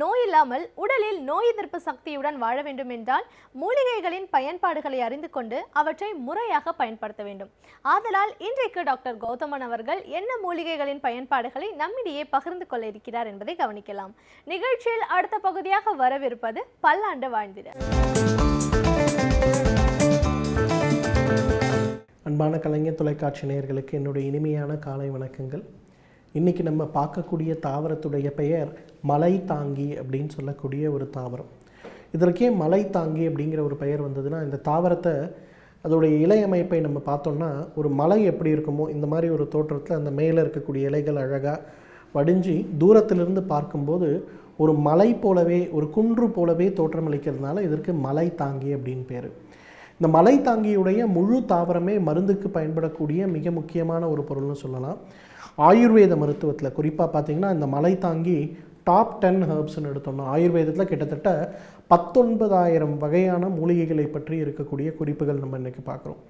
நோய் இல்லாமல் உடலில் நோய் எதிர்ப்பு சக்தியுடன் வாழ வேண்டும் என்றால் மூலிகைகளின் பயன்பாடுகளை அறிந்து கொண்டு அவற்றை முறையாக பயன்படுத்த வேண்டும். ஆதலால் இன்றைக்கு டாக்டர் கௌதமன் அவர்கள் என்ன மூலிகைகளின் பயன்பாடுகளை நம்மிடையே பகிர்ந்து கொள்ள இருக்கிறார் என்பதை கவனிக்கலாம். நிகழ்ச்சியில் அடுத்த பகுதியாக வரவிருப்பது பல்லாண்டு வாழ்ந்திட. அன்பான கலைஞர் தொலைக்காட்சி நேயர்களுக்கு என்னுடைய இனிமையான காலை வணக்கங்கள். இன்றைக்கி நம்ம பார்க்கக்கூடிய தாவரத்துடைய பெயர் மலை தாங்கி அப்படின்னு சொல்லக்கூடிய ஒரு தாவரம். இதற்கே மலை தாங்கி அப்படிங்கிற ஒரு பெயர் வந்ததுன்னா, இந்த தாவரத்தை அதோடைய இலை அமைப்பை நம்ம பார்த்தோம்னா ஒரு மலை எப்படி இருக்குமோ இந்த மாதிரி ஒரு தோற்றத்தில் அந்த மேலே இருக்கக்கூடிய இலைகள் அழகாக வடிஞ்சு தூரத்திலிருந்து பார்க்கும்போது ஒரு மலை போலவே ஒரு குன்று போலவே தோற்றமளிக்கிறதுனால இதற்கு மலை தாங்கி அப்படின்னு பேர். இந்த மலை தாங்கியுடைய முழு தாவரமே மருந்துக்கு பயன்படக்கூடிய மிக முக்கியமான ஒரு பொருள்னு சொல்லலாம். ஆயுர்வேத மருத்துவத்தில் குறிப்பாக பார்த்திங்கன்னா இந்த மலை தாங்கி டாப் 10 ஹெர்ப்ஸ்ன்னு எடுத்தோம்னா ஆயுர்வேதத்தில் கிட்டத்தட்ட 19,000 வகையான மூலிகைகளை பற்றி இருக்கக்கூடிய குறிப்புகள் நம்ம இன்றைக்கி பார்க்குறோம்.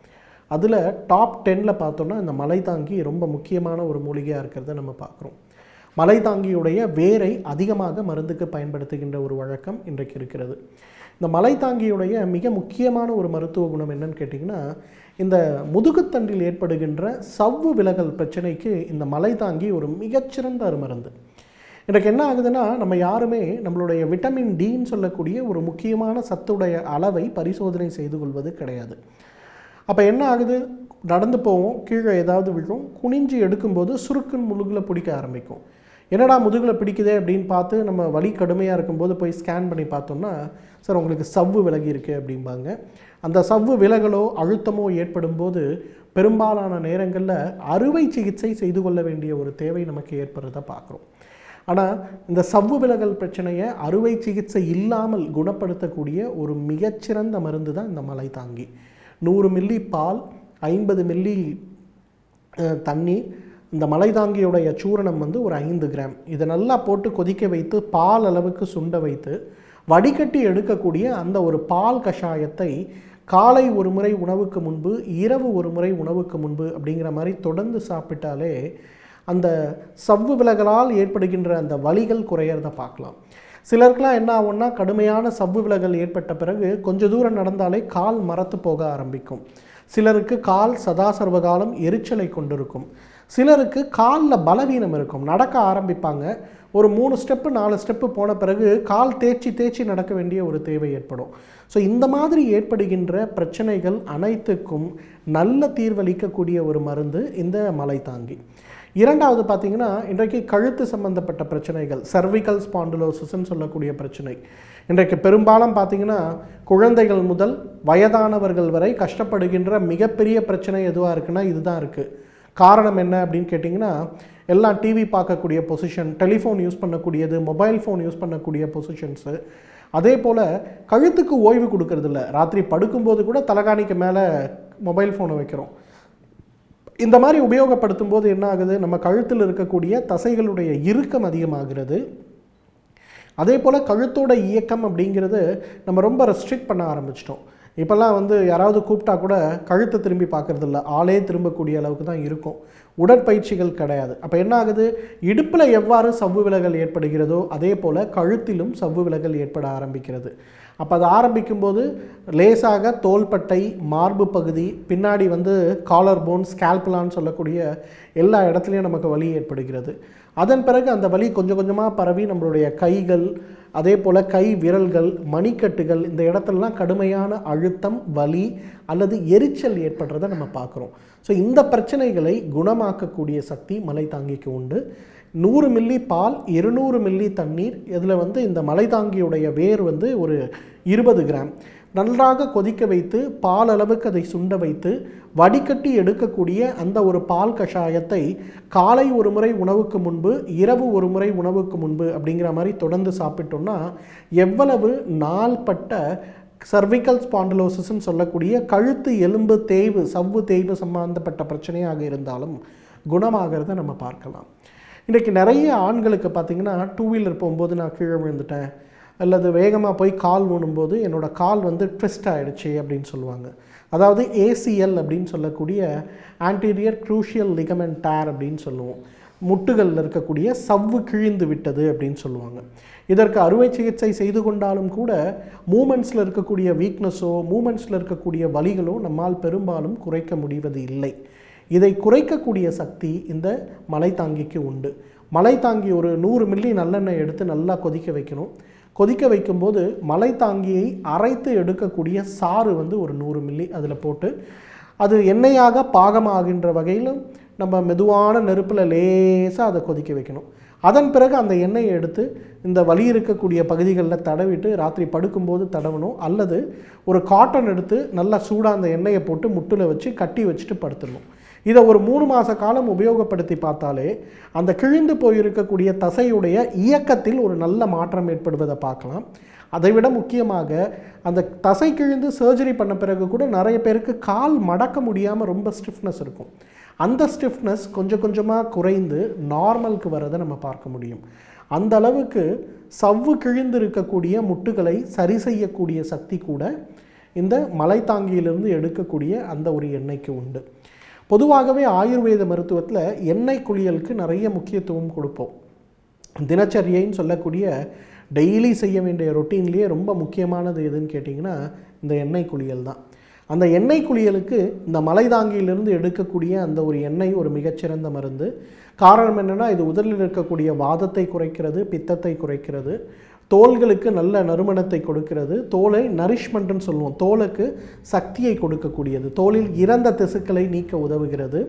அதில் டாப் 10ல் பார்த்தோம்னா இந்த மலை தாங்கி ரொம்ப முக்கியமான ஒரு மூலிகையாக இருக்கிறத நம்ம பார்க்குறோம். மலை தாங்கியுடைய வேரை அதிகமாக மருந்துக்கு பயன்படுத்துகின்ற ஒரு வழக்கம் இன்றைக்கு இருக்கிறது. இந்த மலை தாங்கியுடைய மிக முக்கியமான ஒரு மருத்துவ குணம் என்னன்னு கேட்டிங்கன்னா, இந்த முதுகுத்தண்டில் ஏற்படுகின்ற சவ்வு விலகல் பிரச்சனைக்கு இந்த மலை தாங்கி ஒரு மிகச்சிறந்த அருமருந்து. எனக்கு என்ன ஆகுதுன்னா, நம்ம யாருமே நம்மளுடைய விட்டமின் டின்னு சொல்லக்கூடிய ஒரு முக்கியமான சத்துடைய அளவை பரிசோதனை செய்து கொள்வது கிடையாது. அப்போ என்ன ஆகுது, நடந்து போவோம், கீழே ஏதாவது விழும், குனிஞ்சு எடுக்கும்போது சுருக்குன்னு முதுகில் பிடிக்க ஆரம்பிக்கும். என்னடா முதுகில் பிடிக்குதே அப்படின்னு பார்த்து நம்ம வலி கடுமையாக இருக்கும்போது போய் ஸ்கேன் பண்ணி பார்த்தோம்னா, சார் உங்களுக்கு சவ்வு விலகி இருக்குது அப்படிம்பாங்க. அந்த சவ்வு விலகலோ அழுத்தமோ ஏற்படும் போது பெரும்பாலான நேரங்களில் அறுவை சிகிச்சை செய்து கொள்ள வேண்டிய ஒரு தேவை நமக்கு ஏற்படுறத பார்க்குறோம். ஆனால் இந்த சவ்வு விலகல் பிரச்சனையை அறுவை சிகிச்சை இல்லாமல் குணப்படுத்தக்கூடிய ஒரு மிகச்சிறந்த மருந்து தான் இந்த மலை தாங்கி. 100 மில்லி பால், 50 மில்லி தண்ணீர், இந்த மலை தாங்கியுடைய சூரணம் ஒரு 5 கிராம், இதை நல்லா போட்டு கொதிக்க வைத்து பால் அளவுக்கு சுண்ட வைத்து வடிகட்டி எடுக்கக்கூடிய அந்த ஒரு பால் கஷாயத்தை காலை ஒரு முறை உணவுக்கு முன்பு, இரவு ஒரு முறை உணவுக்கு முன்பு அப்படிங்கிற மாதிரி தொடர்ந்து சாப்பிட்டாலே அந்த சவ்வு விலகலால் ஏற்படுகின்ற அந்த வலிகள் குறையிறத பார்க்கலாம். சிலருக்குலாம் என்ன ஆகும்னா, கடுமையான சவ்வு விலகல் ஏற்பட்ட பிறகு கொஞ்சம் தூரம் நடந்தாலே கால் மரத்து போக ஆரம்பிக்கும். சிலருக்கு கால் சதா சர்வகாலம் எரிச்சலை கொண்டிருக்கும். சிலருக்கு காலில் பலவீனம் இருக்கும். நடக்க ஆரம்பிப்பாங்க, ஒரு 3 ஸ்டெப்பு 4 ஸ்டெப்பு போன பிறகு கால் தேய்ச்சி நடக்க வேண்டிய ஒரு தேவை ஏற்படும். ஸோ இந்த மாதிரி ஏற்படுகின்ற பிரச்சனைகள் அனைத்துக்கும் நல்ல தீர்வளிக்கக்கூடிய ஒரு மருந்து இந்த மலை தாங்கி. இரண்டாவது பார்த்திங்கன்னா, இன்றைக்கு கழுத்து சம்பந்தப்பட்ட பிரச்சனைகள், சர்விக்கல் ஸ்பாண்டிலோசிஸ்ன்னு சொல்லக்கூடிய பிரச்சனை இன்றைக்கு பெரும்பாலும் பார்த்திங்கன்னா குழந்தைகள் முதல் வயதானவர்கள் வரை கஷ்டப்படுகின்ற மிகப்பெரிய பிரச்சனை எதுவாக இருக்குன்னா இதுதான் இருக்குது. காரணம் என்ன அப்படின்னு கேட்டிங்கன்னா, எல்லாம் டிவி பார்க்கக்கூடிய பொசிஷன், டெலிஃபோன் யூஸ் பண்ணக்கூடியது, மொபைல் ஃபோன் யூஸ் பண்ணக்கூடிய பொசிஷன்ஸு, அதே போல் கழுத்துக்கு ஓய்வு கொடுக்கறதில்ல. ராத்திரி படுக்கும்போது கூட தலகாணிக்கு மேலே மொபைல் ஃபோனை வைக்கிறோம். இந்த மாதிரி உபயோகப்படுத்தும் போது என்ன ஆகுது, நம்ம கழுத்தில் இருக்கக்கூடிய தசைகளுடைய இறுக்கம் அதிகமாகிறது. அதே போல் கழுத்தோட இயக்கம் அப்படிங்கிறது நம்ம ரொம்ப ரெஸ்ட்ரிக்ட் பண்ண ஆரம்பிச்சிட்டோம். இப்போல்லாம் யாராவது கூப்பிட்டா கூட கழுத்தை திரும்பி பார்க்குறதில்ல, ஆளே திரும்பக்கூடிய அளவுக்கு தான் இருக்கும். உடற்பயிற்சிகள் கிடையாது. அப்போ என்ன ஆகுது, இடுப்பில் எவ்வாறு சவ்வு விலகல் ஏற்படுகிறதோ அதே போல் கழுத்திலும் சவ்வு விலகல் ஏற்பட ஆரம்பிக்கிறது. அப்போ அது ஆரம்பிக்கும்போது லேசாக தோள்பட்டை, மார்பு பகுதி, பின்னாடி காலர் போன், ஸ்கேல்பலான்னு சொல்லக்கூடிய எல்லா இடத்துலையும் நமக்கு வலி ஏற்படுகிறது. அதன் பிறகு அந்த வலி கொஞ்சம் கொஞ்சமாக பரவி நம்மளுடைய கைகள், அதே போல் கை விரல்கள், மணிக்கட்டுகள், இந்த இடத்துலலாம் கடுமையான அழுத்தம், வலி அல்லது எரிச்சல் ஏற்படுறதை நம்ம பார்க்குறோம். ஸோ இந்த பிரச்சனைகளை குணமாக்கக்கூடிய சக்தி மலை தாங்கிக்கு உண்டு. 100 மில்லி பால், 200 மில்லி தண்ணீர், இதில் இந்த மலை தாங்கியுடைய வேர் ஒரு 20 கிராம் நன்றாக கொதிக்க வைத்து பால் அளவுக்கு அதை சுண்ட வைத்து வடிகட்டி எடுக்கக்கூடிய அந்த ஒரு பால் கஷாயத்தை காலை ஒரு முறை உணவுக்கு முன்பு, இரவு ஒரு முறை உணவுக்கு முன்பு அப்படிங்கிற மாதிரி தொடர்ந்து சாப்பிட்டோம்னா எவ்வளவு நாள்பட்ட சர்விக்கல் ஸ்பாண்டிலோசிஸ்ன்னு சொல்லக்கூடிய கழுத்து எலும்பு தேய்வு, சவ்வு தேய்வு சம்பந்தப்பட்ட பிரச்சனையாக இருந்தாலும் குணமாகிறத நம்ம பார்க்கலாம். இன்றைக்கி நிறைய ஆண்களுக்கு பார்த்திங்கன்னா, டூ வீலர் போகும்போது நான் கீழே விழுந்துட்டேன், அல்லது வேகமாக போய் கால் ஊனும்போது என்னோடய கால் வந்து ட்விஸ்ட் ஆகிடுச்சு அப்படின்னு சொல்லுவாங்க. அதாவது ACL அப்படின்னு சொல்லக்கூடிய ஆன்டீரியர் க்ரூஷியல் லிகமெண்ட் டேர் அப்படின்னு சொல்லுவோம். முட்டுகளில் இருக்கக்கூடிய சவ்வு கிழிந்து விட்டது அப்படின்னு சொல்லுவாங்க. இதற்கு அறுவை சிகிச்சை செய்து கொண்டாலும் கூட மூமெண்ட்ஸில் இருக்கக்கூடிய வீக்னஸோ மூமெண்ட்ஸில் இருக்கக்கூடிய வலிகளோ நம்மால் பெரும்பாலும் குறைக்க முடிவது இல்லை. இதை குறைக்கக்கூடிய சக்தி இந்த மலைத்தாங்கிக்கு உண்டு. மலைத்தாங்கி ஒரு 100 மில்லி நல்லெண்ணெய் எடுத்து நல்லா கொதிக்க வைக்கணும். கொதிக்க வைக்கும்போது மலைத்தாங்கியை அரைத்து எடுக்கக்கூடிய சாறு வந்து ஒரு 100 மில்லி அதில் போட்டு அது எண்ணெயாக பாகமாகின்ற வகையிலும் நம்ம மெதுவான நெருப்பில் லேசாக அதை கொதிக்க வைக்கணும். அதன் பிறகு அந்த எண்ணெயை எடுத்து இந்த வலி இருக்கக்கூடிய பகுதிகளில் தடவிட்டு ராத்திரி படுக்கும்போது தடவணும். அல்லது ஒரு காட்டன் எடுத்து நல்லா சூடாக அந்த எண்ணெயை போட்டு முட்டில் வச்சு கட்டி வச்சுட்டு படுத்துடணும். இதை ஒரு 3 மாத காலம் உபயோகப்படுத்தி பார்த்தாலே அந்த கிழிந்து போயிருக்கக்கூடிய தசையுடைய இயக்கத்தில் ஒரு நல்ல மாற்றம் ஏற்படுவதை பார்க்கலாம். அதைவிட முக்கியமாக அந்த தசை கிழிந்து சர்ஜரி பண்ண பிறகு கூட நிறைய பேருக்கு கால் மடக்க முடியாமல் ரொம்ப ஸ்டிஃப்னஸ் இருக்கும். அந்த ஸ்டிஃப்னஸ் கொஞ்சம் கொஞ்சமாக குறைந்து நார்மலுக்கு வரதை நம்ம பார்க்க முடியும். அந்த அளவுக்கு சவ்வு கிழிந்து இருக்கக்கூடிய முட்டுகளை சரி செய்யக்கூடிய சக்தி கூட இந்த மலைத்தாங்கியிலிருந்து எடுக்கக்கூடிய அந்த ஒரு எண்ணெய்க்கு உண்டு. பொதுவாகவே ஆயுர்வேத மருத்துவத்தில் எண்ணெய் குளியலுக்கு நிறைய முக்கியத்துவம் கொடுப்போம். தினச்சரியைன்னு சொல்லக்கூடிய டெய்லி செய்ய வேண்டிய ரொட்டீன்லேயே ரொம்ப முக்கியமானது எதுன்னு கேட்டிங்கன்னா இந்த எண்ணெய் குளியல் தான். அந்த எண்ணெய் குளியலுக்கு இந்த மலைதாங்கியிலிருந்து எடுக்கக்கூடிய அந்த ஒரு எண்ணெய் ஒரு மிகச்சிறந்த மருந்து. காரணம் என்னென்னா, இது உடலில் இருக்கக்கூடிய வாதத்தை குறைக்கிறது, பித்தத்தை குறைக்கிறது, தோள்களுக்கு நல்ல நறுமணத்தை கொடுக்கிறது, தோலை நரிஷ்மெண்ட்னு சொல்லுவோம், தோலுக்கு சக்தியை கொடுக்கக்கூடியது, தோலில் இறந்த திசுக்களை நீக்க உதவுகிறது.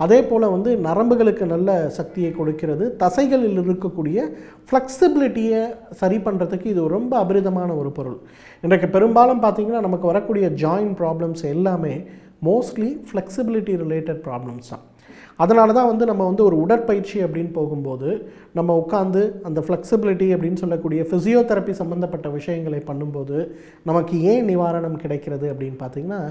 அதே போல் வந்து நரம்புகளுக்கு நல்ல சக்தியை கொடுக்கிறது. தசைகளில் இருக்கக்கூடிய ஃப்ளெக்சிபிலிட்டியை சரி பண்ணுறதுக்கு இது ரொம்ப அபரிதமான ஒரு பொருள். இன்றைக்கு பெரும்பாலும் பார்த்திங்கன்னா நமக்கு வரக்கூடிய ஜாயின்ட் ப்ராப்ளம்ஸ் எல்லாமே மோஸ்ட்லி ஃப்ளெக்சிபிலிட்டி ரிலேட்டட் ப்ராப்ளம்ஸ் தான். அதனால தான் வந்து நம்ம வந்து ஒரு உடற்பயிற்சி அப்படின்னு போகும்போது நம்ம உட்காந்து அந்த ஃப்ளெக்சிபிலிட்டி அப்படின்னு சொல்லக்கூடிய ஃபிசியோதெரப்பி சம்மந்தப்பட்ட விஷயங்களை பண்ணும்போது நமக்கு ஏன் நிவாரணம் கிடைக்கிறது அப்படின்னு பார்த்திங்கன்னா,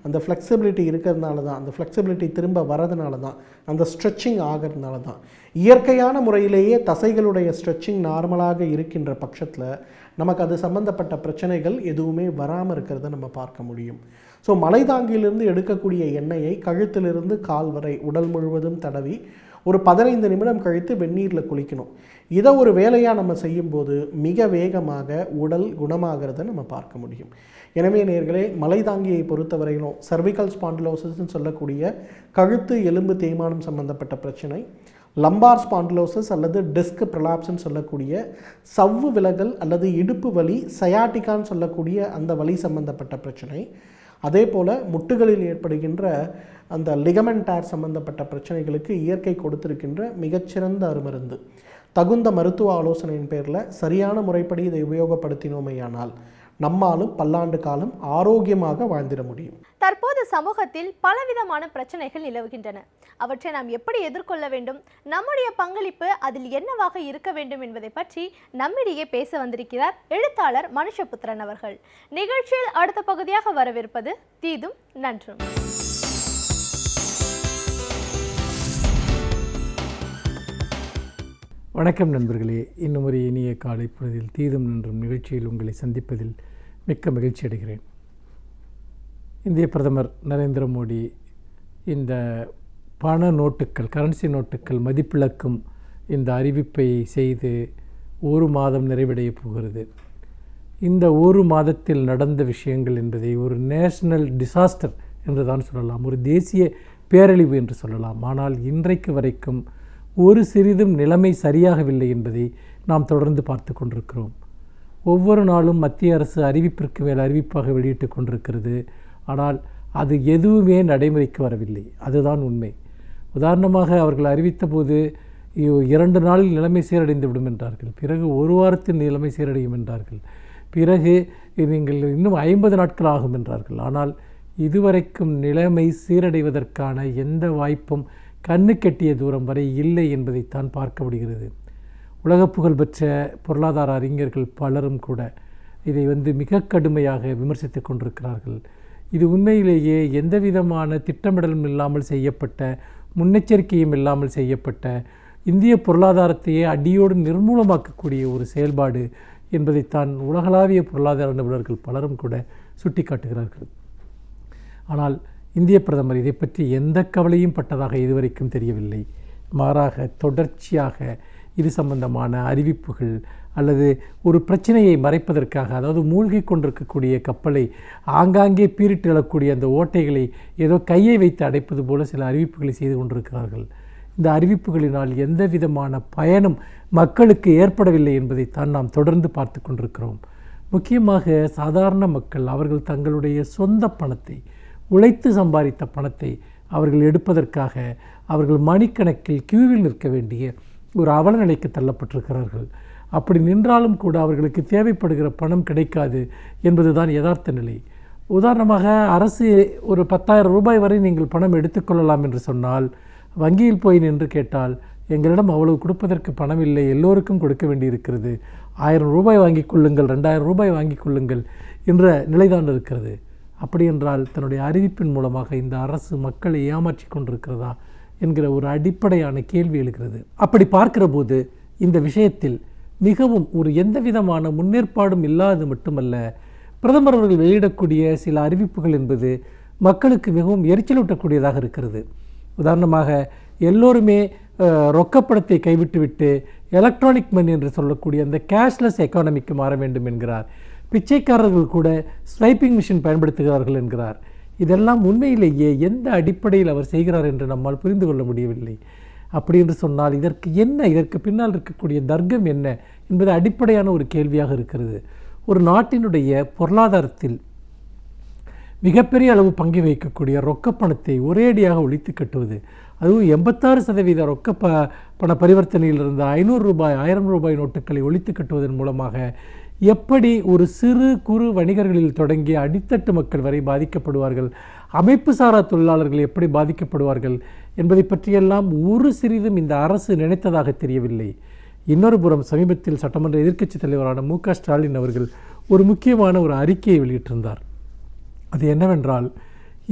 அந்த ஃப்ளெக்சிபிலிட்டி இருக்கிறதுனால தான், அந்த ஃப்ளெக்சிபிலிட்டி திரும்ப வரதுனால தான், அந்த ஸ்ட்ரெச்சிங் ஆகிறதுனால தான். இயற்கையான முறையிலேயே தசைகளுடைய ஸ்ட்ரெச்சிங் நார்மலாக இருக்கின்ற பட்சத்தில் நமக்கு அது சம்மந்தப்பட்ட பிரச்சனைகள் எதுவுமே வராமல் இருக்கிறத நம்ம பார்க்க முடியும். ஸோ மலைதாங்கியிலிருந்து எடுக்கக்கூடிய எண்ணெயை கழுத்திலிருந்து கால் வரை உடல் முழுவதும் தடவி ஒரு 15 நிமிடம் கழித்து வெந்நீரில் குளிக்கணும். இதை ஒரு வேலையாக நம்ம செய்யும்போது மிக வேகமாக உடல் குணமாகிறத நம்ம பார்க்க முடியும். எனவே நேயர்களே, மலைதாங்கியை பொறுத்தவரையிலும் சர்விக்கல் ஸ்பாண்டிலோசிஸ்ன்னு சொல்லக்கூடிய கழுத்து எலும்பு தேய்மானம் சம்பந்தப்பட்ட பிரச்சனை, லம்பார் ஸ்பாண்டிலோசிஸ் அல்லது டிஸ்க் ப்ரலாப்ஸ்ன்னு சொல்லக்கூடிய சவ்வு விலகல் அல்லது இடுப்பு வலி, சயாட்டிக்கான்னு சொல்லக்கூடிய அந்த வலி சம்பந்தப்பட்ட பிரச்சனை, அதே போல் முட்டுகளில் ஏற்படுகின்ற அந்த லிகமெண்ட் டேர் சம்பந்தப்பட்ட பிரச்சனைகளுக்கு இயற்கை கொடுத்திருக்கின்ற மிகச்சிறந்த அருமருந்து. தகுந்த மருத்துவ ஆலோசனையின் பேரில் சரியான முறைப்படி இதை உபயோகப்படுத்தினோமேயானால் நம்மாலும் பல்லாண்டு காலம் ஆரோக்கியமாக வாழ்ந்திட முடியும். தற்போது சமூகத்தில் பலவிதமான பிரச்சனைகள் நிலவுகின்றன. அவற்றை நாம் எப்படி எதிர்கொள்ள வேண்டும், நம்முடைய பங்களிப்பு அதில் என்னவாக இருக்க வேண்டும் என்பதை பற்றி நம்மிடையே பேச வந்திருக்கிறார் எழுத்தாளர் மனுஷபுத்திரன் அவர்கள். நிகழ்ச்சியில் அடுத்த பகுதியாக வரவிருப்பது தீதும் நன்றும். வணக்கம் நண்பர்களே, இன்னும் ஒரு இனிய காலை பொழுதில் தீதும் நன்றும் நிகழ்ச்சியில் உங்களை சந்திப்பதில் மிக்க மகிழ்ச்சி அடைகிறேன். இந்திய பிரதமர் நரேந்திர மோடி இந்த பண நோட்டுக்கள், கரன்சி நோட்டுக்கள் மதிப்பிழக்கும் இந்த அறிவிப்பை செய்து 1 மாதம் நிறைவடைய போகிறது. இந்த 1 மாதத்தில் நடந்த விஷயங்கள் என்பதை ஒரு நேஷனல் டிசாஸ்டர் என்று தான் சொல்லலாம், ஒரு தேசிய பேரழிவு என்று சொல்லலாம். ஆனால் இன்றைக்கு வரைக்கும் ஒரு சிறிதும் நிலைமை சரியாகவில்லை என்பதை நாம் தொடர்ந்து பார்த்து கொண்டிருக்கிறோம். ஒவ்வொரு நாளும் மத்திய அரசு அறிவிப்பிற்கு மேல் அறிவிப்பாக வெளியிட்டு கொண்டிருக்கிறது. ஆனால் அது எதுவுமே நடைமுறைக்கு வரவில்லை. அதுதான் உண்மை. உதாரணமாக அவர்கள் அறிவித்த போது 2 நாளில் நிலைமை சீரடைந்து விடும் என்றார்கள். பிறகு 1 வாரத்தில் நிலைமை சீரடையும் என்றார்கள். பிறகு நீங்கள் இன்னும் 50 நாட்கள் ஆகும் என்றார்கள். ஆனால் இதுவரைக்கும் நிலைமை சீரடைவதற்கான எந்த வாய்ப்பும் கண்ணு கெட்டிய தூரம் வரை இல்லை என்பதைத்தான் பார்க்க முடிகிறது. உலக புகழ்பெற்ற பொருளாதார அறிஞர்கள் பலரும் கூட இதை மிக கடுமையாக விமர்சித்து கொண்டிருக்கிறார்கள். இது உண்மையிலேயே எந்த விதமான திட்டமிடலும் இல்லாமல் செய்யப்பட்ட முன்னெச்சரிக்கையும் இல்லாமல் செய்யப்பட்ட இந்திய பொருளாதாரத்தையே அடியோடு நிர்மூலமாக்கக்கூடிய ஒரு செயல்பாடு என்பதைத்தான் உலகளாவிய பொருளாதார நிபுணர்கள் பலரும் கூட சுட்டிக்காட்டுகிறார்கள். ஆனால் இந்திய பிரதமர் இதை பற்றி எந்த கவலையும் பட்டதாக இதுவரைக்கும் தெரியவில்லை. மாறாக தொடர்ச்சியாக இது சம்பந்தமான அறிவிப்புகள் அல்லது ஒரு பிரச்சனையை மறைப்பதற்காக, அதாவது மூழ்கி கொண்டிருக்கக்கூடிய கப்பலை ஆங்காங்கே பீரிட்டு எழக்கூடிய அந்த ஓட்டைகளை ஏதோ கையை வைத்து அடைப்பது போல சில அறிவிப்புகளை செய்து கொண்டிருக்கிறார்கள். இந்த அறிவிப்புகளினால் எந்த விதமான பயனும் மக்களுக்கு ஏற்படவில்லை என்பதைத்தான் நாம் தொடர்ந்து பார்த்து கொண்டிருக்கிறோம். முக்கியமாக சாதாரண மக்கள் அவர்கள் தங்களுடைய சொந்த பணத்தை, உழைத்து சம்பாதித்த பணத்தை அவர்கள் எடுப்பதற்காக அவர்கள் மணிக்கணக்கில் கியூவில் நிற்க வேண்டிய ஒரு அவலநிலைக்கு தள்ளப்பட்டிருக்கிறார்கள். அப்படி நின்றாலும் கூட அவர்களுக்கு தேவைப்படுகிற பணம் கிடைக்காது என்பதுதான் யதார்த்த நிலை. உதாரணமாக அரசு ஒரு 10,000 ரூபாய் வரை நீங்கள் பணம் எடுத்துக்கொள்ளலாம் என்று சொன்னால், வங்கியில் போய் நின்று கேட்டால் எங்களிடம் அவ்வளவு கொடுப்பதற்கு பணம் இல்லை, எல்லோருக்கும் கொடுக்க வேண்டியிருக்கிறது, 1000 ரூபாய் வாங்கிக் கொள்ளுங்கள், 2000 ரூபாய் வாங்கிக் கொள்ளுங்கள் என்ற நிலைதான் இருக்கிறது. அப்படி என்றால் தன்னுடைய அறிவிப்பின் மூலமாக இந்த அரசு மக்களை ஏமாற்றி கொண்டிருக்கிறதா என்கிற ஒரு அடிப்படையான கேள்வி எழுகிறது. அப்படி பார்க்கிற போது இந்த விஷயத்தில் மிகவும் ஒரு எந்த விதமான முன்னேற்பாடும் இல்லாது மட்டுமல்ல, பிரதமர் அவர்கள் வெளியிடக்கூடிய சில அறிவிப்புகள் என்பது மக்களுக்கு மிகவும் எரிச்சலூட்டக்கூடியதாக இருக்கிறது. உதாரணமாக எல்லோருமே ரொக்கப்பணத்தை கைவிட்டுவிட்டு எலக்ட்ரானிக் மணி என்று சொல்லக்கூடிய அந்த கேஷ்லெஸ் எக்கானமிக்கு மாற வேண்டும் என்கிறார். பிச்சைக்காரர்கள் கூட ஸ்வைப்பிங் மிஷின் பயன்படுத்துகிறார்கள் என்கிறார். இதெல்லாம் உண்மையிலேயே எந்த அடிப்படையில் அவர் செய்கிறார் என்று நம்மால் புரிந்து கொள்ள முடியவில்லை. அப்படி என்று சொன்னால் இதற்கு பின்னால் இருக்கக்கூடிய தர்க்கம் என்ன என்பது அடிப்படையான ஒரு கேள்வியாக இருக்கிறது. ஒரு நாட்டினுடைய பொருளாதாரத்தில் மிகப்பெரிய அளவு பங்கு வகிக்கக்கூடிய ரொக்கப்பணத்தை ஒரேடியாக ஒழித்து கட்டுவது, அதுவும் 86% ரொக்க பண பரிவர்த்தனையில் இருந்த 500 ரூபாய் 1000 ரூபாய் நோட்டுகளை ஒழித்து கட்டுவதன் மூலமாக எப்படி ஒரு சிறு குறு வணிகர்களில் தொடங்கி அடித்தட்டு மக்கள் வரை பாதிக்கப்படுவார்கள், அமைப்பு சாரா தொழிலாளர்கள் எப்படி பாதிக்கப்படுவார்கள் என்பதை பற்றியெல்லாம் ஒரு சிறிதும் இந்த அரசு நினைத்ததாக தெரியவில்லை. இன்னொரு புறம் சமீபத்தில் சட்டமன்ற எதிர்க்கட்சித் தலைவரான மு.க. ஸ்டாலின் அவர்கள் ஒரு முக்கியமான ஒரு அறிக்கையை வெளியிட்டிருந்தார். அது என்னவென்றால்,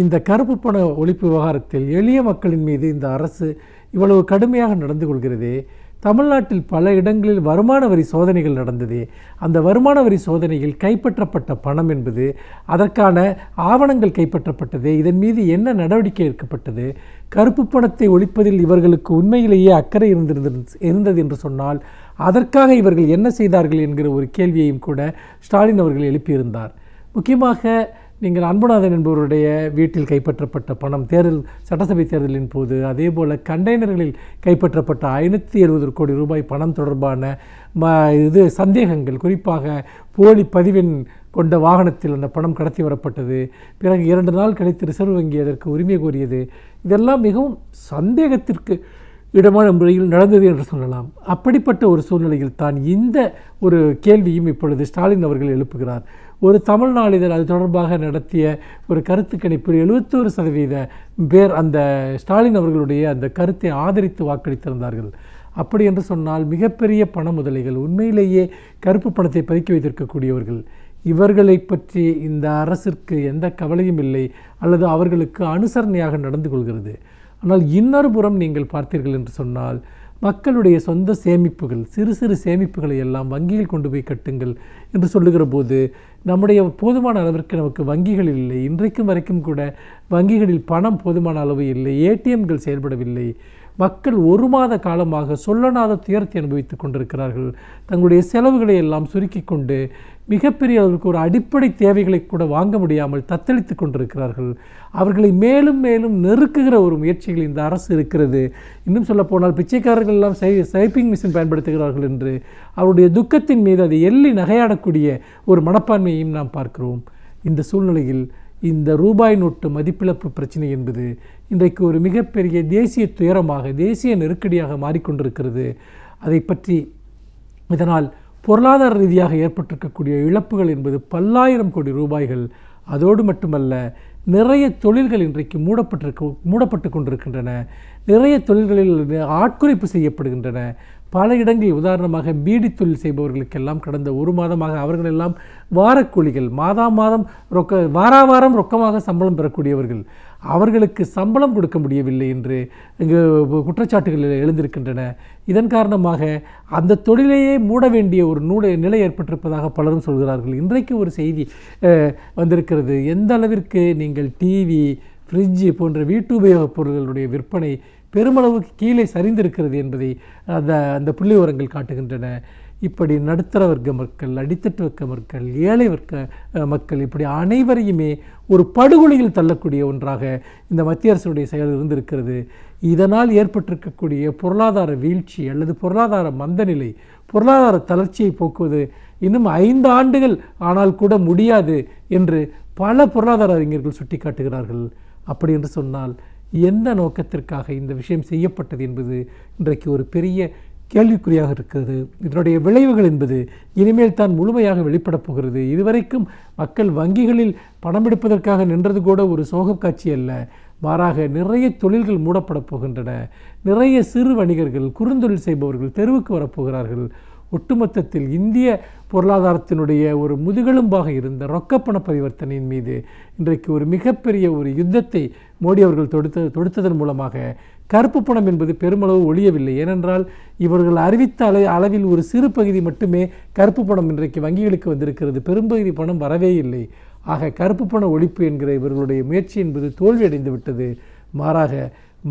இந்த கருப்பு பண ஒழிப்பு விவகாரத்தில் எளிய மக்களின் மீது இந்த அரசு இவ்வளவு கடுமையாக நடந்து கொள்கிறதே, தமிழ்நாட்டில் பல இடங்களில் வருமான வரி சோதனைகள் நடந்தது. அந்த வருமான வரி சோதனையில் கைப்பற்றப்பட்ட பணம் என்பது, அதற்கான ஆவணங்கள் கைப்பற்றப்பட்டது, இதன் மீது என்ன நடவடிக்கை எடுக்கப்பட்டது, கருப்பு பணத்தை ஒழிப்பதில் இவர்களுக்கு உண்மையிலேயே அக்கறை இருந்தது என்று சொன்னால் அதற்காக இவர்கள் என்ன செய்தார்கள் என்கிற ஒரு கேள்வியையும் கூட ஸ்டாலின் அவர்கள் எழுப்பியிருந்தார். முக்கியமாக நீங்கள் அன்புநாதன் என்பவருடைய வீட்டில் கைப்பற்றப்பட்ட பணம் சட்டசபை தேர்தலின் போது, அதே போல் கண்டெய்னர்களில் கைப்பற்றப்பட்ட 570 கோடி ரூபாய் பணம் தொடர்பான சந்தேகங்கள், குறிப்பாக போலி பதிவெண் கொண்ட வாகனத்தில் அந்த பணம் கடத்தி வரப்பட்டது, பிறகு 2 நாள் கழித்து ரிசர்வ் வங்கி அதற்கு உரிமை கோரியது, இதெல்லாம் மிகவும் சந்தேகத்திற்கு இடமான முறையில் நடந்தது என்று சொல்லலாம். அப்படிப்பட்ட ஒரு சூழ்நிலையில் தான் இந்த ஒரு கேள்வியும் இப்பொழுது ஸ்டாலின் அவர்கள் எழுப்புகிறார். ஒரு தமிழ் நாளிதழ் அது தொடர்பாக நடத்திய ஒரு கருத்து கணிப்பில் 71% பேர் அந்த ஸ்டாலின் அவர்களுடைய அந்த கருத்தை ஆதரித்து வாக்களித்திருந்தார்கள். அப்படி என்று சொன்னால் மிகப்பெரிய பண முதலைகள், உண்மையிலேயே கருப்பு பணத்தை பதுக்கி வைத்திருக்கக்கூடியவர்கள், இவர்களை பற்றி இந்த அரசிற்கு எந்த கவலையும் இல்லை அல்லது அவர்களுக்கு அனுசரணையாக நடந்து கொள்கிறது. ஆனால் இன்னொரு புறம் நீங்கள் பார்த்தீர்கள் என்று சொன்னால், மக்களுடைய சொந்த சேமிப்புகள், சிறு சிறு சேமிப்புகளை எல்லாம் வங்கியில் கொண்டு போய் கட்டுங்கள் என்று சொல்லுகிற போது, நம்முடைய போதுமான அளவிற்கு நமக்கு வங்கிகள் இல்லை. இன்றைக்கும் வரைக்கும் கூட வங்கிகளில் பணம் போதுமான அளவு இல்லை, ஏடிஎம்கள் செயல்படவில்லை. மக்கள் 1 மாத காலமாக சொல்லனாத துயரத்தை அனுபவித்துக் கொண்டிருக்கிறார்கள். தங்களுடைய செலவுகளை எல்லாம் சுருக்கி கொண்டு மிகப்பெரிய அளவுக்கு ஒரு அடிப்படை தேவைகளை கூட வாங்க முடியாமல் தத்தளித்து கொண்டிருக்கிறார்கள். அவர்களை மேலும் மேலும் நெருக்குகிற ஒரு முயற்சிகள் இந்த அரசு இருக்கிறது. இன்னும் சொல்லப்போனால் பிச்சைக்காரர்கள் எல்லாம் ஸ்வைப்பிங் மிஷின் பயன்படுத்துகிறார்கள் என்று அவருடைய துக்கத்தின் மீது அதை எள்ளி நகையாடக்கூடிய ஒரு மனப்பான்மையையும் நாம் பார்க்கிறோம். இந்த சூழ்நிலையில் இந்த ரூபாய் நோட்டு மதிப்பிழப்பு பிரச்சனை என்பது இன்றைக்கு ஒரு மிகப்பெரிய தேசிய துயரமாக, தேசிய நெருக்கடியாக மாறிக்கொண்டிருக்கிறது. அதை பற்றி இதனால் பொருளாதார ரீதியாக ஏற்பட்டிருக்கக்கூடிய இழப்புகள் என்பது பல்லாயிரம் கோடி ரூபாய்கள். அதோடு மட்டுமல்ல, நிறைய தொழில்கள் இன்றைக்கு மூடப்பட்டு கொண்டிருக்கின்றன. நிறைய தொழில்களில் ஆட்குறைப்பு செய்யப்படுகின்றன. பல இடங்களில் உதாரணமாக பீடி தொழில் செய்பவர்களுக்கெல்லாம் கடந்த 1 மாதமாக அவர்களெல்லாம் வாரக்கூலிகள், மாதம் வாரம் ரொக்கமாக சம்பளம் பெறக்கூடியவர்கள், அவர்களுக்கு சம்பளம் கொடுக்க முடியவில்லை என்று இங்கு குற்றச்சாட்டுகள் எழுந்திருக்கின்றன. இதன் காரணமாக அந்த தொழிலையே மூட வேண்டிய ஒரு நிலை ஏற்பட்டிருப்பதாக பலரும் சொல்கிறார்கள். இன்றைக்கு ஒரு செய்தி வந்திருக்கிறது. எந்த அளவிற்கு நீங்கள் டிவி, ஃப்ரிட்ஜு போன்ற வீட்டு உபயோகப் பொருட்களுடைய விற்பனை பெருமளவுக்கு கீழே சரிந்திருக்கிறது என்பதை அந்த புள்ளி விவரங்கள் காட்டுகின்றன. இப்படி நடுத்தர வர்க்க மக்கள், அடித்தட்டு வர்க்க மக்கள், ஏழை வர்க்க மக்கள், இப்படி அனைவரையுமே ஒரு படுகொலியில் தள்ளக்கூடிய ஒன்றாக இந்த மத்திய அரசுடைய செயல் இருந்திருக்கிறது. இதனால் ஏற்பட்டிருக்கக்கூடிய பொருளாதார வீழ்ச்சி அல்லது பொருளாதார மந்தநிலை, பொருளாதார தளர்ச்சியை போக்குவது இன்னும் 5 ஆண்டுகள் ஆனால் கூட முடியாது என்று பல பொருளாதார அறிஞர்கள் சுட்டி காட்டுகிறார்கள். அப்படி என்று சொன்னால் எந்த நோக்கத்திற்காக இந்த விஷயம் செய்யப்பட்டது என்பது இன்றைக்கு ஒரு பெரிய கேள்விக்குறியாக இருக்கிறது. இதனுடைய விளைவுகள் என்பது இனிமேல் தான் முழுமையாக வெளிப்படப் போகிறது. இதுவரைக்கும் மக்கள் வங்கிகளில் பணம் எடுப்பதற்காக நின்றது கூட ஒரு சோக காட்சி அல்ல. மாறாக நிறைய தொழில்கள் மூடப்படப் போகின்றன. நிறைய சிறு வணிகர்கள், குறுந்தொழில் செய்பவர்கள் தெருவுக்கு வரப்போகிறார்கள். ஒட்டுமொத்தத்தில் இந்திய பொருளாதாரத்தினுடைய ஒரு முதுகெலும்பாக இருந்த ரொக்கப்பண பரிவர்த்தனையின் மீது இன்றைக்கு ஒரு மிகப்பெரிய ஒரு யுத்தத்தை மோடி அவர்கள் தொடுத்ததன் மூலமாக கருப்பு பணம் என்பது பெருமளவு ஒழியவில்லை. ஏனென்றால் இவர்கள் அறிவித்த அளவில் ஒரு சிறு பகுதி மட்டுமே கருப்பு பணம் இன்றைக்கு வங்கிகளுக்கு வந்திருக்கிறது. பெரும்பகுதி பணம் வரவே இல்லை. ஆக கருப்பு பண ஒழிப்பு என்கிற இவர்களுடைய முயற்சி என்பது தோல்வியடைந்து விட்டது. மாறாக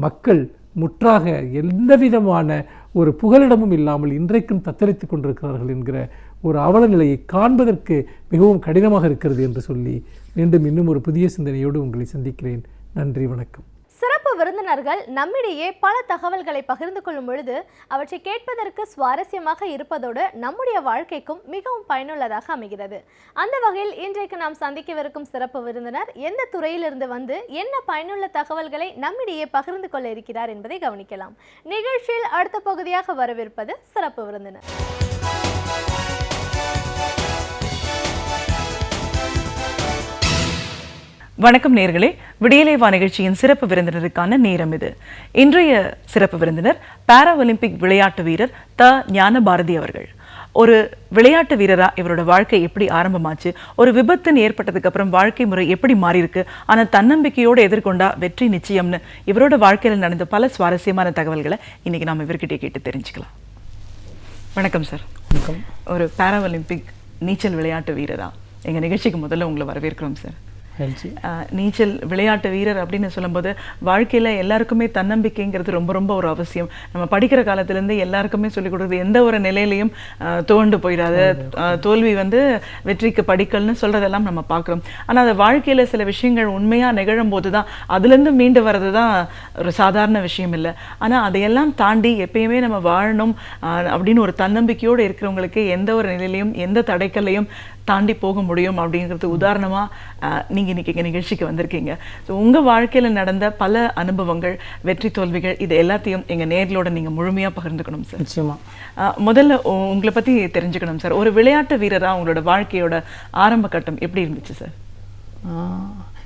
மக்கள் முற்றாக எந்த விதமான ஒரு புகலிடமும் இல்லாமல் இன்றைக்கும் தத்தளித்து கொண்டிருக்கிறார்கள் என்கிற ஒரு அவல நிலையை காண்பதற்கு மிகவும் கடினமாக இருக்கிறது என்று சொல்லி மீண்டும் இன்னும் ஒரு புதிய சிந்தனையோடு உங்களை சந்திக்கிறேன். நன்றி, வணக்கம். சிறப்பு விருந்தினர்கள் நம்மிடையே பல தகவல்களை பகிர்ந்து கொள்ளும் பொழுது அவற்றை கேட்பதற்கு சுவாரஸ்யமாக இருப்பதோடு நம்முடைய வாழ்க்கைக்கும் மிகவும் பயனுள்ளதாக அமைகிறது. அந்த வகையில் இன்றைக்கு நாம் சந்திக்கவிருக்கும் சிறப்பு விருந்தினர் எந்த துறையிலிருந்து வந்து என்ன பயனுள்ள தகவல்களை நம்மிடையே பகிர்ந்து கொள்ள இருக்கிறார் என்பதை கவனிக்கலாம். நிகழ்ச்சியில் அடுத்த பகுதியாக வரவிருப்பது சிறப்பு விருந்தினர். வணக்கம் நேயர்களே, விடியலேவா நிகழ்ச்சியின் சிறப்பு விருந்தினருக்கான நேரம் இது. இன்றைய சிறப்பு விருந்தினர் பாரா ஒலிம்பிக் விளையாட்டு வீரர் ஞானபாரதி அவர்கள். ஒரு விளையாட்டு வீரரா இவரோட வாழ்க்கை எப்படி ஆரம்பமாச்சு, ஒரு விபத்துன்னு ஏற்பட்டதுக்கு அப்புறம் வாழ்க்கை முறை எப்படி மாறி இருக்கு, ஆனால் தன்னம்பிக்கையோடு எதிர்கொண்டா வெற்றி நிச்சயம்னு இவரோட வாழ்க்கையில் நடந்த பல சுவாரஸ்யமான தகவல்களை இன்னைக்கு நாம் இவர்கிட்ட கேட்டு தெரிஞ்சுக்கலாம். வணக்கம் சார். வணக்கம். ஒரு பாரா ஒலிம்பிக் நீச்சல் விளையாட்டு வீரரா எங்க நிகழ்ச்சிக்கு முதல்ல உங்களை வரவேற்கிறோம் சார். நீச்சல் விளையாட்டு வீரர் அப்படின்னு சொல்லும்போது வாழ்க்கையில் எல்லாருக்குமே தன்னம்பிக்கைங்கிறது ரொம்ப ரொம்ப ஒரு அவசியம். நம்ம படிக்கிற காலத்துலேருந்து எல்லாருக்குமே சொல்லிக் கொடுக்குறது எந்த ஒரு நிலையிலையும் துவண்டு போயிடாது, தோல்வி வெற்றிக்கு படிக்கல்னு சொல்கிறதெல்லாம் நம்ம பார்க்குறோம். ஆனால் அது வாழ்க்கையில் சில விஷயங்கள் உண்மையாக நிகழும் போது தான் அதுலேருந்து மீண்டு வர்றது தான் ஒரு சாதாரண விஷயம் இல்லை. ஆனால் அதையெல்லாம் தாண்டி எப்பயுமே நம்ம வாழணும் அப்படின்னு ஒரு தன்னம்பிக்கையோடு இருக்கிறவங்களுக்கு எந்த ஒரு நிலையிலையும் எந்த தடைக்கல்லையும் தாண்டி போக முடியும் அப்படிங்கிறது உதாரணமாக நீங்கள் இன்றைக்கி எங்கள் நிகழ்ச்சிக்கு வந்திருக்கீங்க. ஸோ உங்கள் வாழ்க்கையில் நடந்த பல அனுபவங்கள், வெற்றி தோல்விகள், இது எல்லாத்தையும் எங்கள் நேர்களோட நீங்கள் முழுமையாக பகிர்ந்துக்கணும் சார். நிச்சயமாக. முதல்ல உங்களை பற்றி தெரிஞ்சுக்கணும் சார். ஒரு விளையாட்டு வீரராக உங்களோட வாழ்க்கையோட ஆரம்ப கட்டம் எப்படி இருந்துச்சு சார்?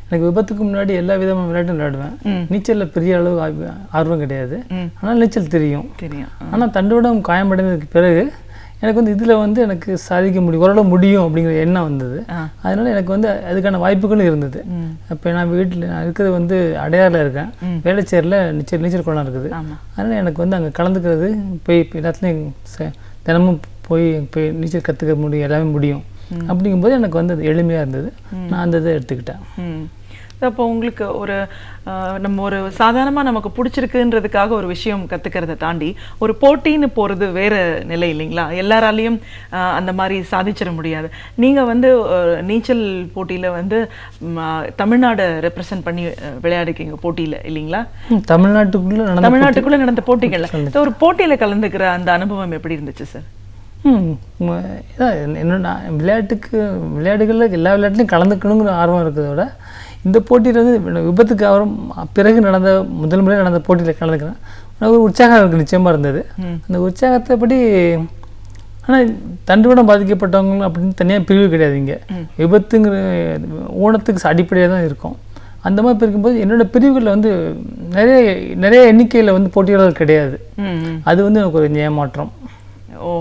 எனக்கு விபத்துக்கு முன்னாடி எல்லா விதமான விளையாட்டும் விளையாடுவேன். நீச்சலில் பெரிய அளவு ஆர்வம் கிடையாது, ஆனால் நீச்சல் தெரியும். ஆனால் தண்டுவடம் காயமடைந்ததுக்கு பிறகு எனக்கு இதில் எனக்கு சாதிக்க முடியும், ஓரளவு முடியும் அப்படிங்கிற எண்ணம் வந்தது. அதனால் எனக்கு அதுக்கான வாய்ப்புகளும் இருந்தது. இப்போ நான் வீட்டில் நான் இருக்கிறது அடையாறில் இருக்கேன், வேளச்சேரியில் நீச்சல் குளம் இருக்குது. அதனால் எனக்கு அங்கே கலந்துக்கிறது, போய் எல்லாத்துலேயும் தினமும் போய் நீச்சல் கற்றுக்க முடியும், எல்லாமே முடியும். அப்படிங்கும்போது எனக்கு அது எளிமையாக இருந்தது. நான் அந்த இதை எடுத்துக்கிட்டேன். அப்போ உங்களுக்கு ஒரு நம்ம ஒரு சாதாரணமாக நமக்கு பிடிச்சிருக்குன்றதுக்காக ஒரு விஷயம் கற்றுக்கிறத தாண்டி ஒரு போட்டின்னு போகிறது வேறு நிலை இல்லைங்களா? எல்லாராலையும் அந்த மாதிரி சாதிச்சிட முடியாது. நீங்கள் நீச்சல் போட்டியில் தமிழ்நாடு ரெப்ரசன்ட் பண்ணி விளையாடிக்கீங்க போட்டியில் இல்லைங்களா? தமிழ்நாட்டுக்குள்ளே நடந்த போட்டிகளில் ஒரு போட்டியில் கலந்துக்கிற அந்த அனுபவம் எப்படி இருந்துச்சு சார்? என்னோட விளையாட்டுகளில் எல்லா விளையாட்டுலையும் கலந்துக்கணுங்கிற ஆர்வம் இருக்கிறத விட இந்த போட்டியில் விபத்துக்கு அப்புறம் பிறகு முதல் முறையாக நடந்த போட்டியில் கலந்துக்கிறேன். ஒரு உற்சாகம் எனக்கு நிச்சயமாக இருந்தது. அந்த உற்சாகத்தை படி ஆனால் தண்டுவடம் பாதிக்கப்பட்டவங்க அப்படின்னு தனியாக பிரிவு கிடையாது. இங்கே விபத்துங்கிற ஊனத்துக்கு அடிப்படையாக தான் இருக்கும். அந்த மாதிரி இருக்கும்போது என்னோட பிரிவுகளில் நிறைய எண்ணிக்கையில் போட்டியாளர்கள் கிடையாது. அது எனக்கு ஒரு ஏமாற்றம். ஓ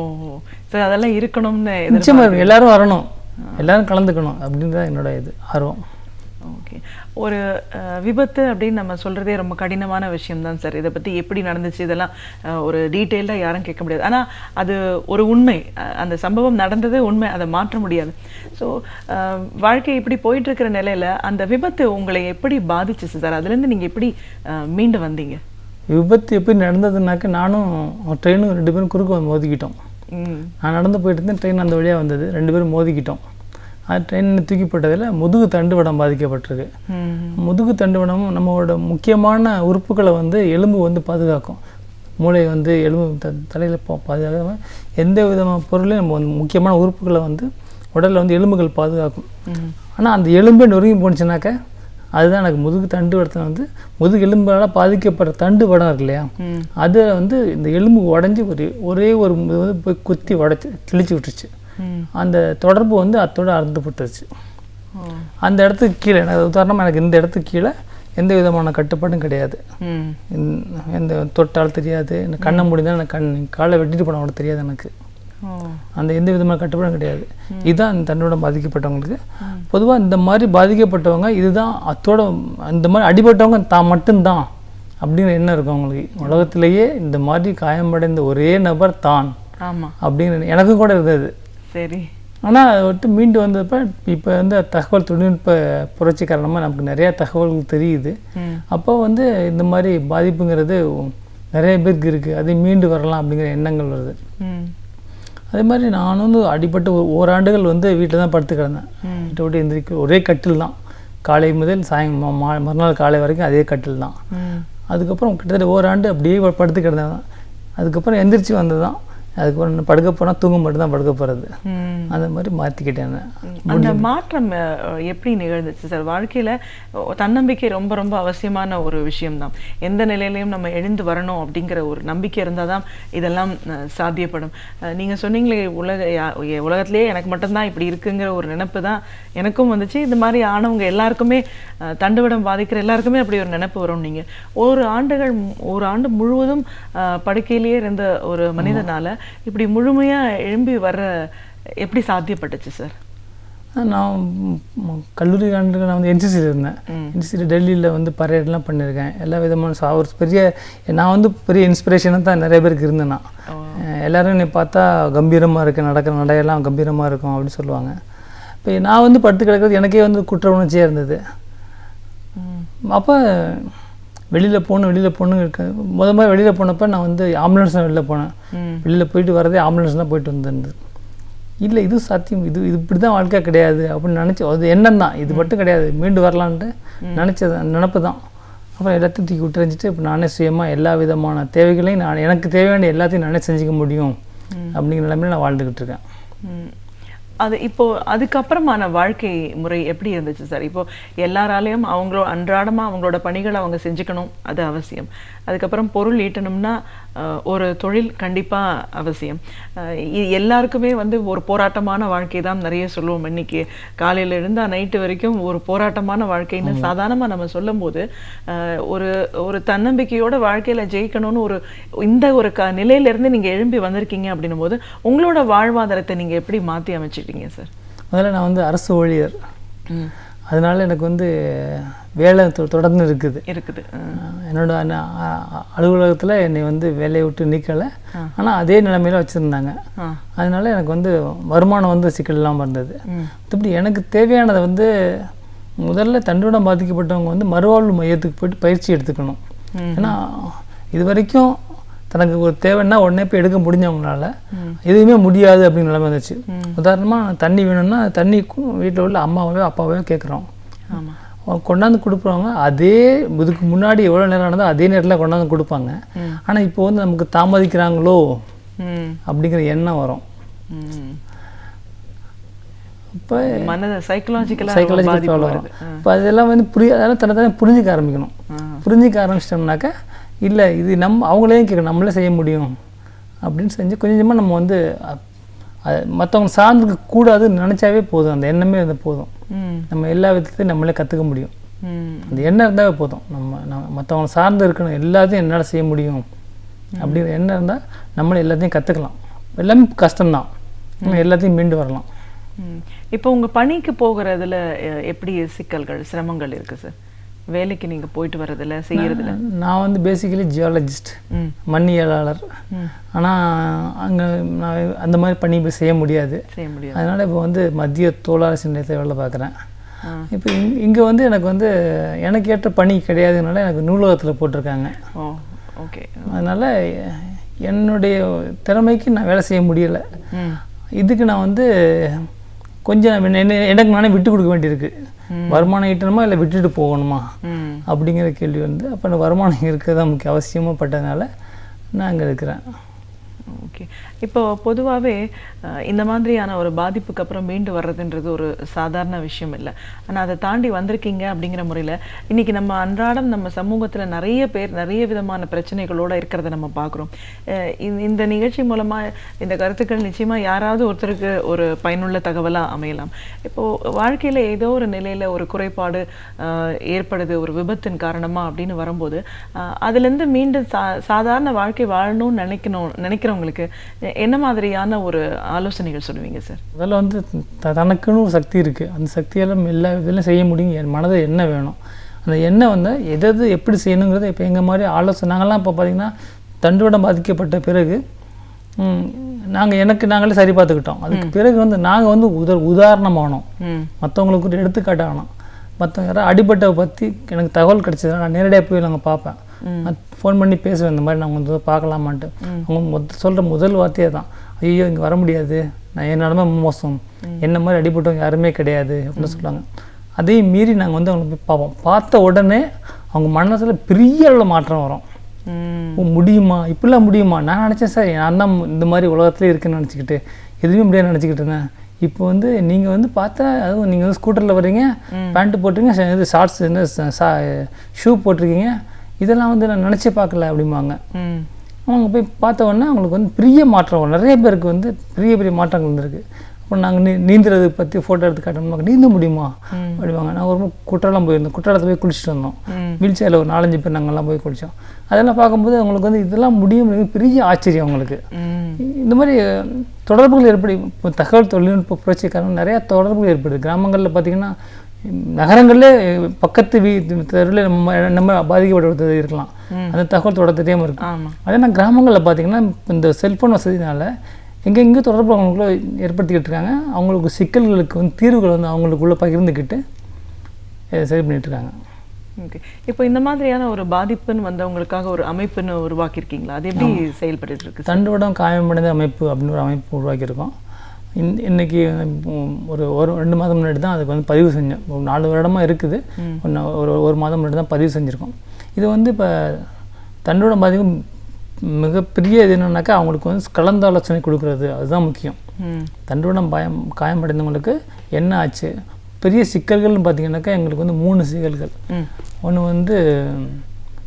ஸோ அதெல்லாம் இருக்கணும்னு நிச்சயமாக இருக்கும். எல்லாரும் வரணும், எல்லாரும் கலந்துக்கணும் அப்படின்றத என்னோட இது ஆர்வம். ஓகே. ஒரு விபத்து அப்படின்னு நம்ம சொல்கிறதே ரொம்ப கடினமான விஷயம்தான் சார். இதை பற்றி எப்படி நடந்துச்சு இதெல்லாம் ஒரு டீட்டெயிலாக யாரும் கேட்க முடியாது. ஆனால் அது ஒரு உண்மை, அந்த சம்பவம் நடந்ததே உண்மை, அதை மாற்ற முடியாது. ஸோ வாழ்க்கை இப்படி போயிட்டுருக்கிற நிலையில் அந்த விபத்து உங்களை எப்படி பாதிச்சிச்சு சார்? அதுலேருந்து நீங்கள் எப்படி மீண்டு வந்தீங்க? விபத்து எப்படி நடந்ததுனாக்க, நானும் ட்ரெயினும் 2 பேரும் குறுக்க மோதிக்கிட்டோம். நான் நடந்து போயிட்டு இருந்தேன், ட்ரெயின் அந்த வழியாக வந்தது, 2 பேரும் மோதிக்கிட்டோம். அது ட்ரெயின் தூக்கி போட்டதில் முதுகு தண்டுவடம் பாதிக்கப்பட்டிருக்கு. முதுகு தண்டுவடம் நம்மளோட முக்கியமான உறுப்புகளை வந்து எலும்பு வந்து பாதுகாக்கும். மூளை வந்து எலும்பு தலையில் பாதுகாக்காமல் எந்த விதமான பொருளையும் நம்ம வந்து முக்கியமான உறுப்புகளை வந்து உடலில் வந்து எலும்புகள் பாதுகாக்கும். ஆனால் அந்த எலும்பே நொறுங்கி போணுச்சுனாக்க அதுதான் எனக்கு முதுகு தண்டுவடத்தை வந்து முதுகு எலும்பால் பாதிக்கப்படுற தண்டுவடம் இருக்கு இல்லையா, அதில் வந்து இந்த எலும்பு உடஞ்சி ஒரே ஒரு வந்து போய் குத்தி உடச்சி கிழிச்சு விட்டுருச்சு. அந்த தொடர்பு வந்து அத்தோடு அறுந்துப்பட்டுருச்சு. அந்த இடத்துக்கு கீழே உதாரணமாக எனக்கு இந்த இடத்துக்கு கீழே எந்த விதமான கட்டுப்பாடும் கிடையாது. எந்த தொட்டால் தெரியாது, இந்த கண்ணை முடிந்தால் எனக்கு காலை வெட்டிட்டு போன கூட தெரியாது எனக்கு. அந்த எந்த விதமான கட்டுப்பாடும் கிடையாது. இதுதான் இந்த தண்டோட பாதிக்கப்பட்டவங்களுக்கு. பொதுவாக இந்த மாதிரி பாதிக்கப்பட்டவங்க இதுதான் அத்தோட இந்த மாதிரி அடிபட்டவங்க தான் மட்டும்தான் அப்படிங்கிற எண்ணம் இருக்கும் அவங்களுக்கு. உலகத்திலேயே இந்த மாதிரி காயமடைந்த ஒரே நபர் தான் அப்படின்னு எனக்கும் கூட இருந்தது. சரி. ஆனால் அதை விட்டு மீண்டு வந்தப்போ இப்போ வந்து தகவல் தொழில்நுட்ப புரட்சி காரணமாக நமக்கு நிறையா தகவல்கள் தெரியுது. அப்போ வந்து இந்த மாதிரி பாதிப்புங்கிறது நிறைய பேருக்கு இருக்குது, அதை மீண்டு வரலாம் அப்படிங்கிற எண்ணங்கள் வருது. அதே மாதிரி நான் வந்து அடிப்பட்டு ஓராண்டுகள் வந்து வீட்டில் தான் படுத்து கிடந்தேன். வீட்டை விட்டு எந்திரிக்க ஒரே கட்டில் தான், காலை முதல் மறுநாள் காலை வரைக்கும் அதே கட்டில் தான். அதுக்கப்புறம் கிட்டத்தட்ட ஓராண்டு அப்படியே படுத்து கிடந்தேன் தான். அதுக்கப்புறம் எந்திரிச்சு வந்தது தான். அதுக்கப்புறம் படுக்க போனால் தூங்க மட்டும் தான் படுக்க போகிறது. அந்த மாதிரி மாற்றிக்கிட்டேன். அந்த மாற்றம் எப்படி நிகழ்ந்துச்சு சார்? வாழ்க்கையில் தன்னம்பிக்கை ரொம்ப ரொம்ப அவசியமான ஒரு விஷயம்தான். எந்த நிலையிலையும் நம்ம எழுந்து வரணும் அப்படிங்கிற ஒரு நம்பிக்கை இருந்தால் தான் இதெல்லாம் சாத்தியப்படும். நீங்கள் சொன்னீங்களே உலகத்திலேயே எனக்கு மட்டும்தான் இப்படி இருக்குங்கிற ஒரு நினைப்பு தான் எனக்கும் வந்துச்சு. இந்த மாதிரி ஆனவங்க எல்லாருக்குமே, தண்டுவடம் பாதிக்கிற எல்லாருக்குமே அப்படி ஒரு நினைப்பு வரும். நீங்கள் ஒரு ஆண்டு முழுவதும் படுக்கையிலேயே இருந்த ஒரு மனிதனால் இப்படி முழுமையாக எழும்பி வர எப்படி சாத்தியப்பட்டுச்சு சார்? நான் கல்லூரி ஆண்டுகள் நான் வந்து என்சிசியில் இருந்தேன். என்சிசியில் டெல்லியில் வந்து பரேட்லாம் பண்ணியிருக்கேன். எல்லா விதமான ஒரு பெரிய நான் வந்து பெரிய இன்ஸ்பிரேஷனாக தான் நிறைய பேருக்கு இருந்தேன். நான் எல்லோரும் என்னை பார்த்தா கம்பீரமாக இருக்கேன், நடக்கிற நடையெல்லாம் கம்பீரமாக இருக்கும் அப்படின்னு சொல்லுவாங்க. இப்போ நான் வந்து படுத்து கிடக்கிறது எனக்கே வந்து குற்ற உணர்ச்சியாக இருந்தது. அப்போ வெளியில் போகணும் இருக்கு. முதல்ல வெளியில் போனப்போ நான் வந்து ஆம்புலன்ஸ் தான் வெளியில் போனேன். வெளியில் போயிட்டு வரதே ஆம்புலன்ஸ் தான் போயிட்டு வந்திருந்தது. இல்லை இது சாத்தியம், இது இப்படி தான் வாழ்க்கை கிடையாது அப்படின்னு நினச்சி, அது எண்ணம் தான், இது மட்டும் கிடையாது, மீண்டு வரலான்ட்டு நினச்சது நினப்பு தான். அப்புறம் எல்லாத்தையும் தூக்கி விட்டுறிஞ்சிட்டு இப்போ நானே சுயமாக எல்லா விதமான தேவைகளையும் எனக்கு தேவையான எல்லாத்தையும் நானே செஞ்சுக்க முடியும் அப்படிங்கிற நிலைமையில நான் வாழ்ந்துக்கிட்டு இருக்கேன். அது இப்போது அதுக்கப்புறமான வாழ்க்கை முறை எப்படி இருந்துச்சு சார்? இப்போது எல்லாராலையும் அன்றாடமாக அவங்களோட பணிகளை அவங்க செஞ்சுக்கணும், அது அவசியம். அதுக்கப்புறம் பொருள் ஈட்டணும்னா ஒரு தொழில் கண்டிப்பாக அவசியம். எல்லாருக்குமே வந்து ஒரு போராட்டமான வாழ்க்கை தான் நிறைய சொல்லுவோம். இன்னைக்கு காலையில் இருந்தால் நைட்டு வரைக்கும் ஒரு போராட்டமான வாழ்க்கைன்னு சாதாரணமாக நம்ம சொல்லும் போது ஒரு தன்னம்பிக்கையோட வாழ்க்கையில் ஜெயிக்கணும்னு இந்த ஒரு நிலையிலேருந்து நீங்கள் எழும்பி வந்திருக்கீங்க அப்படின்னும் போது உங்களோட வாழ்வாதாரத்தை நீங்கள் எப்படி மாற்றி அமைச்சிட்டீங்க சார்? முதல்ல நான் வந்து அரசு ஊழியர், அதனால எனக்கு வந்து வேலை தொடர்ந்து இருக்குது. என்னோட அலுவலகத்தில் என்னை வந்து வேலையை விட்டு நீக்கலை, ஆனால் அதே நிலைமையில வச்சுருந்தாங்க. அதனால எனக்கு வந்து வருமானம் வந்து சிக்கல் இல்லாமல் இருந்தது. இப்படி எனக்கு தேவையானதை வந்து முதல்ல தண்டுவடம் பாதிக்கப்பட்டவங்க வந்து மறுவாழ்வு மையத்துக்கு போயிட்டு பயிற்சி எடுத்துக்கணும். ஏன்னா இது வரைக்கும் தனக்கு ஒரு தேவைன்னா உடனே போய் எடுக்க முடிஞ்சவங்களால எதுவுமே முடியாது அப்படிங்கிற நிலைமை வந்துச்சு. உதாரணமாக தண்ணி வேணும்னா தண்ணிக்கும் வீட்டில் உள்ள அம்மாவையோ அப்பாவையோ கேட்குறோம், கொண்டாந்து கொடுக்குறவங்க அதே இதுக்கு முன்னாடி எவ்வளோ நேரம் நடந்தால் அதே நேரத்தில் கொண்டாந்து கொடுப்பாங்க. ஆனால் இப்போ வந்து நமக்கு தாமதிக்கிறாங்களோ அப்படிங்கிற எண்ணம் வரும். இப்போ சைக்கலாஜிக்கலாக வரும். இப்போ அதெல்லாம் வந்து அதெல்லாம் தன்னை புரிஞ்சிக்க ஆரம்பிக்கணும். புரிஞ்சிக்க ஆரம்பிச்சிட்டோம்னாக்கா இல்லை இது அவங்களையும் கேட்கணும், நம்மளே செய்ய முடியும் அப்படின்னு செஞ்சு கொஞ்சம் கொஞ்சமாக நம்ம வந்து மற்றவங்க சார்ந்துக்க கூடாதுன்னு நினச்சாவே போதும். அந்த எண்ணமே வந்து போதும், நம்ம எல்லா விதத்தையும் நம்மளே கற்றுக்க முடியும். அந்த எண்ணம் இருந்தாவே போதும். நம்ம மற்றவங்க சார்ந்து இருக்கணும், எல்லாத்தையும் என்னால் செய்ய முடியும் அப்படிங்கிற எண்ணம் இருந்தால் நம்மளே எல்லாத்தையும் கற்றுக்கலாம். எல்லாமே கஷ்டம்தான், எல்லாத்தையும் மீண்டு வரலாம். இப்போ உங்கள் பணிக்கு போகிறதுல எப்படி சிக்கல்கள் சிரமங்கள் இருக்குது சார்? வேலைக்கு நீங்கள் போயிட்டு வர்றதில்ல செய்கிறதில்ல? நான் வந்து பேசிக்கலி ஜியாலஜிஸ்ட், மண்ணியலாளர். ஆனால் அங்கே நான் அந்த மாதிரி பணி இப்போ செய்ய முடியாது. அதனால் இப்போ வந்து மத்திய தோலாராய்ச்சி நிலையத்தில் வேலை பார்க்குறேன். இப்போ இங்கே வந்து எனக்கு ஏற்ற பணி கிடையாதுனால எனக்கு நூலகத்தில் போட்டிருக்காங்க. ஓகே. அதனால் என்னுடைய திறமைக்கு நான் வேலை செய்ய முடியலை. இதுக்கு நான் வந்து கொஞ்சம் எனக்கு நானே விட்டு கொடுக்க வேண்டியிருக்கு. வருமானம் ஈட்டணுமா இல்லை விட்டுட்டு போகணுமா அப்படிங்கிற கேள்வி வந்து அப்போ வருமானம் இருக்கிறது தான் முக்கிய அவசியமாக பட்டதுனால நான் அங்கே இருக்கிறேன். ஓகே. இப்போ பொதுவாகவே இந்த மாதிரியான ஒரு பாதிப்புக்கு அப்புறம் மீண்டு வர்றதுன்றது ஒரு சாதாரண விஷயம் இல்லை. ஆனால் அதை தாண்டி வந்திருக்கீங்க அப்படிங்கிற முறையில் இன்றைக்கி நம்ம அன்றாடம் நம்ம சமூகத்தில் நிறைய பேர் நிறைய விதமான பிரச்சனைகளோடு இருக்கிறத நம்ம பார்க்குறோம். இந்த நிகழ்ச்சி மூலமாக இந்த கருத்துக்கள் நிச்சயமாக யாராவது ஒருத்தருக்கு ஒரு பயனுள்ள தகவலாக அமையலாம். இப்போது வாழ்க்கையில் ஏதோ ஒரு நிலையில் ஒரு குறைபாடு ஏற்படுது ஒரு விபத்தின் காரணமாக அப்படின்னு வரும்போது அதுலேருந்து மீண்டும் சாதாரண வாழ்க்கை வாழணும்னு நினைக்கிறவங்களுக்கு என்ன மாதிரியான ஒரு ஆலோசனைகள் சொல்லுவீங்க சார்? முதல்ல வந்து தனக்குன்னு ஒரு சக்தி இருக்குது. அந்த சக்தியெல்லாம் எல்லா இதெல்லாம் செய்ய முடியும். என் மனதை என்ன வேணும், அந்த எண்ணெய் வந்து எதாவது எப்படி செய்யணுங்கிறத இப்போ எங்கள் மாதிரி ஆலோசனை நாங்கள்லாம் இப்போ பார்த்திங்கன்னா தண்டுவடம் பாதிக்கப்பட்ட பிறகு நாங்களே சரி பார்த்துக்கிட்டோம். அதுக்கு பிறகு வந்து நாங்கள் வந்து உதாரணமானோம், மற்றவங்களுக்கு ஒரு எடுத்துக்காட்டானோம். மற்றவங்க யாராவது அடிபட்டவை பற்றி எனக்கு தகவல் கிடச்சதுன்னா நான் நேரடியாக போய் நாங்கள் பார்ப்பேன், ஃபோன் பண்ணி பேசுவேன், இந்த மாதிரி நாங்கள் வந்து பார்க்கலாமான்ட்டு. அவங்க சொல்கிற முதல் வார்த்தையே தான், ஐயோ இங்கே வர முடியாது, நான் என்னோட மோசம், என்ன மாதிரி அடிபட்டவங்க யாருமே கிடையாது அப்படின்னு சொல்லுவாங்க. அதையும் மீறி நாங்கள் வந்து அவங்களை போய் பார்ப்போம். பார்த்த உடனே அவங்க மனசில் பெரிய அளவில் மாற்றம் வரும். முடியுமா, இப்படிலாம் முடியுமா, நான் நினச்சேன் சார் நான் தான் இந்த மாதிரி உலகத்துலேயே இருக்குன்னு நினச்சிக்கிட்டு எதுவுமே முடியாது நினச்சிக்கிட்டு இருந்தேன். இப்போ வந்து நீங்கள் வந்து பார்த்தா அதுவும் நீங்கள் வந்து ஸ்கூட்டரில் வர்றீங்க, பேண்ட்டு போட்டிருக்கீங்க, இது ஷார்ட்ஸ் ஷூ போட்டிருக்கீங்க, இதெல்லாம் வந்து நான் நினச்சே பார்க்கல அப்படிம்பாங்க. அவங்க போய் பார்த்த உடனே அவங்களுக்கு வந்து பெரிய மாற்றம் வரும். நிறைய பேருக்கு வந்து பெரிய பெரிய மாற்றங்கள் வந்துருக்கு. இப்போ நாங்கள் நீந்துறது பற்றி ஃபோட்டோ எடுத்து காட்டணும்னா நீந்த முடியுமா அப்படிவாங்க. நான் ஒரு குற்றாலம் போயிருந்தோம், குற்றாலத்தை போய் குளிச்சுட்டு வந்தோம். வீல் சேரில் ஒரு 4-5 பேர் நாங்கள்லாம் போய் குளித்தோம். அதெல்லாம் பார்க்கும்போது அவங்களுக்கு வந்து இதெல்லாம் முடியும் பெரிய ஆச்சரியம் அவங்களுக்கு. இந்த மாதிரி தொடர்புகள் ஏற்படு. இப்போ தகவல் தொழில்நுட்ப புரட்சி காரணம் நிறையா தொடர்புகள் ஏற்படுது. கிராமங்களில் பார்த்திங்கன்னா நகரங்களிலே பக்கத்து தெருவில் நம்ம பாதிக்கப்பட்டு இருக்கலாம், அந்த தகவல் தொடர தெரியாமல் இருக்கும். அதே நான் கிராமங்களில் பார்த்திங்கன்னா இந்த செல்ஃபோன் வசதினால எங்கெங்கேயும் தொடர்பு அவங்களுக்குள்ள ஏற்படுத்திக்கிட்டு இருக்காங்க. அவங்களுக்கு சிக்கல்களுக்கு வந்து தீர்வுகள் வந்து அவங்களுக்குள்ளே பகிர்ந்துக்கிட்டு சரி பண்ணிகிட்ருக்காங்க. ஓகே. இப்போ இந்த மாதிரியான ஒரு பாதிப்புன்னு வந்தவங்களுக்காக ஒரு அமைப்புன்னு உருவாக்கியிருக்கீங்களா? அது எப்படி செயல்பட்டு இருக்கு? தண்டுவடம் காயமடைந்த அமைப்பு அப்படின்னு ஒரு அமைப்பு உருவாக்கியிருக்கோம். இன்றைக்கி ஒரு 2 மாதம் முன்னாடி தான் அதுக்கு வந்து பதிவு செஞ்சோம். 4 வருடமாக இருக்குது. ஒரு மாதம் முன்னாடி தான் பதிவு செஞ்சுருக்கோம். இது வந்து இப்போ தண்டுவடம் பாதிக்கும் மிகப்பெரிய இது என்னன்னாக்கா அவங்களுக்கு வந்து கலந்து ஆலோசனை கொடுக்குறது, அதுதான் முக்கியம். தண்டுவடம் காயமடைந்தவங்களுக்கு என்ன ஆச்சு, பெரிய சிக்கல்கள்னு பார்த்திங்கனாக்கா எங்களுக்கு வந்து 3 சிக்கல்கள். ஒன்று வந்து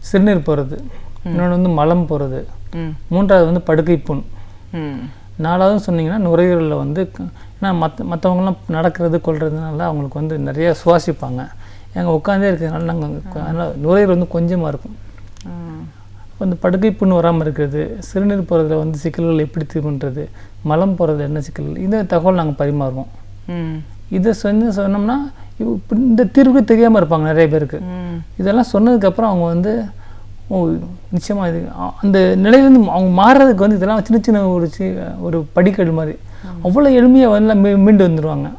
சிறுநீர் போகிறது, இன்னொன்று வந்து மலம் போகிறது, 3வது வந்து படுக்கை புண், 4வது சொன்னிங்கன்னா நுரையீரலில் வந்து ஏன்னா மற்றவங்களாம் நடக்கிறது கொள்றதுனால அவங்களுக்கு வந்து நிறைய சுவாசிப்பாங்க. எங்கள் உட்காந்தே இருக்கிறதுனால நாங்கள் அதனால் நுரையீரல் வந்து கொஞ்சமாக இருக்கும். இந்த படுக்கை புண்ணு வராமல் இருக்கிறது, சிறுநீர் போகிறதுல வந்து சிக்கல்கள் எப்படி தீர்வுன்றது, மலம் போகிறதுல என்ன சிக்கல்கள், இந்த தகவல் நாங்கள் பரிமாறுவோம். இதை சொன்னோம்னா இந்த தீர்வுக்கு தெரியாமல் இருப்பாங்க நிறைய பேருக்கு. இதெல்லாம் சொன்னதுக்கப்புறம் அவங்க வந்து நிச்சயமாக இது அந்த நிலையிலேருந்து அவங்க மாறுறதுக்கு வந்து இதெல்லாம் சின்ன சின்ன ஒரு படிக்கல் மாதிரி அவ்வளோ எளிமையாக வந்து மீண்டு வந்துடுவாங்க.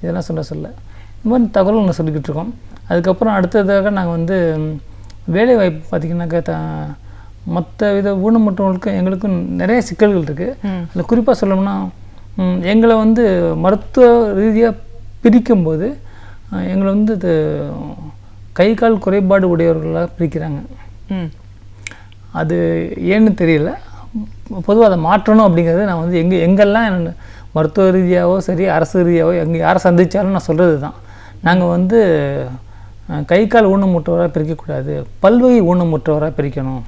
இதெல்லாம் சொல்ல இந்த மாதிரி தகவல் நாங்கள் சொல்லிக்கிட்டு இருக்கோம். அதுக்கப்புறம் அடுத்ததாக நாங்கள் வந்து வேலைவாய்ப்பு பார்த்திங்கனாக்கா மற்ற வித ஊனமுற்றவர்களுக்கும் எங்களுக்கும் நிறைய சிக்கல்கள் இருக்குது. அதில் குறிப்பாக சொல்லணும்னா எங்களை வந்து மருத்துவ ரீதியாக பிரிக்கும்போது எங்களை வந்து இது கை கால் குறைபாடு உடையவர்களாக பிரிக்கிறாங்க. அது ஏன்னு தெரியல. பொதுவாக அதை மாற்றணும் அப்படிங்கிறது நான் வந்து எங்கெல்லாம் மருத்துவ ரீதியாகவோ சரி அரசு ரீதியாகவோ எங்கே யாரை சந்தித்தாலும் நான் சொல்கிறது தான், நாங்கள் வந்து கை கால் ஊனமுற்றவராக பிரிக்கக்கூடாது, பல்வகை ஊனமுற்றவராக பிரிக்கணும்.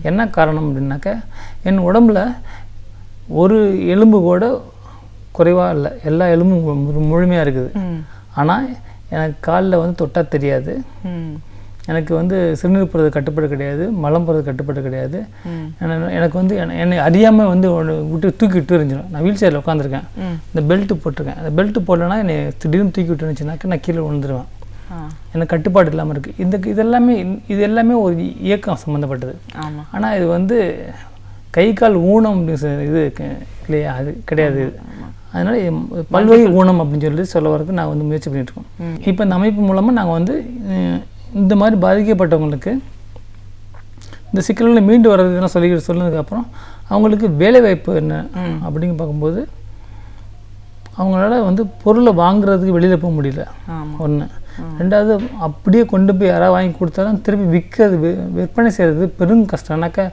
என்ன காரணம் அப்படின்னாக்கா என் உடம்பில் ஒரு எலும்பு கூட குறைவாக இல்லை, எல்லா எலும்பும் முழுமையாக இருக்குது. ஆனால் எனக்கு காலில் வந்து தொட்டால் தெரியாது, எனக்கு வந்து சிறுநீர் போகிறது கட்டுப்பாடு கிடையாது, மலம் போகிறது கட்டுப்பாடு கிடையாது. எனக்கு வந்து என்னை அறியாமல் வந்து விட்டு தூக்கி விட்டு இருந்துடும். நான் வீல் சேரில் உட்காந்துருக்கேன், இந்த பெல்ட்டு போட்டிருக்கேன். அந்த பெல்ட்டு போடலைன்னா என்னை திடீர்னு தூக்கி விட்டு இருந்துச்சுனாக்கா நான் கீழே விழுந்துருவேன். எனக்கு கட்டுப்பாடு இல்லாமல் இருக்குது. இது எல்லாமே ஒரு இயக்கம் சம்மந்தப்பட்டது. ஆனால் இது வந்து கை கால் ஊனம் இது இல்லையா, அது கிடையாது. அதனால் பல்வகை ஊனம் அப்படின்னு சொல்ல வரதுக்கு நான் வந்து முயற்சி பண்ணிகிட்ருக்கோம். இப்போ இந்த அமைப்பு மூலமாக நாங்கள் வந்து இந்த மாதிரி பாதிக்கப்பட்டவங்களுக்கு இந்த சிக்கல்களை மீண்டு வர்றதுலாம் சொன்னதுக்கப்புறம் அவங்களுக்கு வேலைவாய்ப்பு என்ன அப்படின்னு பார்க்கும்போது அவங்களால வந்து பொருளை வாங்குறதுக்கு வெளியில் போக முடியல. ஒன்று. ரெண்டாவது, அப்படியே கொண்டு போய் யாராவது வாங்கி கொடுத்தாலும் திருப்பி விற்கிறது, விற்பனை செய்கிறது பெரும் கஷ்டம்னாக்கா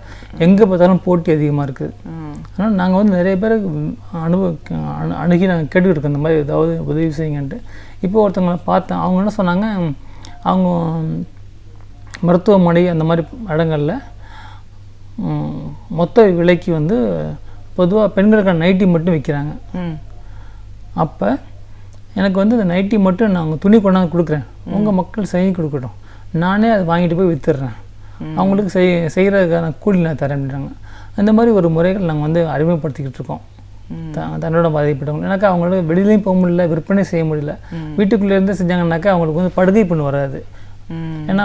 எங்கே பார்த்தாலும் போட்டி அதிகமாக இருக்குது. அதனால் நாங்கள் வந்து நிறைய பேருக்கு அணுகி நாங்கள் கேட்டுக்கிட்டு இருக்கோம் இந்த மாதிரி ஏதாவது உதவி செய்யுங்கன்ட்டு. இப்போ ஒருத்தவங்களை பார்த்தேன், அவங்க என்ன சொன்னாங்க, அவங்க மருத்துவமனை அந்த மாதிரி இடங்களில் மொத்த விலைக்கு வந்து பொதுவாக பெண்களுக்கான நைட்டி மட்டும் விற்கிறாங்க. அப்போ எனக்கு வந்து இந்த நைட்டி மட்டும் நான் துணி கொண்டாந்து கொடுக்குறேன், உங்கள் மக்கள் செய்ய கொடுக்கட்டும், நானே அதை வாங்கிட்டு போய் விற்றுடுறேன், அவங்களுக்கு செய்கிறதுக்கான கூலி நான் தரேன் அப்படின்றாங்க. அந்த மாதிரி ஒரு முறைகள் நாங்கள் வந்து அறிமுகப்படுத்திக்கிட்டு இருக்கோம். தன்னோட பாதிக்கப்பட்டவங்க எனக்கு அவங்களுக்கு வெளியிலையும் போக முடியல, விற்பனை செய்ய முடியல, வீட்டுக்குள்ளேருந்து செஞ்சாங்கன்னாக்கா அவங்களுக்கு வந்து படுகை பண்ணு வராது. ஏன்னா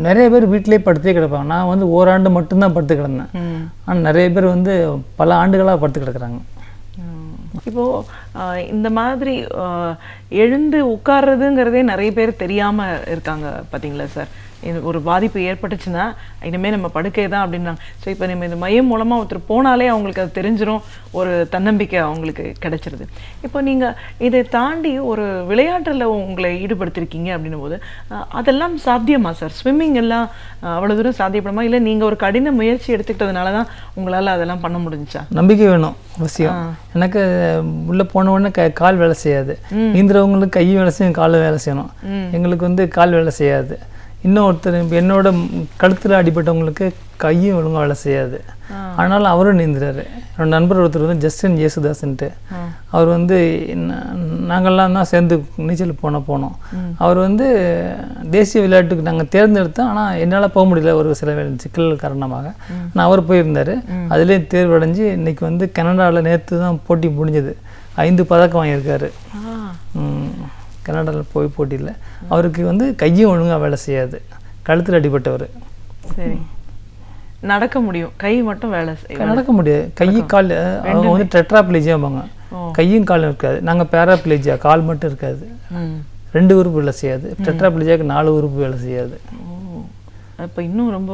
நிறைய பேர் வீட்டிலே படுத்தே கிடப்பாங்க. நான் வந்து ஓராண்டு மட்டும்தான் படுத்து கிடந்தேன், ஆனால் நிறைய பேர் வந்து பல ஆண்டுகளாக படுத்து கிடக்குறாங்க. இப்போது இந்த மாதிரி எழுந்து உட்கார்றதுங்கிறதே நிறைய பேர் தெரியாமல் இருக்காங்க பார்த்தீங்களா சார்? ஒரு பாதிப்பு ஏற்பட்டுச்சுன்னா இனிமேல் நம்ம படுக்கை தான் அப்படின்றாங்க. ஸோ இப்போ நம்ம இந்த மையம் மூலமாக ஒருத்தர் போனாலே அவங்களுக்கு அது தெரிஞ்சிடும், ஒரு தன்னம்பிக்கை அவங்களுக்கு கிடைச்சிருது. இப்போ நீங்கள் இதை தாண்டி ஒரு விளையாட்டில் உங்களை ஈடுபடுத்திருக்கீங்க அப்படின்னும் போது அதெல்லாம் சாத்தியமா சார்? ஸ்விம்மிங் எல்லாம் அவ்வளோ தூரம் சாத்தியப்படுமா, இல்லை நீங்கள் ஒரு கடின முயற்சி எடுத்துக்கிட்டதுனால தான் உங்களால் அதெல்லாம் பண்ண முடிஞ்சுச்சா? நம்பிக்கை வேணும் அவசியம். எனக்கு உள்ளே போன உடனே கால் வேலை செய்யாது. நீந்துறவங்களுக்கு கை வேலை செய்யும், கால் வேலை செய்யணும். எங்களுக்கு வந்து கால் வேலை செய்யாது. இன்னொருத்தர் என்னோட கழுத்தில் அடிபட்டவங்களுக்கு கையும் ஒழுங்காக வேலை செய்யாது, ஆனாலும் அவரும் நீந்துறாரு. என்னோட நண்பர் ஒருத்தர் வந்து ஜஸ்டின் ஜேசுதாஸ்ன்ட்டு, அவர் வந்து நாங்கள்லாம் தான் சேர்ந்து நீச்சல் போனோம். அவர் வந்து தேசிய விளையாட்டுக்கு நாங்கள் தேர்ந்தெடுத்தோம், ஆனால் என்னால் போக முடியல ஒரு சில சிக்கல் காரணமாக. நான் அவர் போயிருந்தார், அதுலேயும் தேர்வடைஞ்சு இன்றைக்கி வந்து கனடாவில் நேற்று தான் போட்டி முடிஞ்சது, 5 பதக்கம் வாங்கியிருக்காரு. கனடாவில் போய் போட்டியில் அவருக்கு வந்து கையும் ஒழுங்காக வேலை செய்யாது, கழுத்தில் அடிபட்டவர். சரி, நடக்க முடியும், கை மட்டும் வேலை செய்ய நடக்க முடியாது. கை கால் அவங்க வந்து டெட்ராப்ளேஜியாம்பாங்க, கையும் காலும் இருக்காது. நாங்கள் பேராப்ளேஜியா, கால் மட்டும் இருக்காது, 2 உறுப்பு வேலை செய்யாது. டெட்ராப்ளேஜியாவுக்கு 4 உறுப்பு வேலை செய்யாது. அப்போ இன்னும் ரொம்ப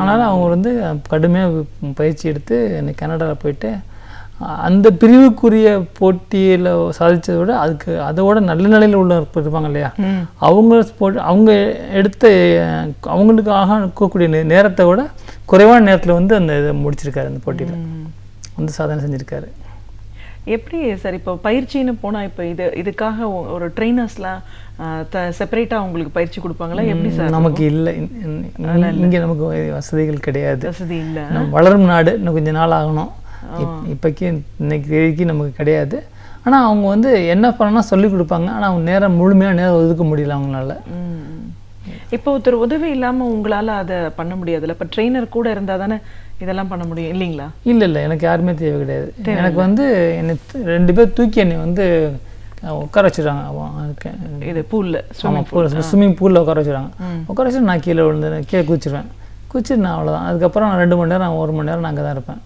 ஆனாலும் அவங்க வந்து கடுமையாக பயிற்சி எடுத்து இன்னைக்கு கனடாவில் போயிட்டு அந்த பிரிவுக்குரிய போட்டியில் சாதித்ததை விட அதோட நல்ல நிலையில் உள்ள இருப்பாங்க இல்லையா, அவங்க எடுத்த அவங்களுக்காக இருக்கக்கூடிய நேரத்தை விட குறைவான நேரத்தில் வந்து அந்த இதை முடிச்சிருக்காரு, அந்த போட்டியில் வந்து சாதனை செஞ்சுருக்காரு. எப்படி சார் இப்போ பயிற்சின்னு போனால் இப்போ இதுக்காக ஒரு ட்ரெயினர்ஸ்லாம் செப்பரேட்டாக உங்களுக்கு பயிற்சி கொடுப்பாங்களா, எப்படி சார்? நமக்கு இல்லை, இங்கே நமக்கு வசதிகள் கிடையாது. வசதி இல்லை, நம்ம வளரும் நாடு, இன்னும் கொஞ்சம் நாள் ஆகணும். இப்போக்கி இன்னைக்கு நமக்கு கிடையாது. ஆனால் அவங்க வந்து என்ன பண்ணனா சொல்லிக் கொடுப்பாங்க, ஆனால் அவங்க முழுமையாக நேரம் ஒதுக்க முடியல அவங்களால. இப்போ ஒருத்தர் உதவி இல்லாமல் உங்களால் அதை பண்ண முடியாதுல்ல, இப்போ ட்ரெயினர் கூட இருந்தால் தானே இதெல்லாம் பண்ண முடியும் இல்லைங்களா? இல்லை, எனக்கு யாருமே தேவை கிடையாது. எனக்கு வந்து என்னை 2 பேர் தூக்கி என்னை வந்து உட்கார வச்சுருவாங்க. இது பூலில், ஸ்விம்மிங் பூலில் உட்கார வச்சுருவாங்க. உட்கார வச்சு நான் கீழே குதிச்சிடுவேன். குதிச்சிட்டு நான் அவ்வளோதான். அதுக்கப்புறம் நான் 2 மணி நேரம் 1 மணி நேரம் நான் அங்கே தான் இருப்பேன்.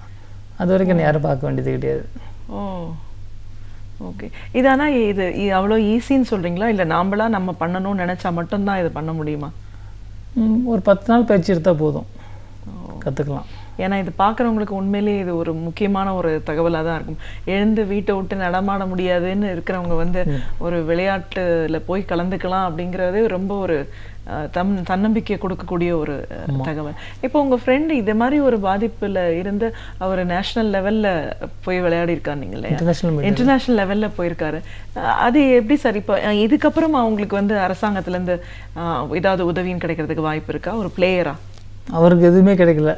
அது வரைக்கும் என்னை யாரும் பார்க்க வேண்டியது கிடையாது. ஓகே. இது ஆனால் இது அவ்வளோ ஈஸின்னு சொல்கிறீங்களா, இல்லை நம்ம பண்ணணும்னு நினச்சா மட்டும்தான் இது பண்ண முடியுமா? ஒரு 10 நாள் பயிற்சி எடுத்தால் போதும், கற்றுக்கலாம். ஏன்னா இது பார்க்குறவங்களுக்கு உண்மையிலேயே இது ஒரு முக்கியமான ஒரு தகவலாக தான் இருக்கும். எழுந்து வீட்டை விட்டு நடமாட முடியாதுன்னு இருக்கிறவங்க வந்து ஒரு விளையாட்டில் போய் கலந்துக்கலாம் அப்படிங்கிறது ரொம்ப ஒரு தன்னம்பிக்கை கொடுக்கக்கூடிய ஒரு தகவல். இப்போ உங்கள் ஃப்ரெண்டு இது மாதிரி ஒரு பாதிப்பில் இருந்து அவர் நேஷ்னல் லெவலில் போய் விளையாடி இருக்காருங்களே, இன்டர்நேஷ்னல் லெவலில் போயிருக்காரு. அது எப்படி சார்? இப்போ இதுக்கப்புறம் அவங்களுக்கு வந்து அரசாங்கத்துலேருந்து ஏதாவது உதவியும் கிடைக்கிறதுக்கு வாய்ப்பு இருக்கா ஒரு பிளேயரா? அவருக்கு எதுவுமே கிடைக்கல.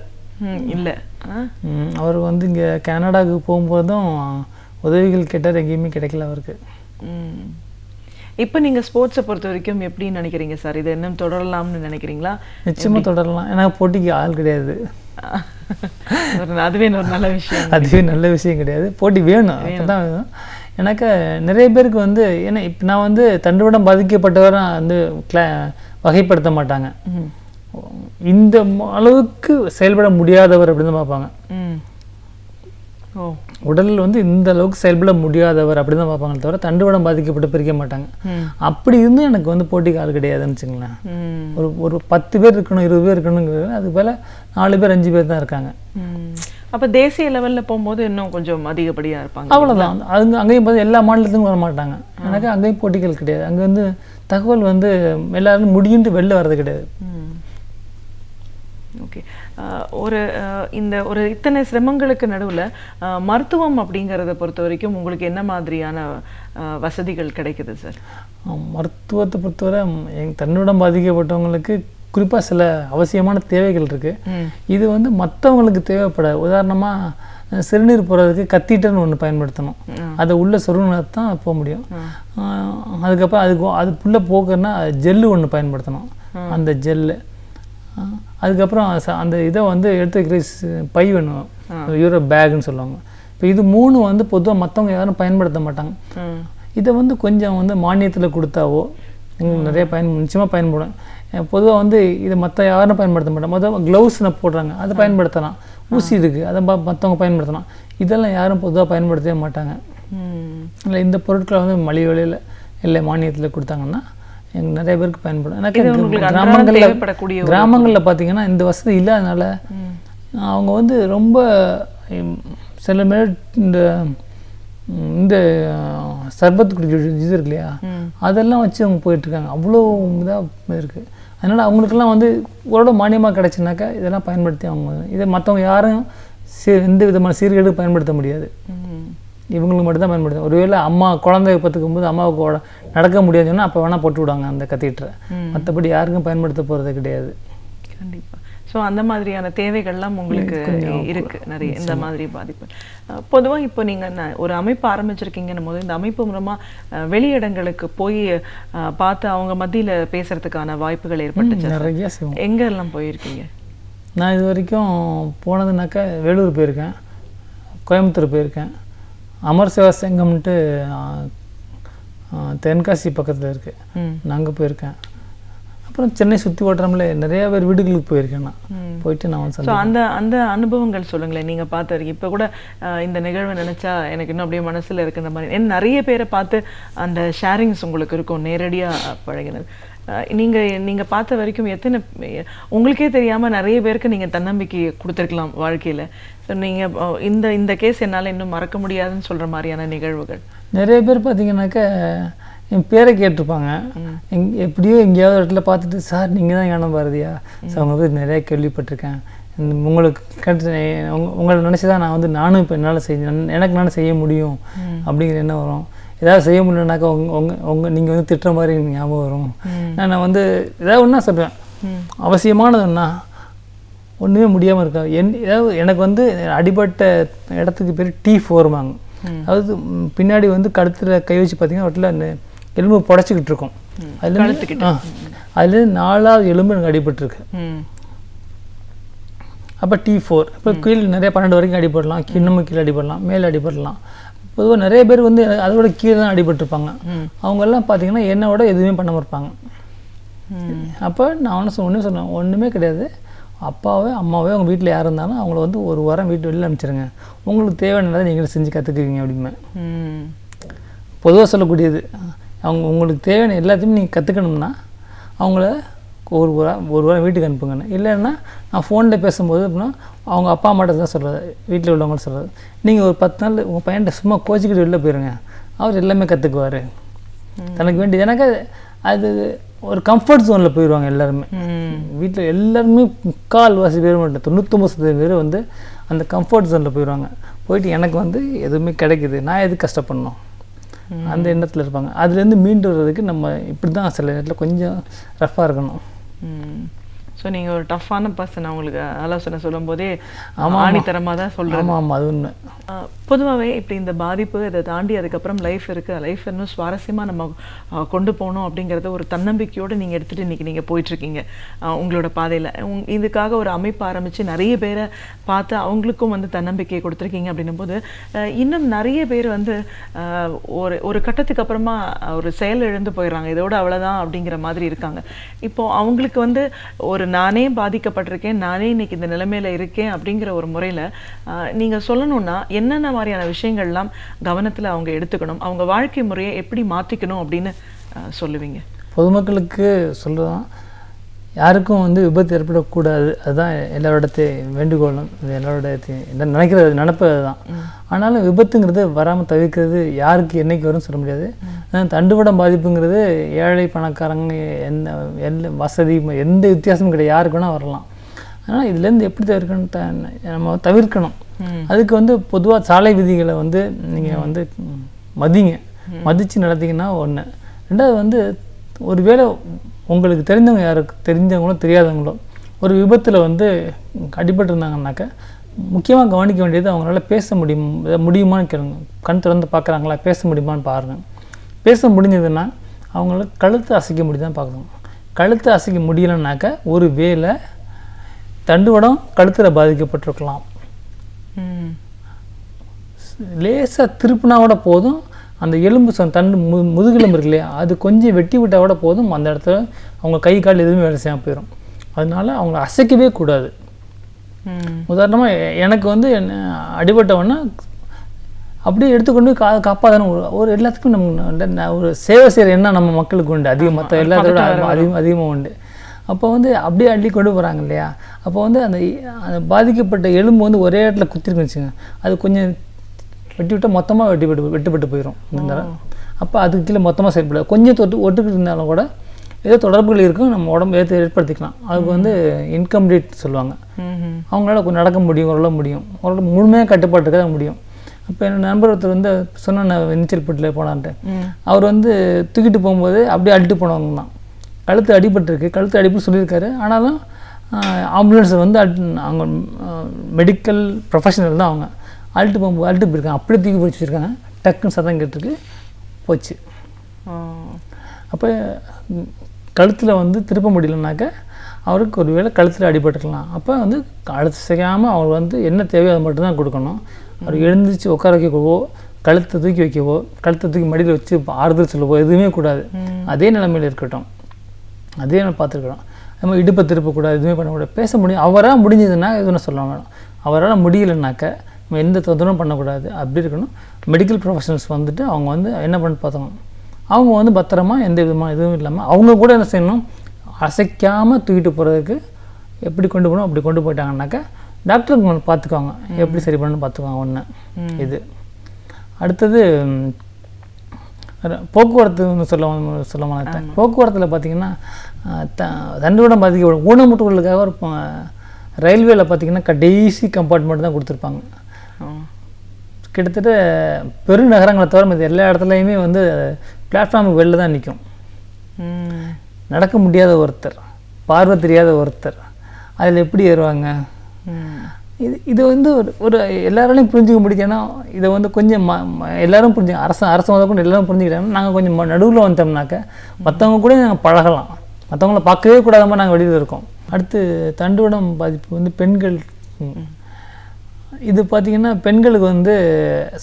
இல்லை, அவர் வந்து இங்கே கனடாவுக்கு போகும்போதும் உதவிகள் கேட்டார், எங்கேயுமே கிடைக்கல அவருக்கு. இப்போ நீங்க ஸ்போர்ட்ஸை பொறுத்த வரைக்கும் எப்படி நினைக்கிறீங்க சார்? இது இன்னும் தொடரலாம்னு நினைக்கிறீங்களா? நிச்சயமாக தொடரலாம். ஏன்னா போட்டிக்கு ஆள் கிடையாது. அதுவே ஒரு நல்ல விஷயம். அதுவே நல்ல விஷயம் கிடையாது, போட்டி வேணும், அப்பதான் வேணும். எனக்கு நிறைய பேருக்கு வந்து ஏன்னா இப்போ நான் வந்து தண்டுவடம் பாதிக்கப்பட்டவரை வந்து வகைப்படுத்த மாட்டாங்க. இந்த அளவுக்கு செயல்பட முடியாதவர் அப்படின்னு தான் பார்ப்பாங்க. உடலில் வந்து இந்த அளவுக்கு செயல்பட முடியாதவர் அப்படி தான் பார்ப்பாங்க தவிர தண்டுவடம் பாதிக்கப்பட்டு பிரிக்க மாட்டாங்க. அப்படி இருந்து எனக்கு வந்து போட்டிக்கு ஆள் கிடையாதுன்னு வச்சுங்களேன். ஒரு 10 பேர் இருக்கணும், 20 பேர் இருக்கணுங்கிறது, அது போல 4 பேர் 5 பேர் தான் இருக்காங்க. அப்போ தேசிய லெவலில் போகும்போது இன்னும் கொஞ்சம் அதிகப்படியாக இருப்பாங்க. அவ்வளோதான். அங்கேயும் பார்த்து எல்லா மாநிலத்துக்கும் வர மாட்டாங்க. எனக்கு அங்கேயும் போட்டிகள் கிடையாது. அங்கே வந்து தகவல் வந்து எல்லாரும் முடியுன்ட்டு வெளில வர்றது கிடையாது. ஓகே. ஒரு இத்தனை சிரமங்களுக்கு நடுவில் மருத்துவம் அப்படிங்கிறத பொறுத்த வரைக்கும் உங்களுக்கு என்ன மாதிரியான வசதிகள் கிடைக்குது சார்? மருத்துவத்தை பொறுத்தவரை தன்னுடன் பாதிக்கப்பட்டவங்களுக்கு குறிப்பாக சில அவசியமான தேவைகள் இருக்குது. இது வந்து மற்றவங்களுக்கு தேவைப்படாது. உதாரணமாக சிறுநீர் போகிறதுக்கு கத்தீட்டர்னு ஒன்று பயன்படுத்தணும். அதை உள்ள சொருகினா தான் போக முடியும். அதுக்கப்புறம் அதுக்குள்ளே போக்குன்னா ஜெல்லு ஒன்று பயன்படுத்தணும், அந்த ஜெல்லு. அதுக்கப்புறம் அந்த இதை வந்து எடுத்து வைக்கிற பை வேணும், யூரோ பேக்குன்னு சொல்லுவாங்க. இப்போ இது 3 வந்து பொதுவாக மற்றவங்க யாரும் பயன்படுத்த மாட்டாங்க. இதை வந்து கொஞ்சம் வந்து மானியத்தில் கொடுத்தாவோ எங்களுக்கு நிறைய நிச்சயமாக பயன்படும். பொதுவாக வந்து இதை மற்ற யாரும் பயன்படுத்த மாட்டாங்க. மொதல் க்ளவுஸ்னு போடுறாங்க, அதை பயன்படுத்தலாம். ஊசி இருக்குது, அதை மற்றவங்க பயன்படுத்தலாம். இதெல்லாம் யாரும் பொதுவாக பயன்படுத்தவே மாட்டாங்க. இல்லை இந்த பொருட்களை வந்து மலிவு விலையில் இல்லை மானியத்தில் கொடுத்தாங்கன்னா எங்களுக்கு நிறைய பேருக்கு பயன்படும். எனக்கு கிராமங்களில் பார்த்தீங்கன்னா இந்த வசதி இல்லாதனால அவங்க வந்து ரொம்ப சில பேர் இந்த சர்பத்து குடிக்கிற இது இருக்கு இல்லையா, அதெல்லாம் வச்சு அவங்க போயிட்டுருக்காங்க. அவ்வளோ இதாக இருக்குது. அதனால் அவங்களுக்கெல்லாம் வந்து ஓரளவு மானியமாக கிடச்சினாக்கா இதெல்லாம் பயன்படுத்தி அவங்க இதை மற்றவங்க யாரும் எந்த விதமான சீர்கேடு பயன்படுத்த முடியாது. இவங்களுக்கு மட்டும்தான் பயன்படுத்தும். ஒருவேளை அம்மா குழந்தைய பார்த்துக்கும் போது அம்மாவுக்கு நடக்க முடியாதுன்னா அப்போ வேணால் போட்டு விடுவாங்க அந்த கத்தீட்டரை. மற்றபடி யாருக்கும் பயன்படுத்த போகிறது கிடையாது. கண்டிப்பாக. ஸோ அந்த மாதிரியான தேவைகள்லாம் உங்களுக்கு இருக்கு நிறைய இந்த மாதிரி பாதிப்பு. பொதுவாக இப்போ நீங்கள் ஒரு அமைப்பு ஆரம்பிச்சிருக்கீங்கன்னும் போது இந்த அமைப்பு மூலமாக வெளியிடங்களுக்கு போய் பார்த்து அவங்க மத்தியில் பேசுறதுக்கான வாய்ப்புகள் ஏற்பட்டுச்சு? நிறைய எங்கெல்லாம் போயிருக்கீங்க? நான் இது வரைக்கும் போனதுனாக்கா வேலூர் போயிருக்கேன், கோயம்புத்தூர் போயிருக்கேன், அமர் சேவா சங்கம்ன்ட்டு தென்காசி பக்கத்தில் இருக்குது, நாங்கள் போயிருக்கேன். அப்புறம் சென்னை சுற்றி ஓட்டுறோம்ல நிறைய பேர் வீடுகளுக்கு போயிருக்கேன். நான் போயிட்டு நான் வந்து அந்த அனுபவங்கள் சொல்லுங்களேன். நீங்கள் பார்த்து வரைக்கும் இப்போ கூட இந்த நிகழ்வை நினச்சா எனக்கு இன்னும் அப்படியே மனசில் இருக்கிற மாதிரி நிறைய பேரை பார்த்து அந்த ஷேரிங்ஸ் உங்களுக்கு இருக்கும், நேரடியாக பழகினது. நீங்கள் பார்த்த வரைக்கும் எத்தனை உங்களுக்கே தெரியாமல் நிறைய பேருக்கு நீங்கள் தன்னம்பிக்கையை கொடுத்துருக்கலாம் வாழ்க்கையில். ஸோ நீங்கள் இந்த கேஸ் என்னால் இன்னும் மறக்க முடியாதுன்னு சொல்கிற மாதிரியான நிகழ்வுகள் நிறைய பேர் பார்த்தீங்கன்னாக்கா என் பேரை கேட்டிருப்பாங்க. எப்படியோ எங்கேயாவது இடத்துல பார்த்துட்டு, சார் நீங்கள் தான் ஞானம் பாரதியா? ஸோ அவங்க வந்து நிறையா கேள்விப்பட்டிருக்கேன். உங்களுக்கு உங்களை நினச்சி தான் நான் வந்து நானும் இப்போ எனக்கு நானும் செய்ய முடியும் அப்படிங்கிற எண்ணம் வரும். ஏதாவது செய்ய முடியலனாக்கா நீங்கள் வந்து திட்டுற மாதிரி ஞாபகம் வரும். நான் வந்து ஏதாவது ஒன்றா சொல்லுவேன், அவசியமானதுன்னா ஒன்றுமே முடியாமல் இருக்கா. ஏதாவது எனக்கு வந்து அடிபட்ட இடத்துக்கு பேர் T4 வாங்க. அதாவது பின்னாடி வந்து கழுத்தில் கை வச்சு பார்த்தீங்கன்னா வீட்டில் எலும்பு புடச்சிக்கிட்டு இருக்கும். அதுலேருந்து 4வது எலும்பு எனக்கு அடிபட்டுருக்கு. அப்போ T4. இப்போ கீழே நிறைய 12 வரைக்கும் அடிபடலாம், இன்னமும் கீழே அடிபடலாம், மேலே அடிபடலாம். பொதுவாக நிறைய பேர் வந்து அதோட கீழே தான் அடிபட்டிருப்பாங்க. அவங்கெல்லாம் பார்த்தீங்கன்னா என்னோட எதுவுமே பண்ணாமல் இருப்பாங்க. அப்போ நான் ஒன்று சொன்னேன், ஒன்றுமே கிடையாது. அப்பாவே அம்மாவே அவங்க வீட்டில் யார் இருந்தாலும் அவங்கள வந்து ஒரு வாரம் வீட்டு வெளியில் அனுப்பிச்சிருங்க, உங்களுக்கு தேவையானதை நீங்கள் செஞ்சு கற்றுக்குவீங்க அப்படிமே பொதுவாக சொல்லக்கூடியது. உங்களுக்கு தேவையான எல்லாத்தையுமே நீங்கள் கற்றுக்கணும்னா அவங்கள ஒரு வாரம் வீட்டுக்கு அனுப்புங்கன்னு. இல்லைன்னா நான் ஃபோனில் பேசும்போது அப்படின்னா அவங்க அப்பா அம்மாட்ட தான் சொல்கிறது, வீட்டில் உள்ளவங்க சொல்கிறது, நீங்கள் ஒரு 10 நாள் உங்கள் பையன்கிட்ட சும்மா கோச்சிக்கிட்டு வெளில போயிருங்க, அவர் எல்லாமே கற்றுக்குவார். தனக்கு வேண்டியது எனக்கு அது ஒரு கம்ஃபர்ட் ஜோனில் போயிடுவாங்க எல்லாருமே. வீட்டில் எல்லாருமே 3/4 பேர் மட்டும் 99% பேர் வந்து அந்த கம்ஃபர்ட் ஜோனில் போயிடுவாங்க. போயிட்டு எனக்கு வந்து எதுவுமே கிடைக்குது, நான் எது கஷ்டப்படணும் அந்த எண்ணத்தில் இருப்பாங்க. அதுலேருந்து மீண்டு வர்றதுக்கு நம்ம இப்படி தான் சில நேரத்தில் கொஞ்சம் ரஃப்பாக இருக்கணும். ஸோ நீங்கள் ஒரு டஃப்பான பர்சன், அவங்களுக்கு ஆலோசனை சொல்லும் போதே ஆணித்தரமாக தான் சொல்கிறேன். ஆமாம், அது ஒன்று. பொதுவாகவே இப்படி இந்த பாதிப்பு இதை தாண்டி அதுக்கப்புறம் லைஃப் இருக்குது, லைஃப் இன்னும் சுவாரஸ்யமாக நம்ம கொண்டு போகணும் அப்படிங்கிறத ஒரு தன்னம்பிக்கையோடு நீங்கள் எடுத்துகிட்டு இன்றைக்கி நீங்கள் போயிட்டுருக்கீங்க உங்களோட பாதையில். இதுக்காக ஒரு அமைப்பு ஆரம்பித்து நிறைய பேரை பார்த்து அவங்களுக்கும் வந்து தன்னம்பிக்கையை கொடுத்துருக்கீங்க அப்படின்னும் போது இன்னும் நிறைய பேர் வந்து ஒரு கட்டத்துக்கு அப்புறமா ஒரு செயல் இழந்து போயிடுறாங்க, இதோட அவ்வளோதான் அப்படிங்கிற மாதிரி இருக்காங்க. இப்போது அவங்களுக்கு வந்து ஒரு நானே பாதிக்கப்பட்டிருக்கேன், நானே இன்னைக்கு இந்த நிலைமையில் இருக்கேன் அப்படிங்கிற ஒரு முறையில் நீங்கள் சொல்லணும்னா என்னென்ன மாதிரியான விஷயங்கள்லாம் கவனத்தில் அவங்க எடுத்துக்கணும், அவங்க வாழ்க்கை முறையை எப்படி மாற்றிக்கணும் அப்படின்னு சொல்லுவீங்க? பொதுமக்களுக்கு சொல்லுவோம், யாருக்கும் வந்து விபத்து ஏற்படக்கூடாது, அதுதான் எல்லாரோட வேண்டுகோளும், எல்லாரோட நினைக்கிறது நினைப்பது தான். ஆனாலும் விபத்துங்கிறது வராமல் தவிர்க்கிறது யாருக்கு என்னைக்கு வரும்னு சொல்ல முடியாது. தண்டுவடம் பாதிப்புங்கிறது ஏழை பணக்காரங்க எந்த வசதி எந்த வித்தியாசமும் கிடையாது, யாருக்கு வேணால் வரலாம். ஆனால் இதுலேருந்து எப்படி நம்ம தவிர்க்கணும். அதுக்கு வந்து பொதுவாக சாலை விதிகளை வந்து நீங்கள் வந்து மதித்து நடத்திங்கன்னா ஒன்று. ரெண்டாவது வந்து ஒரு வேளை உங்களுக்கு தெரிஞ்சவங்க யாருக்கு தெரிஞ்சவங்களோ தெரியாதவங்களோ ஒரு விபத்தில் வந்து அடிபட்டிருந்தாங்கன்னாக்கா முக்கியமாக கவனிக்க வேண்டியது அவங்களால பேச முடியுமான்னு கேளுங்க. கண் திறந்து பார்க்குறாங்களா, பேச முடியுமான்னு பாருங்கள். பேச முடிஞ்சதுன்னா அவங்கள கழுத்தை அசைக்க முடியுதான்னு பார்க்கணும். கழுத்தை அசைக்க முடியலைன்னாக்கா ஒரு வேளை தண்டுவடம் கழுத்தில் பாதிக்கப்பட்டிருக்கலாம். லேசாக திருப்பினா கூட போதும், அந்த எலும்பு தண்டு முதுகெலும்பு இருக்கு இல்லையா, அது கொஞ்சம் வெட்டி விட்டால் கூட போதும், அந்த இடத்துல அவங்க கை கால் எதுவுமே வேலை செய்யாமல் போயிடும். அதனால அவங்கள அசைக்கவே கூடாது. உதாரணமாக எனக்கு வந்து அடிபட்டவொன்னா அப்படியே எடுத்துக்கொண்டு காப்பாற்றணும். ஒரு எல்லாத்துக்கும் நம்ம ஒரு சேவை செய்கிற எண்ணம் நம்ம மக்களுக்கு உண்டு, அதிகம் மற்ற எல்லாத்தோட அதிகமாக உண்டு. அப்போ வந்து அப்படியே அள்ளி கொண்டு போகிறாங்க இல்லையா, அப்போ வந்து அந்த பாதிக்கப்பட்ட எலும்பு வந்து ஒரே இடத்துல குத்திருக்குன்னு வச்சுங்க, அது கொஞ்சம் வெட்டி விட்டால் மொத்தமாக வெட்டுப்பட்டு போயிடும். அப்போ அதுக்கு கீழே மொத்தமாக செயல்படாது. கொஞ்சம் ஒட்டுக்கிட்டு இருந்தாலும் கூட ஏதோ தொடர்புகள் இருக்கும், நம்ம உடம்பு ஏற்படுத்திக்கலாம். அதுக்கு வந்து இன்கம்ப்ளீட் சொல்லுவாங்க. அவங்களால கொஞ்சம் நடக்க முடியும், ஓரளவு முடியும், ஓரளவு முழுமையாக கட்டுப்பாட்டுக்கு தான் முடியும். இப்போ என்னோட நண்பர் ஒருத்தர் வந்து சொன்ன நீச்சல் போட்டியில் போனான்ட்டு, அவர் வந்து தூக்கிட்டு போகும்போது அப்படியே அள்ளிட்டு போனவங்க தான். கழுத்து அடிபட்டிருக்கு, கழுத்து அடிப்பு சொல்லியிருக்காரு. ஆனாலும் ஆம்புலன்ஸை வந்து அவங்க மெடிக்கல் ப்ரொஃபஷனல் தான், அவங்க அழுட்டு போயிருக்காங்க, அப்படியே தூக்கி போய் வச்சுருக்காங்க. டக்குன்னு சத்தம் கேட்டுருக்கு, போச்சு. அப்போ கழுத்தில் வந்து திருப்ப முடியலனாக்கா அவருக்கு ஒரு வேளை கழுத்தில் அடிபட்டுருக்கலாம். அப்போ வந்து கழுத்து செய்யாமல் அவர் வந்து என்ன தேவையோ அதை மட்டும்தான் கொடுக்கணும். அவர் எழுந்திரிச்சு உட்கார வைக்கவோ, கழுத்தை தூக்கி வைக்கவோ, கழுத்தை தூக்கி மடியில் வச்சு ஆறுதல் சொல்லவோ எதுவுமே கூடாது. அதே நிலைமையில் இருக்கட்டும், அதே நம்ம பார்த்துருக்கணும். நம்ம இடுப்பை திருப்பக்கூடாது, எதுவுமே பண்ணக்கூடாது. பேச முடியும், அவரால் முடிஞ்சதுன்னா எதுவும் சொல்ல வேணும். அவரால் முடியலைனாக்க நம்ம எந்த தொந்தரவும் பண்ணக்கூடாது. அப்படி இருக்கணும். மெடிக்கல் ப்ரொஃபஷனல்ஸ் வந்துட்டு அவங்க வந்து என்ன பண்ணி பார்த்தாங்க, அவங்க வந்து பத்திரமா எந்த விதமான இதுவும் இல்லாமல் அவங்க கூட என்ன செய்யணும், அசைக்காமல் தூக்கிட்டு போகிறதுக்கு எப்படி கொண்டு போகணும் அப்படி கொண்டு போயிட்டாங்கன்னாக்கா டாக்டருக்கு பார்த்துக்குவாங்க, எப்படி சரி பண்ணணும்னு பார்த்துக்குவாங்க. ஒன்று இது. அடுத்தது போக்குவரத்து சொல்ல மாட்டேன். போக்குவரத்தில் பார்த்திங்கன்னா தண்டுவடம் பாதிக்கப்படும் ஊனமுற்றவர்களுக்காக ஒரு ரயில்வேல பார்த்திங்கன்னா கடைசி கம்பார்ட்மெண்ட் தான் கொடுத்துருப்பாங்க. கிட்டத்தட்ட பெருநகரங்களை தவிர மற்ற எல்லா இடத்துலையுமே வந்து பிளாட்ஃபார்முக்கு வெளில தான் நிற்கும். நடக்க முடியாத ஒருத்தர், பார்வை தெரியாத ஒருத்தர் அதில் எப்படி ஏறுவாங்க? இது வந்து ஒரு எல்லாராலையும் புரிஞ்சுக்க முடியுதுன்னா இதை வந்து கொஞ்சம் எல்லோரும் புரிஞ்சு அரசு முதற்கொண்டு எல்லோரும் புரிஞ்சுக்கிட்டாங்கன்னா நாங்கள் கொஞ்சம் நடுவில் வந்தோம்னாக்க மற்றவங்க கூட நாங்கள் பழகலாம், மற்றவங்கள பார்க்கவே கூடாத மாதிரி நாங்கள் வெளியில் இருக்கோம். அடுத்து தண்டுவடம் பாதிப்பு வந்து பெண்கள், இது பார்த்திங்கன்னா பெண்களுக்கு வந்து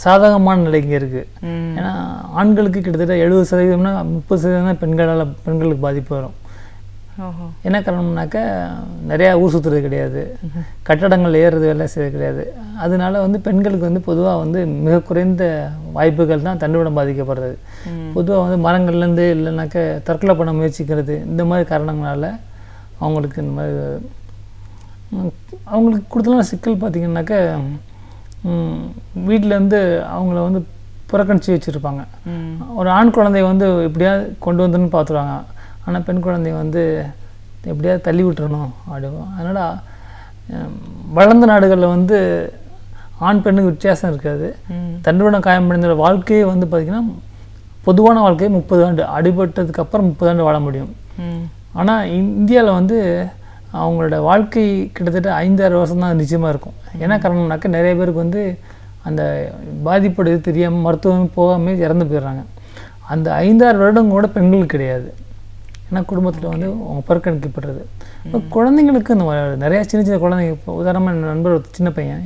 சாதகமான நிலைக்கு இருக்குது. ஏன்னா ஆண்களுக்கு கிட்டத்தட்ட 70%, 30% பெண்களுக்கு பாதிப்பு வரும். என்ன காரணம்னாக்கா நிறையா ஊர் சுற்றுறது கிடையாது, கட்டடங்கள் ஏறுறது வேலை செய்யறது கிடையாது. அதனால வந்து பெண்களுக்கு வந்து பொதுவாக வந்து மிக குறைந்த வாய்ப்புகள் தான் தண்டுவடம் பாதிக்கப்படுறது. பொதுவாக வந்து மரங்கள்லேருந்து இல்லைனாக்கா தற்கொலை பண்ண முயற்சிக்கிறது, இந்த மாதிரி காரணங்களால் அவங்களுக்கு இந்த மாதிரி அவங்களுக்கு கொடுத்தலாம் சிக்கல். பார்த்திங்கனாக்கா வீட்டிலேருந்து அவங்கள வந்து புறக்கணிச்சு வச்சுருப்பாங்க. ஒரு ஆண் குழந்தைய வந்து எப்படியாவது கொண்டு வந்துன்னு பார்த்துருவாங்க, ஆனால் பெண் குழந்தைய வந்து எப்படியாவது தள்ளி விட்டுறணும் அப்படிவோம். அதனால் வளர்ந்த நாடுகளில் வந்து ஆண் பெண்ணுக்கு வித்தியாசம் இருக்காது. தண்டுவடம் காயமடைந்த வாழ்க்கையே வந்து பார்த்திங்கன்னா பொதுவான வாழ்க்கையை 30 ஆண்டு, அடிபட்டதுக்கு அப்புறம் 30 ஆண்டு வாழ முடியும். ஆனால் இந்தியாவில் வந்து அவங்களோட வாழ்க்கை கிட்டத்தட்ட 5-6 வருஷம் தான் நிச்சயமாக இருக்கும். என்ன காரணம்னாக்கா நிறைய பேருக்கு வந்து அந்த பாதிப்படையது தெரியாமல் மருத்துவம் போகாமல் இறந்து போயிடுறாங்க. அந்த 5-6 வருடம் கூட பெண்களுக்கு கிடையாது. ஏன்னா குடும்பத்தில் வந்து அவங்க புறக்கணிக்கப்படுறது. இப்போ குழந்தைங்களுக்கு இந்த நிறையா சின்ன சின்ன குழந்தைங்க, இப்போ உதாரணமாக என் நண்பர் ஒரு சின்ன பையன்,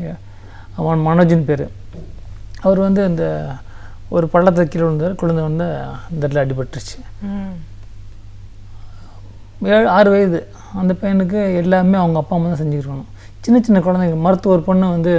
அவன் மனோஜின் பேர். அவர் வந்து இந்த ஒரு பள்ளத்தில் கீழே விழுந்தார். குழந்தை வந்து இந்த இடத்துல அடிபட்டுருச்சு. 6 வயது அந்த பையனுக்கு எல்லாமே அவங்க அப்பா அம்மா தான் செஞ்சுருக்கணும். சின்ன சின்ன குழந்தைங்க, மருத்துவர் பொண்ணு வந்து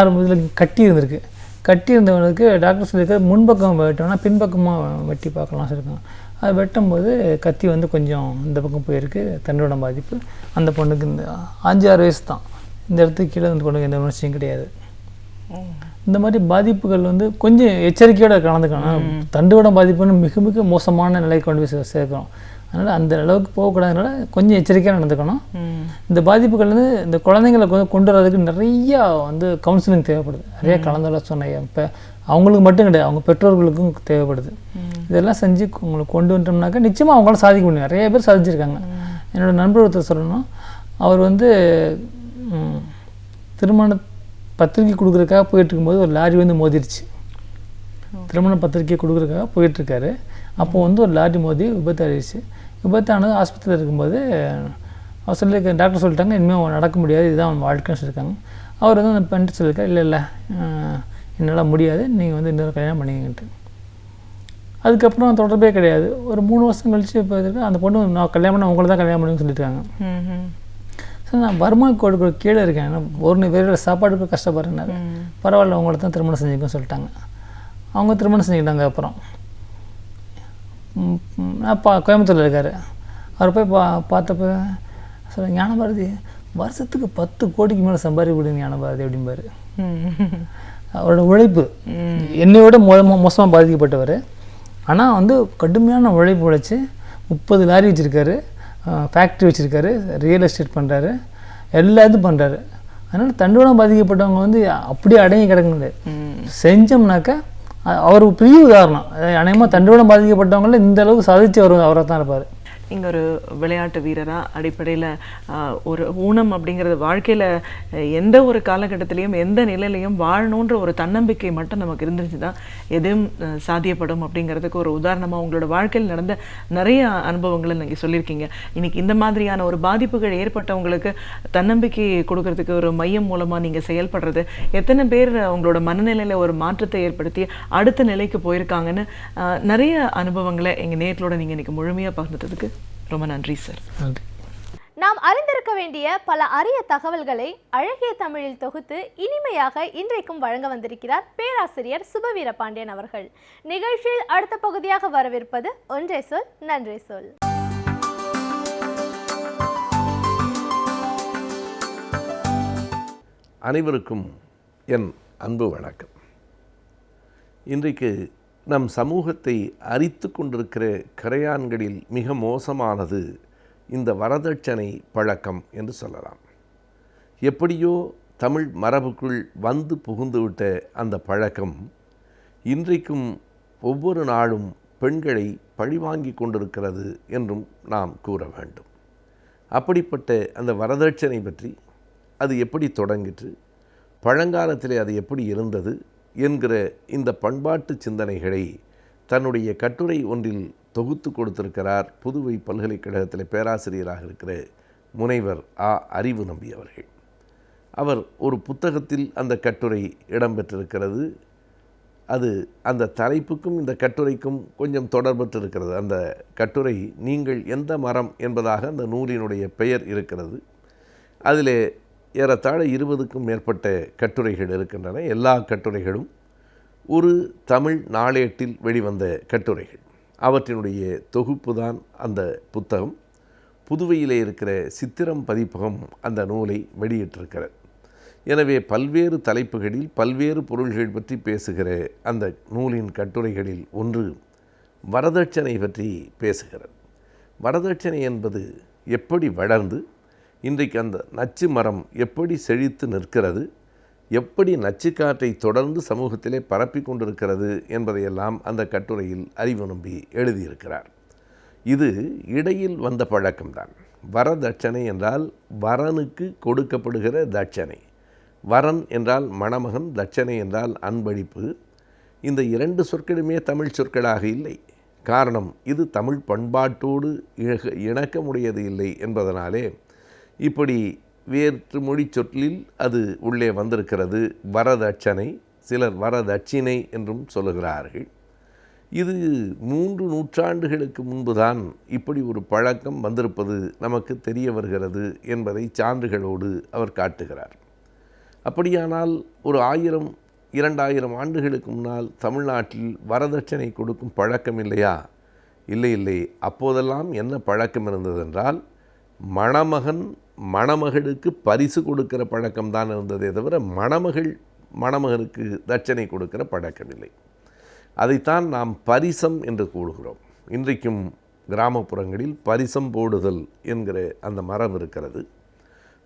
6 இதில் கட்டி இருந்திருக்கு. கட்டி இருந்தவனுக்கு டாக்டர் சொல்லியிருக்காரு முன்பக்கம் வெட்டோம்னா பின்பக்கமாக வெட்டி பார்க்கலாம் சொல்லியிருக்காங்க. அது வெட்டும்போது கத்தி வந்து கொஞ்சம் இந்த பக்கம் போயிருக்கு, தண்டோட பாதிப்பு. அந்த பொண்ணுக்கு இந்த 5-6 வயசு தான். இந்த இடத்துக்கு கீழே அந்த பொண்ணுக்கு எந்த உணர்ச்சியும் கிடையாது. இந்த மாதிரி பாதிப்புகள் வந்து கொஞ்சம் எச்சரிக்கையோடு கலந்துக்கணும். தண்டுவடம் பாதிப்புன்னு மிக மிக மோசமான நிலைக்கு கொண்டு போய் சேர்க்கிறோம். அதனால் அந்த அளவுக்கு போகக்கூடாதுனால கொஞ்சம் எச்சரிக்கையாக நடந்துக்கணும். இந்த பாதிப்புகள் வந்து இந்த குழந்தைங்களை கொண்டு வரதுக்கு நிறையா வந்து கவுன்சிலிங் தேவைப்படுது. நிறைய கலந்தாலோசனை இப்போ அவங்களுக்கு மட்டும் கிடையாது, அவங்க பெற்றோர்களுக்கும் தேவைப்படுது. இதெல்லாம் செஞ்சு உங்களுக்கு கொண்டு வந்துட்டோம்னாக்கா நிச்சயமாக அவங்களால சாதிக்க முடியும். நிறைய பேர் சாதிச்சிருக்காங்க. என்னோடய நண்பர் ஒருத்தர் சொல்லணும், அவர் வந்து திருமண பத்திரிக்கை கொடுக்குறதுக்காக போயிட்டுருக்கும்போது ஒரு லாரி வந்து மோதிருச்சு. திருமண பத்திரிக்கை கொடுக்குறதுக்காக போயிட்டுருக்காரு. அப்போ வந்து ஒரு லாரி மோதி விபத்தாகிடுச்சு. விபத்தானது ஆஸ்பத்திரியில் இருக்கும்போது அவர் சொல்லியிருக்க டாக்டர் சொல்லிட்டாங்க, இனிமேல் நடக்க முடியாது, இதுதான் அவன் வாழ்க்கைன்னு சொல்லியிருக்காங்க. அவர் வந்து அந்த பண்ணிட்டு சொல்லியிருக்காரு, இல்லை என்னால் முடியாது, நீங்கள் வந்து இன்னொரு கல்யாணம் பண்ணிக்கிட்டு. அதுக்கப்புறம் தொடர்பே கிடையாது. ஒரு 3 வருஷம் கழிச்சு இப்போ அந்த பொண்ணு நான் கல்யாணம் பண்ண உங்களை தான் கல்யாணம் பண்ணுன்னு சொல்லியிருக்காங்க. சார் நான் வருமான கோடுக்கு கீழே இருக்கேன், ஒரு வேறு சாப்பாடுக்கு கஷ்டப்படுறேன்னாரு. பரவாயில்ல உங்களை தான் திருமணம் செஞ்சுக்கன்னு சொல்லிட்டாங்க. அவங்க திருமணம் செஞ்சுக்கிட்டாங்க. அப்புறம் நான் கோயம்புத்தூரில் இருக்கார். அவர் போய் பார்த்தப்ப சொல்ல, ஞானபாரதி வருஷத்துக்கு 10 கோடிக்கு மேலே சம்பாதிக்கப்படுங்க ஞானபாரதி அப்படிம்பாரு. அவரோட உழைப்பு என்னையோட மோசமாக பாதிக்கப்பட்டவர். ஆனால் வந்து கடுமையான உழைப்பு உழைச்சி 30 லாரி வச்சுருக்காரு, ஃபேக்ட்ரி வச்சுருக்காரு, ரியல் எஸ்டேட் பண்ணுறாரு, எல்லாத்தையும் பண்ணுறாரு. அதனால் தண்டுவடம் பாதிக்கப்பட்டவங்க வந்து அப்படியே அடங்கி கிடக்குது. செஞ்சோம்னாக்கா அவர் பெரிய உதாரணம். அநேகமாக தண்டுவடம் பாதிக்கப்பட்டவங்கள இந்த அளவுக்கு சாதிச்சு அவரை தான் இருப்பார். நீங்கள் ஒரு விளையாட்டு வீரராக அடிப்படையில் ஒரு ஊனம் அப்படிங்கிறது வாழ்க்கையில் எந்த ஒரு காலகட்டத்திலையும் எந்த நிலையிலையும் வாழணுன்ற ஒரு தன்னம்பிக்கை மட்டும் நமக்கு இருந்துச்சு தான் எதுவும் சாத்தியப்படும் அப்படிங்கிறதுக்கு ஒரு உதாரணமாக உங்களோட வாழ்க்கையில் நடந்த நிறைய அனுபவங்களை நீங்கள் சொல்லியிருக்கீங்க. இன்றைக்கி இந்த மாதிரியான ஒரு பாதிப்புகள் ஏற்பட்டவங்களுக்கு தன்னம்பிக்கை கொடுக்கறதுக்கு ஒரு மையம் மூலமாக நீங்கள் செயல்படுறது, எத்தனை பேர் உங்களோட மனநிலையில் ஒரு மாற்றத்தை ஏற்படுத்தி அடுத்த நிலைக்கு போயிருக்காங்கன்னு நிறைய அனுபவங்களை எங்கள் நேர்களோட நீங்கள் இன்றைக்கி முழுமையாக பகிர்ந்ததுக்கு ரொம்ப நன்றி சார். நன்றி. நாம் அறிந்திருக்க வேண்டிய பல அரிய தகவல்களை அழகிய தமிழில் தொகுத்து இனிமையாக இன்றைக்கும் வழங்க வந்திருக்கிறார் பேராசிரியர் சுபவீர பாண்டியன் அவர்கள். நிகழ்ச்சியில் அடுத்த பகுதியாக வரவிருப்பது ஒன்றே சொல் நன்றே சொல். அனைவருக்கும் என் அன்பு வணக்கம். இன்றைக்கு நம் சமூகத்தை அரித்து கொண்டிருக்கிற கரையான்களில் மிக மோசமானது இந்த வரதட்சணை பழக்கம் என்று சொல்லலாம். எப்படியோ தமிழ் மரபுக்குள் வந்து புகுந்துவிட்ட அந்த பழக்கம் இன்றைக்கும் ஒவ்வொரு நாளும் பெண்களை பழிவாங்கி கொண்டிருக்கிறது என்றும் நாம் கூற வேண்டும். அப்படிப்பட்ட அந்த வரதட்சணை பற்றி, அது எப்படி தொடங்கிற்று, பழங்காலத்திலே அது எப்படி இருந்தது என்கிற இந்த பண்பாட்டு சிந்தனைகளை தன்னுடைய கட்டுரை ஒன்றில் தொகுத்து கொடுத்திருக்கிறார் புதுவை பல்கலைக்கழகத்தில் பேராசிரியராக இருக்கிற முனைவர் அறிவு நம்பி அவர்கள். அவர் ஒரு புத்தகத்தில் அந்த கட்டுரை இடம்பெற்றிருக்கிறது. அது அந்த தலைப்புக்கும் இந்த கட்டுரைக்கும் கொஞ்சம் தொடர்பற்றிருக்கிறது. அந்த கட்டுரை நீங்கள் எந்த மரம் என்பதாக அந்த நூலினுடைய பெயர் இருக்கிறது. அதிலே ஏறத்தாழ 20க்கும் மேற்பட்ட கட்டுரைகள் இருக்கின்றன. எல்லா கட்டுரைகளும் ஒரு தமிழ் நாளேட்டில் வெளிவந்த கட்டுரைகள். அவற்றினுடைய தொகுப்பு தான் அந்த புத்தகம். புதுவையிலே இருக்கிற சித்திரம் பதிப்பகம் அந்த நூலை வெளியிட்டிருக்கிறது. எனவே பல்வேறு தலைப்புகளில் பல்வேறு பொருள்கள் பற்றி பேசுகிற அந்த நூலின் கட்டுரைகளில் ஒன்று வரதட்சணை பற்றி பேசுகிறது. வரதட்சணை என்பது எப்படி வளர்ந்து இன்றைக்கு அந்த நச்சு மரம் எப்படி செழித்து நிற்கிறது, எப்படி நச்சுக்காற்றை தொடர்ந்து சமூகத்திலே பரப்பி கொண்டிருக்கிறது என்பதையெல்லாம் அந்த கட்டுரையில் அறிவு நம்பி எழுதியிருக்கிறார். இது இடையில் வந்த பழக்கம்தான். வரதட்சணை என்றால் வரனுக்கு கொடுக்கப்படுகிற தட்சணை. வரன் என்றால் மணமகன், தட்சணை என்றால் அன்பளிப்பு. இந்த 2 சொற்களுமே தமிழ் சொற்களாக இல்லை. காரணம், இது தமிழ் பண்பாட்டோடு இணக்கமுடையது இல்லை என்பதனாலே இப்படி வேற்று மொழி சொல்லில் அது உள்ளே வந்திருக்கிறது. வரதட்சணை, சிலர் வரதட்சிணை என்றும் சொல்லுகிறார்கள். இது 3 நூற்றாண்டுகளுக்கு முன்புதான் இப்படி ஒரு பழக்கம் வந்திருப்பது நமக்கு தெரிய வருகிறது என்பதை சான்றுகளோடு அவர் காட்டுகிறார். அப்படியானால் ஒரு 1000 2000 ஆண்டுகளுக்கு முன்னால் தமிழ்நாட்டில் வரதட்சணை கொடுக்கும் பழக்கம் இல்லையா? இல்லை. அப்போதெல்லாம் என்ன பழக்கம் இருந்ததென்றால், மணமகன் மணமகளுக்கு பரிசு கொடுக்கிற பழக்கம்தான் இருந்ததே தவிர மணமகள் மணமகனுக்கு தட்சணை கொடுக்கிற பழக்கம் இல்லை. அதைத்தான் நாம் பரிசம் என்று கூறுகிறோம். இன்றைக்கும் கிராமப்புறங்களில் பரிசம் போடுதல் என்கிற அந்த மரபு இருக்கிறது.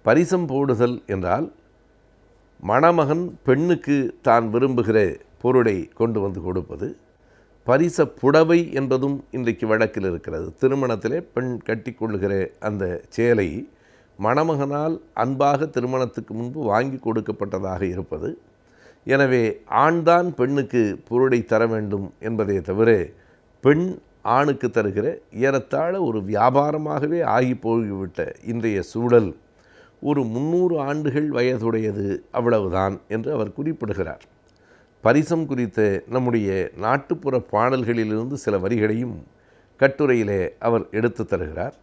பரிசம் போடுதல் என்றால் மணமகன் பெண்ணுக்கு தான் விரும்புகிற பொருளை கொண்டு வந்து கொடுப்பது. பரிச புடவை என்பதும் இன்றைக்கு வழக்கில் இருக்கிறது. திருமணத்திலே பெண் கட்டிக்கொள்ளுகிற அந்த சேலை மணமகனால் அன்பாக திருமணத்துக்கு முன்பு வாங்கி கொடுக்கப்பட்டதாக இருப்பது. எனவே ஆண்தான் பெண்ணுக்கு பொருளை தர வேண்டும் என்பதை தவிர பெண் ஆணுக்கு தருகிற ஏறத்தாழ ஒரு வியாபாரமாகவே ஆகி போய்விட்ட இன்றைய சூழல் ஒரு 300 ஆண்டுகள் வயதுடையது, அவ்வளவுதான் என்று அவர் குறிப்பிடுகிறார். பரிசம் குறித்த நம்முடைய நாட்டுப்புற பாடல்களிலிருந்து சில வரிகளையும் கட்டுரையிலே அவர் எடுத்து தருகிறார்.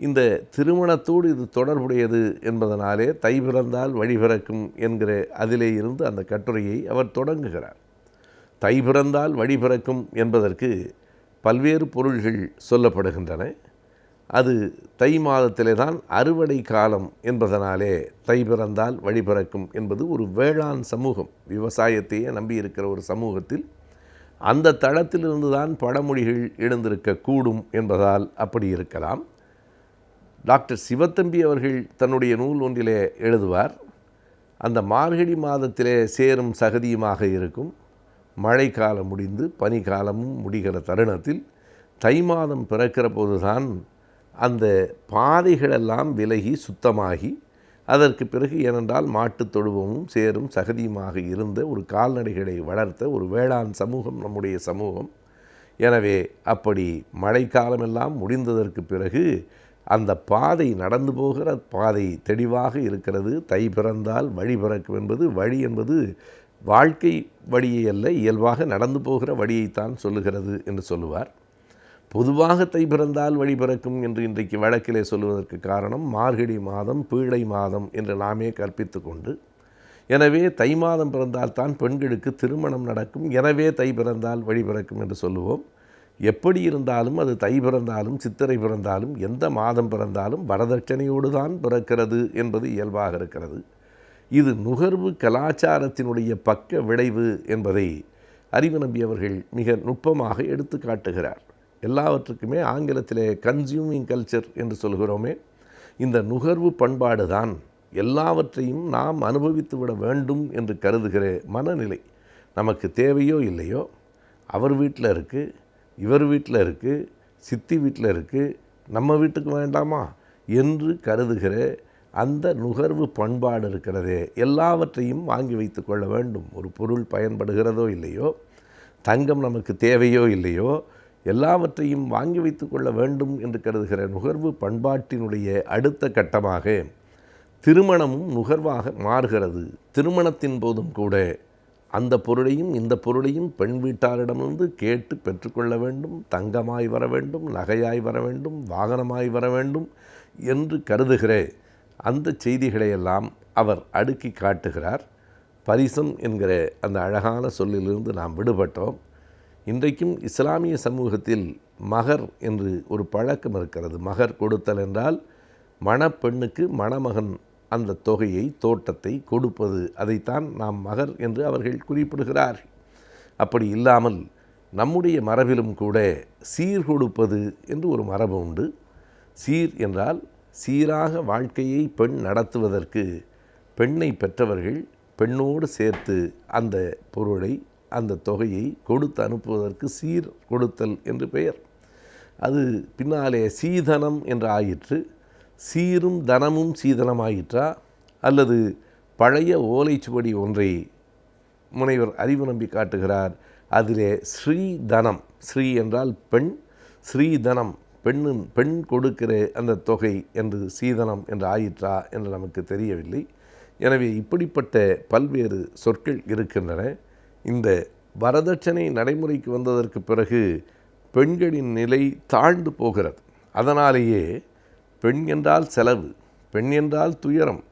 இந்த திருமணத்தோடு இது தொடர்புடையது என்பதனாலே தை பிறந்தால் வழி பிறக்கும் என்கிற அதிலே இருந்து அந்த கட்டுரையை அவர் தொடங்குகிறார். தை பிறந்தால் வழி பிறக்கும் என்பதற்கு பல்வேறு பொருள்கள் சொல்லப்படுகின்றன. அது தை மாதத்திலே தான் அறுவடை காலம் என்பதனாலே தை பிறந்தால் வழி பிறக்கும் என்பது ஒரு வேளாண் சமூகம், விவசாயத்தையே நம்பியிருக்கிற ஒரு சமூகத்தில் அந்த தளத்திலிருந்து தான் பழமொழிகள் எழுந்திருக்கக்கூடும் என்பதால் அப்படி இருக்கலாம். டாக்டர் சிவத்தம்பி அவர்கள் தன்னுடைய நூல் ஒன்றிலே எழுதுவார், அந்த மார்கழி மாதத்திலே சேரும் சகதியுமாக இருக்கும், மழைக்காலம் முடிந்து பனிக்காலமும் முடிகிற தருணத்தில் தை மாதம் பிறக்கிற போதுதான் அந்த பாதைகளெல்லாம் விலகி சுத்தமாகி அதற்கு பிறகு ஏனென்றால் மாட்டுத் தொழுவமும் சேரும் சகதியுமாக இருந்த ஒரு கால்நடைகளை வளர்த்த ஒரு வேளாண் சமூகம் நம்முடைய சமூகம். எனவே அப்படி மழைக்காலமெல்லாம் முடிந்ததற்கு பிறகு அந்த பாதை, நடந்து போகிற பாதை தெளிவாக இருக்கிறது. தை பிறந்தால் வழி பிறக்கும் என்பது, வழி என்பது வாழ்க்கை வழியை அல்ல, இயல்பாக நடந்து போகிற வழியைத்தான் சொல்லுகிறது என்று சொல்லுவார். பொதுவாக தை பிறந்தால் வழி பிறக்கும் என்று இன்றைக்கு வழக்கிலே சொல்லுவதற்கு காரணம் மார்கழி மாதம் பீழை மாதம் என்று நாமே கற்பித்து கொண்டு, எனவே தை மாதம் பிறந்தால்தான் பெண்களுக்கு திருமணம் நடக்கும், எனவே தை பிறந்தால் வழி பிறக்கும் என்று சொல்லுவோம். எப்படி இருந்தாலும் அது தை பிறந்தாலும் சித்திரை பிறந்தாலும் எந்த மாதம் பிறந்தாலும் வரதட்சணையோடு தான் பிறக்கிறது என்பது இயல்பாக இருக்கிறது. இது நுகர்வு கலாச்சாரத்தினுடைய பக்க விளைவு என்பதை அறிவுநம்பி அவர்கள் மிக நுட்பமாக எடுத்து காட்டுகிறார். எல்லாவற்றுக்குமே ஆங்கிலத்திலே கன்சியூமிங் கல்ச்சர் என்று சொல்கிறோமே, இந்த நுகர்வு பண்பாடு தான் எல்லாவற்றையும் நாம் அனுபவித்து விட வேண்டும் என்று கருதுகிற மனநிலை. நமக்கு தேவையோ இல்லையோ, அவர் வீட்டில் இருக்குது, இவர் வீட்டில் இருக்குது, சித்தி வீட்டில் இருக்குது, நம்ம வீட்டுக்கு வேண்டாமா என்று கருதுகிற அந்த நுகர்வு பண்பாடு இருக்கிறதே, எல்லாவற்றையும் வாங்கி வைத்து கொள்ள வேண்டும். ஒரு பொருள் பயன்படுகிறதோ இல்லையோ, தங்கம் நமக்கு தேவையோ இல்லையோ, எல்லாவற்றையும் வாங்கி வைத்து கொள்ள வேண்டும் என்று கருதுகிற நுகர்வு பண்பாட்டினுடைய அடுத்த கட்டமாக திருமணமும் நுகர்வாக மாறுகிறது. திருமணத்தின் போதும் கூட அந்த பொருளையும் இந்த பொருளையும் பெண் வீட்டாரிடமிருந்து கேட்டு பெற்றுக்கொள்ள வேண்டும், தங்கமாய் வர வேண்டும், நகையாய் வர வேண்டும், வாகனமாய் வர வேண்டும் என்று கருதுகிற அந்த செய்திகளையெல்லாம் அவர் அடுக்கி காட்டுகிறார். பரிசம் என்கிற அந்த அழகான சொல்லிலிருந்து நாம் விடுபட்டோம். இன்றைக்கும் இஸ்லாமிய சமூகத்தில் மகர் என்று ஒரு பழக்கம் இருக்கிறது. மகர் கொடுத்தல் என்றால் மணப்பெண்ணுக்கு மணமகன் அந்த தொகையை, தோட்டத்தை கொடுப்பது, அதைத்தான் நாம் மகர் என்று அவர்கள் குறிப்பிடுகிறார்கள். அப்படி இல்லாமல் நம்முடைய மரபிலும் கூட சீர் கொடுப்பது என்று ஒரு மரபு உண்டு. சீர் என்றால் சீராக வாழ்க்கையை பெண் நடத்துவதற்கு பெண்ணை பெற்றவர்கள் பெண்ணோடு சேர்த்து அந்த பொருளை, அந்த தொகையை கொடுத்து அனுப்புவதற்கு சீர் கொடுத்தல் என்று பெயர். அது பின்னாலே சீதனம் என்று ஆயிற்று. சீரும் தனமும் சீதனமாயிற்றா அல்லது பழைய ஓலைச்சுவடி ஒன்றை முனைவர் அறிவு நம்பி காட்டுகிறார். அதிலே ஸ்ரீதனம், ஸ்ரீ என்றால் பெண், ஸ்ரீதனம் பெண் கொடுக்கிற அந்த தொகை என்று சீதனம் என்று ஆயிற்றா என்று நமக்கு தெரியவில்லை. எனவே இப்படிப்பட்ட பல்வேறு சொற்கள் இருக்கின்றன. இந்த வரதட்சணை நடைமுறைக்கு வந்ததற்கு பிறகு பெண்களின் நிலை தாழ்ந்து போகிறது. அதனாலேயே பெண் என்றால் செலவு, பெண் என்றால் துயரம்,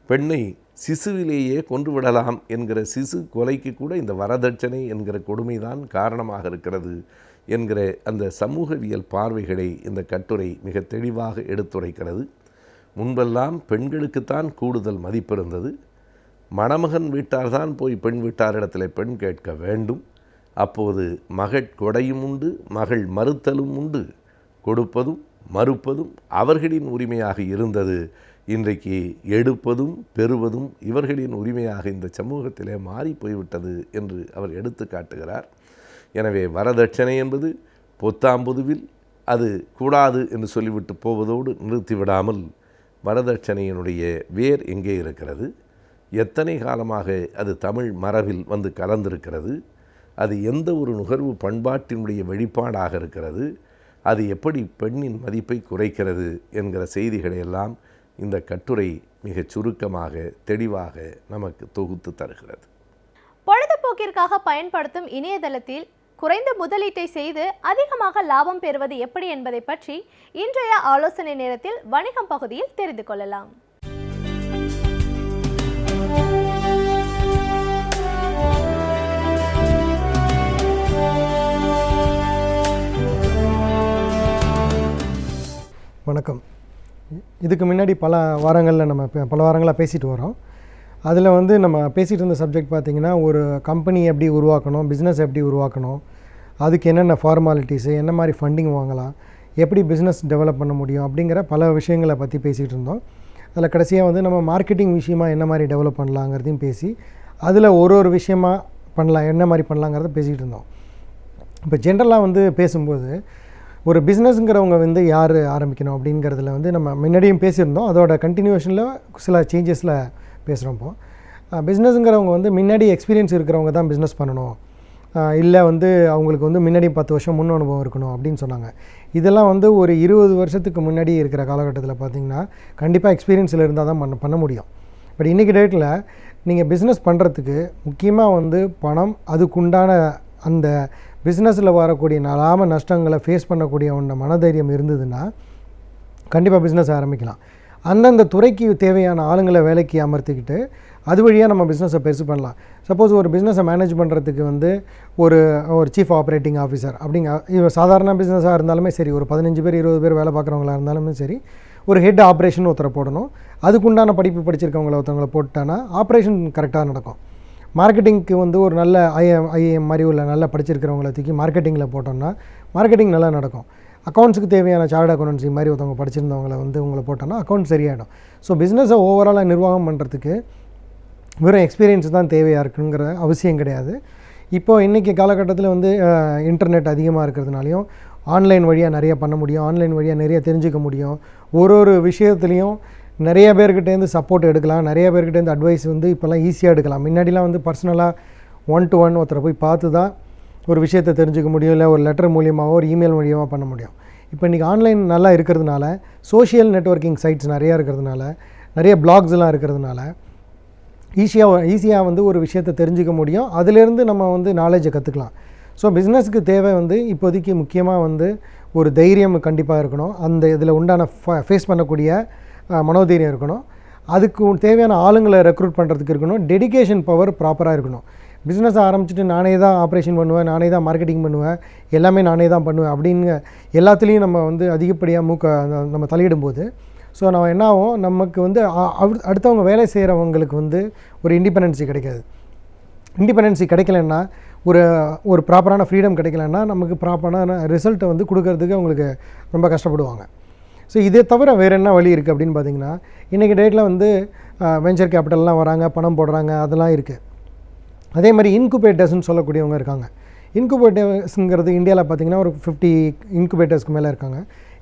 பெண்ணை சிசுவிலேயே கொன்றுவிடலாம் என்கிற சிசு கொலைக்கு கூட இந்த வரதட்சணை என்கிற கொடுமைதான் காரணமாக இருக்கிறது என்கிற அந்த சமூகவியல் பார்வைகளை இந்த கட்டுரை மிக தெளிவாக எடுத்துரைக்கிறது. முன்பெல்லாம் பெண்களுக்குத்தான் கூடுதல் மதிப்பு இருந்தது. மணமகன் வீட்டார்தான் போய் பெண் வீட்டாரிடத்தில் பெண் கேட்க வேண்டும். அப்போது மகட்கொடையும் உண்டு, மகள் மறுத்தலும் உண்டு. கொடுப்பதும் மறுப்பதும் அவர்களின் உரிமையாக இருந்தது. இன்றைக்கு எடுப்பதும் பெறுவதும் இவர்களின் உரிமையாக இந்த சமூகத்திலே மாறி போய்விட்டது என்று அவர் எடுத்து காட்டுகிறார். எனவே வரதட்சணை என்பது பொத்தாம்பொதுவில் அது கூடாது என்று சொல்லிவிட்டு போவதோடு நிறுத்திவிடாமல் வரதட்சணையினுடைய வேர் எங்கே இருக்கிறது, எத்தனை காலமாக அது தமிழ் மரபில் வந்து கலந்திருக்கிறது, அது எந்த ஒரு நுகர்வு பண்பாட்டினுடைய வெளிப்பாடாக இருக்கிறது, அது எப்படி பெண்ணின் மதிப்பை குறைக்கிறது என்கிற செய்திகளையெல்லாம் இந்த கட்டுரை மிகச் சுருக்கமாக தெளிவாக நமக்கு தொகுத்து தருகிறது. பொழுதுபோக்கிற்காக பயன்படுத்தும் இணையதளத்தில் குறைந்த முதலீட்டை செய்து அதிகமாக லாபம் பெறுவது எப்படி என்பதை பற்றி இன்றைய ஆலோசனை நேரத்தில் வணிகம் பகுதியில் தெரிந்து கொள்ளலாம். வணக்கம். இதுக்கு முன்னாடி பல வாரங்களாக பேசிட்டு வரோம். அதில் வந்து நம்ம பேசிகிட்டு இருந்த சப்ஜெக்ட் பார்த்திங்கன்னா, ஒரு கம்பெனி எப்படி உருவாக்கணும், பிஸ்னஸ் எப்படி உருவாக்கணும், அதுக்கு என்னென்ன ஃபார்மாலிட்டிஸு, என்ன மாதிரி ஃபண்டிங் வாங்கலாம், எப்படி பிஸ்னஸ் டெவலப் பண்ண முடியும் அப்படிங்கிற பல விஷயங்களை பற்றி பேசிகிட்டு இருந்தோம். அதில் கடைசியாக வந்து நம்ம மார்க்கெட்டிங் விஷயமாக என்ன மாதிரி டெவலப் பண்ணலாங்கிறதையும் பேசி, அதில் ஒரு விஷயமாக பண்ணலாம், என்ன மாதிரி பண்ணலாங்கிறத பேசிகிட்டு இருந்தோம். இப்போ ஜென்ரலாக வந்து பேசும்போது ஒரு பிஸ்னஸ்ங்கிறவங்க வந்து யார் ஆரம்பிக்கணும் அப்படிங்கிறதுல வந்து நம்ம முன்னாடியும் பேசியிருந்தோம். அதோட கண்டினியூஷனில் சில சேஞ்சஸில் பேசுகிறோம். இப்போது பிஸ்னஸ்ங்கிறவங்க வந்து முன்னாடி எக்ஸ்பீரியன்ஸ் இருக்கிறவங்க தான் பிஸ்னஸ் பண்ணணும், இல்லை வந்து அவங்களுக்கு வந்து முன்னாடி 10 வருஷம் முன் அனுபவம் இருக்கணும் அப்படின்னு சொன்னாங்க. இதெல்லாம் வந்து ஒரு 20 வருஷத்துக்கு முன்னாடி இருக்கிற காலகட்டத்தில் பார்த்திங்கன்னா கண்டிப்பாக எக்ஸ்பீரியன்ஸில் இருந்தால் தான் பண்ண முடியும். பட் இன்றைக்கி டேட்டில் நீங்கள் பிஸ்னஸ் பண்ணுறதுக்கு முக்கியமாக வந்து பணம், அதுக்குண்டான அந்த பிஸ்னஸில் வரக்கூடிய லாப நஷ்டங்களை ஃபேஸ் பண்ணக்கூடிய ஒன்று மனதைரியம் இருந்ததுன்னா கண்டிப்பாக பிஸ்னஸ் ஆரம்பிக்கலாம். அந்தந்த துறைக்கு தேவையான ஆளுங்களை வேலைக்கு அமர்த்திக்கிட்டு அது வழியாக நம்ம பிஸ்னஸை பெருசு பண்ணலாம். சப்போஸ் ஒரு பிஸ்னஸை மேனேஜ் பண்ணுறதுக்கு வந்து ஒரு சீஃப் ஆப்ரேட்டிங் ஆஃபீஸர் அப்படிங்க சாதாரண பிஸ்னஸாக இருந்தாலுமே சரி, ஒரு 15 பேர் 20 பேர் வேலை பார்க்குறவங்களா இருந்தாலுமே சரி, ஒரு ஹெட் ஆப்ரேஷன் ஒருத்தரை போடணும். அதுக்குண்டான படிப்பு படிச்சிருக்கவங்கள ஒருத்தவங்களை போட்டானா ஆப்ரேஷன் கரெக்டாக நடக்கும். மார்க்கெட்டிங்க்கு வந்து ஒரு நல்ல ஐஏஎம் மாதிரி உள்ள நல்லா படிச்சிருக்கிறவங்கள தூக்கி மார்க்கெட்டிங்கில் போட்டோம்னா மார்க்கெட்டிங் நல்லா நடக்கும். அக்கௌண்ட்ஸுக்கு தேவையான சார்ட் அக்கௌண்டன்சி மாதிரி ஒருத்தவங்க படிச்சிருந்தவங்களை வந்து உங்களை போட்டோன்னா அக்கௌண்ட் சரியாயிடும். ஸோ பிஸ்னஸை ஓவராலாக நிர்வாகம் பண்ணுறதுக்கு வெறும் எக்ஸ்பீரியன்ஸ் தான் தேவையாக இருக்குங்கிற அவசியம் கிடையாது. இப்போது இன்றைக்கி காலகட்டத்தில் வந்து இன்டர்நெட் அதிகமாக இருக்கிறதுனாலையும் ஆன்லைன் வழியாக நிறைய பண்ண முடியும், ஆன்லைன் வழியாக நிறைய தெரிஞ்சுக்க முடியும். ஒரு விஷயத்துலேயும் நிறைய பேர்கிட்டேருந்து சப்போர்ட் எடுக்கலாம், நிறைய பேர்கிட்டேருந்து அட்வைஸ் வந்து இப்போல்லாம் ஈஸியாக எடுக்கலாம். முன்னாடிலாம் வந்து பர்சனலாக 1-to-1 ஒருத்தரை போய் பார்த்து தான் ஒரு விஷயத்தை தெரிஞ்சுக்க முடியும், இல்லை ஒரு லெட்டர் மூலியமாகவோ ஒரு இமெயில் மூலியமாக பண்ண முடியும். இப்போ இன்றைக்கி ஆன்லைன் நல்லா இருக்கிறதுனால, சோஷியல் நெட்வொர்க்கிங் சைட்ஸ் நிறையா இருக்கிறதுனால, நிறைய பிளாக்ஸ்லாம் இருக்கிறதுனால ஈஸியாக வந்து ஒரு விஷயத்தை தெரிஞ்சுக்க முடியும். அதிலேருந்து நம்ம வந்து நாலேஜை கற்றுக்கலாம். ஸோ பிஸ்னஸுக்கு தேவை வந்து இப்போதைக்கு முக்கியமாக வந்து ஒரு தைரியம் கண்டிப்பாக இருக்கணும். அந்த இதில் உண்டான ஃபேஸ் பண்ணக்கூடிய மனோதைரியம் இருக்கணும். அதுக்கு தேவையான ஆளுங்களை ரெக்ரூட் பண்ணுறதுக்கு இருக்கணும். டெடிகேஷன் பவர் ப்ராப்பராக இருக்கணும். பிஸ்னஸ் ஆரம்பிச்சுட்டு நானே தான் ஆப்ரேஷன் பண்ணுவேன், நானே தான் மார்க்கெட்டிங் பண்ணுவேன், எல்லாமே நானே தான் பண்ணுவேன் அப்படின்னு எல்லாத்துலேயும் நம்ம வந்து அதிகப்படியாக நம்ம தலையிடும்போது ஸோ நம்ம என்ன ஆகும், நமக்கு வந்து அடுத்தவங்க வேலை செய்கிறவங்களுக்கு வந்து ஒரு இண்டிபெண்டன்சி கிடைக்காது. இண்டிபெண்டன்சி கிடைக்கலன்னா, ஒரு ப்ராப்பரான ஃப்ரீடம் கிடைக்கலன்னா நமக்கு ப்ராப்பரான ரிசல்ட்டை வந்து கொடுக்கறதுக்கு அவங்களுக்கு ரொம்ப கஷ்டப்படுவாங்க. ஸோ இதே தவிர வேறு என்ன வழி இருக்குது அப்படின்னு பார்த்திங்கன்னா, இன்றைக்கி டேட்டில் வந்து வெஞ்சர் கேபிட்டல்லாம் வராங்க, பணம் போடுறாங்க, அதெல்லாம் இருக்குது. அதே மாதிரி இன்குபேட்டர்ஸ்னு சொல்லக்கூடியவங்க இருக்காங்க. இன்குபேட்டர்ஸுங்கிறது இந்தியாவில் பார்த்திங்கன்னா ஒரு 50 இன்குபேட்டர்ஸ்க்கு மேலே இருக்காங்க.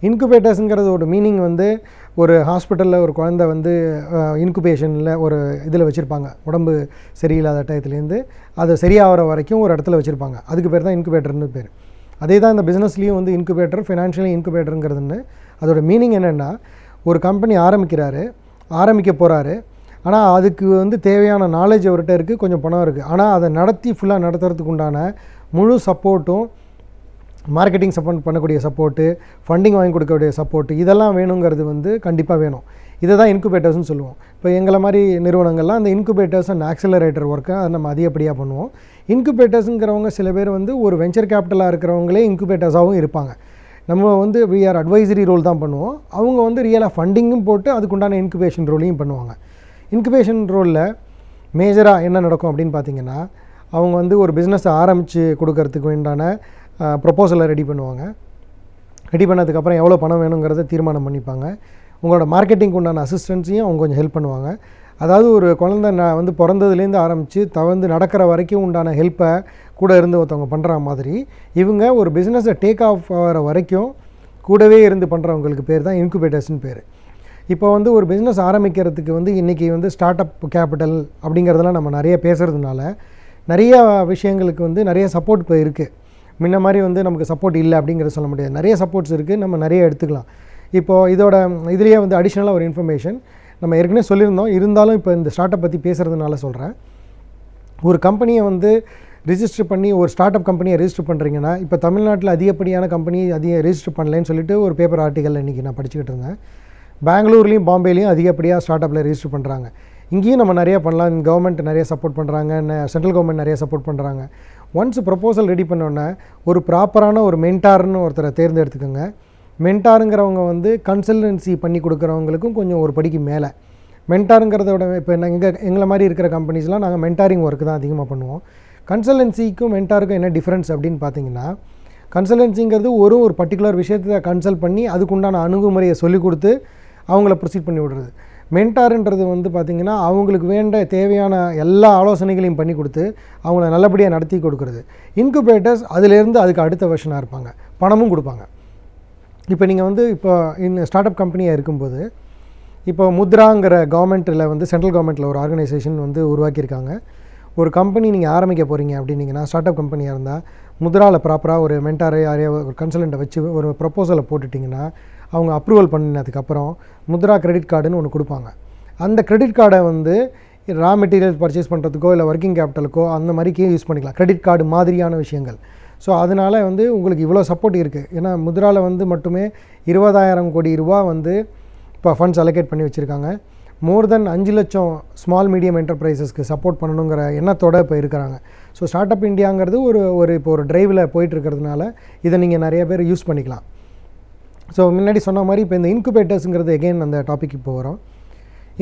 இன்குபேட்டர்ஸுங்கிறது ஒரு மீனிங் வந்து ஒரு ஹாஸ்பிட்டலில் ஒரு குழந்தை வந்து இன்குபேஷனில் ஒரு இதில் வச்சுருப்பாங்க, உடம்பு சரியில்லாத டயத்துலேருந்து அது சரியாகிற வரைக்கும் ஒரு இடத்துல வச்சுருப்பாங்க. அதுக்கு பேர் தான் இன்குபேட்டர்னு பேர். அதே தான் இந்த பிஸ்னஸ்லேயும் வந்து இன்குபேட்டர், ஃபினான்ஷியலி இன்குபேட்டருங்கிறதுன்னு அதோட மீனிங் என்னென்னா, ஒரு கம்பெனி ஆரம்பிக்க போகிறாரு, ஆனால் அதுக்கு வந்து தேவையான நாலேஜ் அவர்கிட்ட இருக்குது, கொஞ்சம் பணம் இருக்குது, ஆனால் அதை ஃபுல்லாக நடத்துறதுக்கு உண்டான முழு சப்போர்ட்டும், மார்க்கெட்டிங் சப்போர்ட் பண்ணக்கூடிய சப்போர்ட்டு, ஃபண்டிங் வாங்கி கொடுக்கக்கூடிய சப்போர்ட்டு, இதெல்லாம் வேணுங்கிறது வந்து கண்டிப்பாக வேணும். இதை தான் இன்குபேட்டர்ஸ்னு சொல்லுவோம். இப்போ எங்களை மாதிரி நிறுவனங்கள்லாம் அந்த இன்குபேட்டர்ஸ் அண்ட் ஆக்சிலரேட்டர் ஒர்க்கை அதை நம்ம அதிகப்படியாக பண்ணுவோம். இன்குபேட்டர்ஸுங்கிறவங்க சில பேர் வந்து ஒரு வெஞ்சர் கேபிட்டலாக இருக்கிறவங்களே இன்குபேட்டர்ஸாகவும் இருப்பாங்க. நம்ம வந்து வி ஆர் அட்வைசரி ரோல் தான் பண்ணுவோம். அவங்க வந்து ரியலாக ஃபண்டிங்கும் போட்டு அதுக்குண்டான இன்குபேஷன் ரோலையும் பண்ணுவாங்க. இன்குபேஷன் ரோலில் மேஜராக என்ன நடக்கும் அப்படின்னு பார்த்திங்கன்னா, அவங்க வந்து ஒரு பிஸ்னஸை ஆரம்பித்து கொடுக்கறதுக்கு வேண்டான ப்ரொப்போசலை ரெடி பண்ணுவாங்க. ரெடி பண்ணதுக்கப்புறம் எவ்வளோ பணம் வேணுங்கிறத தீர்மானம் பண்ணிப்பாங்க. உங்களோட மார்க்கெட்டிங்க்கு உண்டான அசிஸ்டன்ஸையும் அவங்க கொஞ்சம் ஹெல்ப் பண்ணுவாங்க. அதாவது ஒரு குழந்தை வந்து பிறந்ததுலேருந்து ஆரம்பித்து தவந்து நடக்கிற வரைக்கும் உண்டான ஹெல்ப்பை கூட இருந்து ஒருத்தவங்க பண்ணுற மாதிரி, இவங்க ஒரு பிஸ்னஸை டேக் ஆஃப் ஆகிற வரைக்கும் கூடவே இருந்து பண்ணுறவங்களுக்கு பேர் தான் இன்குபேட்டர்ஸ்னு பேர். இப்போ வந்து ஒரு பிஸ்னஸ் ஆரம்பிக்கிறதுக்கு வந்து இன்றைக்கி வந்து ஸ்டார்ட் அப் கேபிட்டல் அப்படிங்கிறதெல்லாம் நம்ம நிறைய பேசுகிறதுனால நிறைய விஷயங்களுக்கு வந்து நிறைய சப்போர்ட் இப்போ இருக்குது. முன்ன மாதிரி வந்து நமக்கு சப்போர்ட் இல்லை அப்படிங்கிறத சொல்ல முடியாது. நிறைய சப்போர்ட்ஸ் இருக்குது, நம்ம நிறைய எடுத்துக்கலாம். இப்போது இதோட இதுலேயே வந்து அடிஷ்னலாக ஒரு இன்ஃபர்மேஷன் நம்ம ஏற்கனவே சொல்லியிருந்தோம், இருந்தாலும் இப்போ இந்த ஸ்டார்ட் அப் பற்றி பேசுகிறதுனால சொல்கிறேன். ஒரு கம்பெனியை வந்து ரிஜிஸ்டர் பண்ணி ஒரு ஸ்டார்ட் அப் கம்பெனியை ரிஜிஸ்டர் பண்ணுறீங்கன்னா, இப்போ தமிழ்நாட்டில் அதிகப்படியான கம்பெனி ரிஜிஸ்டர் பண்ணலைன்னு சொல்லிட்டு ஒரு பேப்பர் ஆர்டிக்கல் இன்றைக்கி நான் படிச்சுக்கிட்டு இருந்தேன். பெங்களூர்லேயும் பாம்பேலையும் அதிகப்படியாக ஸ்டார்ட் அப்பில் ரிஜிஸ்டர் பண்ணுறாங்க. இங்கேயும் நம்ம நிறைய பண்ணலாம். கவர்மெண்ட் நிறைய சப்போர்ட் பண்ணுறாங்க, சென்ட்ரல் கவர்மெண்ட் நிறைய சப்போர்ட் பண்ணுறாங்க. ஒன்ஸ் ப்ரொப்போசல் ரெடி பண்ணோன்னே ஒரு ப்ராப்பரான ஒரு மென்டார்னு ஒருத்தரை தேர்ந்தெடுத்துக்கோங்க. மென்டாருங்கிறவங்க வந்து கன்சல்டன்சி பண்ணி கொடுக்குறவங்களுக்கும் கொஞ்சம் ஒரு படிக்கு மேலே. மென்டாருங்கிறதோட இப்போ எங்களை மாதிரி இருக்கிற கம்பெனிஸ்லாம் நாங்கள் மென்டாரிங் ஒர்க்கு தான் அதிகமாக பண்ணுவோம். கன்சல்டன்சிக்கும் மென்டாருக்கும் என்ன டிஃப்ரென்ஸ் அப்படின்னு பார்த்தீங்கன்னா, கன்சல்டன்சிங்கிறது ஒரு பர்டிகுலர் விஷயத்தை கன்சல்ட் பண்ணி அதுக்குண்டான அணுகுமுறையை சொல்லிக் கொடுத்து அவங்கள ப்ரொசீட் பண்ணி விடுறது. மென்டாருன்றது வந்து பார்த்திங்கன்னா, அவங்களுக்கு வேண்ட தேவையான எல்லா ஆலோசனைகளையும் பண்ணி கொடுத்து அவங்கள நல்லபடியாக நடத்தி கொடுக்குறது. இன்குபேட்டர்ஸ் அதிலேருந்து அதுக்கு அடுத்த வெர்ஷனாக இருப்பாங்க, பணமும் கொடுப்பாங்க. இப்போ நீங்கள் வந்து இப்போ இந்த ஸ்டார்ட் அப் கம்பெனியாக இருக்கும்போது, இப்போ முத்ராங்கிற கவர்மெண்ட்டில் வந்து சென்ட்ரல் கவர்மெண்ட்டில் ஒரு ஆர்கனைசேஷன் வந்து உருவாக்கியிருக்காங்க. ஒரு கம்பெனி நீங்கள் ஆரம்பிக்க போகிறீங்க அப்படின்னீங்கன்னா, ஸ்டார்ட் அப் கம்பெனியாக இருந்தால் முத்ராவில் ப்ராப்பராக ஒரு மென்டாரை யாரையோ ஒரு கன்சல்டண்ட்டை வச்சு ஒரு ப்ரொப்போசலை போட்டுட்டிங்கன்னா, அவங்க அப்ரூவல் பண்ணினதுக்கப்புறம் முத்ரா கிரெடிட் கார்டுன்னு ஒன்று கொடுப்பாங்க. அந்த கிரெடிட் கார்டை வந்து ரா மெட்டீரியல் பர்ச்சேஸ் பண்ணுறதுக்கோ இல்லை ஒர்க்கிங் கேபிட்டலுக்கோ அந்த மாதிரிக்கே யூஸ் பண்ணிக்கலாம். கிரெடிட் கார்டு மாதிரியான விஷயங்கள். ஸோ அதனால் வந்து உங்களுக்கு இவ்வளோ சப்போர்ட் இருக்குது. ஏன்னா முத்ராவில் வந்து மட்டுமே 20,000 கோடி ரூபா வந்து இப்போ ஃபண்ட்ஸ் அலோகேட் பண்ணி வச்சுருக்காங்க. மோர் தென் 5 லட்சம் ஸ்மால் மீடியம் என்டர்பிரைசஸ்க்கு சப்போர்ட் பண்ணணுங்கிற எண்ணத்தோடு இப்போ இருக்கிறாங்க. ஸோ ஸ்டார்ட் அப் இந்தியாங்கிறது இப்போ ஒரு டிரைவில் போயிட்டுருக்கிறதுனால இதை நீங்கள் நிறைய பேர் யூஸ் பண்ணிக்கலாம். ஸோ முன்னாடி சொன்ன மாதிரி இப்போ இந்த இன்குபேட்டர்ஸுங்கிறது எகெயின் அந்த டாபிக் இப்போ வரும்.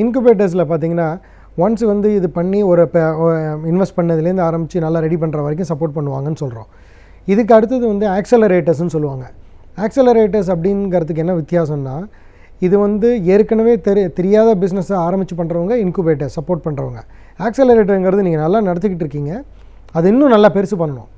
இன்குபேட்டர்ஸில் பார்த்திங்கன்னா, ஒன்ஸ் வந்து இது பண்ணி ஒரு இன்வெஸ்ட் பண்ணதுலேருந்து ஆரம்பித்து நல்லா ரெடி பண்ணுற வரைக்கும் சப்போர்ட் பண்ணுவாங்கன்னு சொல்கிறோம். இதுக்கு அடுத்தது வந்து ஆக்சலரேட்டர்ஸ்னு சொல்லுவாங்க. ஆக்சலரேட்டர்ஸ் அப்படிங்கிறதுக்கு என்ன வித்தியாசம்னா, இது வந்து ஏற்கனவே தெரியாத பிஸ்னஸை ஆரம்பித்து பண்ணுறவங்க இன்குபேட்டர் சப்போர்ட் பண்ணுறவங்க. ஆக்சலரேட்டருங்கிறது நீங்கள் நல்லா நடத்திக்கிட்டு இருக்கீங்க, அது இன்னும் நல்லா பெருசு பண்ணணும்,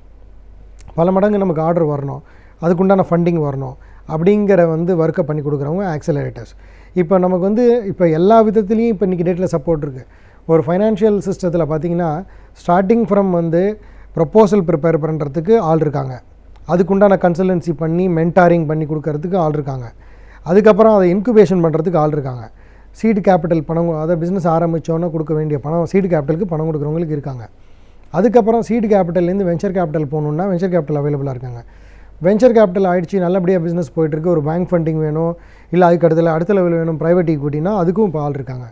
பல மடங்கு நமக்கு ஆர்டர் வரணும், அதுக்குண்டான ஃபண்டிங் வரணும் அப்படிங்கிற வந்து ஒர்க்கை பண்ணி கொடுக்குறவங்க ஆக்சலரேட்டர்ஸ். இப்போ நமக்கு வந்து இப்போ எல்லா விதத்துலேயும் இப்போ இன்றைக்கி டேட்டில் சப்போர்ட் இருக்குது. ஒரு ஃபைனான்ஷியல் சிஸ்டத்தில் பார்த்திங்கன்னா, ஸ்டார்டிங் ஃப்ரம் வந்து ப்ரொப்போசல் ப்ரிப்பேர் பண்ணுறதுக்கு ஆள் இருக்காங்க, அதுக்குண்டான கன்சல்டன்சி பண்ணி மென்டாரிங் பண்ணி கொடுக்கறதுக்கு ஆள் இருக்காங்க, அதுக்கப்புறம் அதை இன்குபேஷன் பண்ணுறதுக்கு ஆள் இருக்காங்க, சீடு கேபிட்டல் பணம், அதை பிஸ்னஸ் ஆரம்பித்தோன்னே கொடுக்க வேண்டிய பணம் சீடு கேபிட்டலுக்கு பணம் கொடுக்குறவங்களுக்கு இருக்காங்க. அதுக்கப்புறம் சீடு கேபிட்டல்லேருந்து வெஞ்சர் கேபிட்டல் போகணுன்னா வெஞ்சர் கேபிட்டல் அவைலபிளாக இருக்காங்க. வெஞ்சர் கேபிட்டல் ஆகிடுச்சு, நல்லபடியாக பிஸ்னஸ் போயிட்டுருக்கு, ஒரு பேங்க் ஃபண்டிங் வேணும், இல்லை அதுக்கு அடுத்த லெவல் வேணும், ப்ரைவேட் ஈக்விட்டினா அதுக்கும் இப்போ ஆள் இருக்காங்க.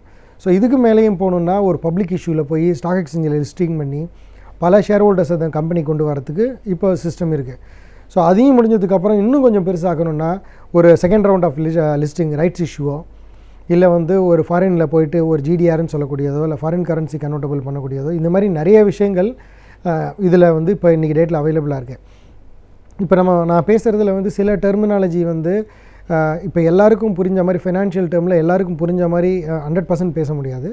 ஸோ இதுக்கு மேலேயும் போகணுன்னா ஒரு பப்ளிக் இஷ்யூவில் போய் ஸ்டாக் எக்ஸ்சேஞ்சில் லிஸ்டிங் பண்ணி பல ஷேர் ஹோல்டர்ஸ் அந்த கம்பெனி கொண்டு வரத்துக்கு இப்போ சிஸ்டம் இருக்குது. ஸோ அதையும் முடிஞ்சதுக்கப்புறம் இன்னும் கொஞ்சம் பெருசாக்கணுன்னா ஒரு second round of listing rights இஷ்யூவோ, இல்லை வந்து ஒரு ஃபாரினில் போயிட்டு ஒரு ஜிடிஆர்னு சொல்லக்கூடியதோ, இல்லை ஃபாரின் கரன்சி கன்வெர்ட்டபிள் பண்ணக்கூடியதோ, இந்த மாதிரி நிறைய விஷயங்கள் இதில் வந்து இப்போ இன்றைக்கி டேட்டில் அவைலபிளாக இருக்குது. இப்போ நான் பேசுகிறதுல வந்து சில டெர்மினாலஜி வந்து இப்போ எல்லாருக்கும் புரிஞ்ச மாதிரி ஃபைனான்ஷியல் டேர்மில் எல்லாருக்கும் புரிஞ்ச மாதிரி 100% பேச முடியாது.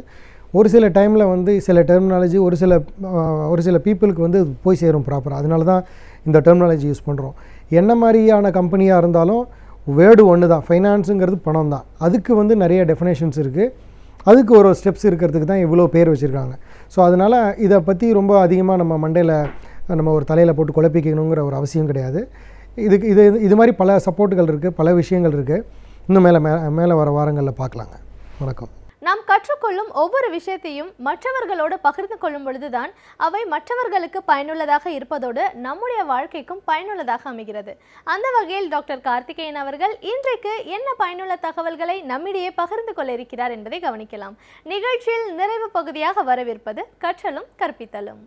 ஒரு சில டைமில் வந்து சில டெர்மினாலஜி ஒரு சில பீப்புளுக்கு வந்து போய் சேரும் ப்ராப்பராக. அதனால தான் இந்த டெர்மினாலஜி யூஸ் பண்ணுறோம். என்ன மாதிரியான கம்பெனியாக இருந்தாலும் வேர்டு ஒன்று தான், ஃபைனான்ஸுங்கிறது பணம் தான். அதுக்கு வந்து நிறைய டெஃபினேஷன்ஸ் இருக்குது, அதுக்கு ஒரு ஸ்டெப்ஸ் இருக்கிறதுக்கு தான் இவ்வளோ பேர் வச்சுருக்காங்க. ஸோ அதனால் இதை பற்றி ரொம்ப அதிகமாக நம்ம மண்டையில் நம்ம ஒரு தலையில் போட்டு குழப்பிக்கணுங்கிற ஒரு அவசியம் கிடையாது. இது மாதிரி பல சப்போர்ட்டுகள் இருக்குது, பல விஷயங்கள் இருக்குது. இன்னும் மேலே வர வாரங்களில் பார்க்கலாங்க. வணக்கம். நாம் கற்றுக்கொள்ளும் ஒவ்வொரு விஷயத்தையும் மற்றவர்களோடு பகிர்ந்து கொள்ளும் பொழுதுதான் அவை மற்றவர்களுக்கு பயனுள்ளதாக இருப்பதோடு நம்முடைய வாழ்க்கைக்கும் பயனுள்ளதாக அமைகிறது. அந்த வகையில் டாக்டர் கார்த்திகேயன் அவர்கள் இன்றைக்கு என்ன பயனுள்ள தகவல்களை நம்மிடையே பகிர்ந்து கொள்ள இருக்கிறார் என்பதை கவனிக்கலாம். நிகழ்ச்சியில் நிறைவு பகுதியாக வரவிருப்பது கற்றலும் கற்பித்தலும்.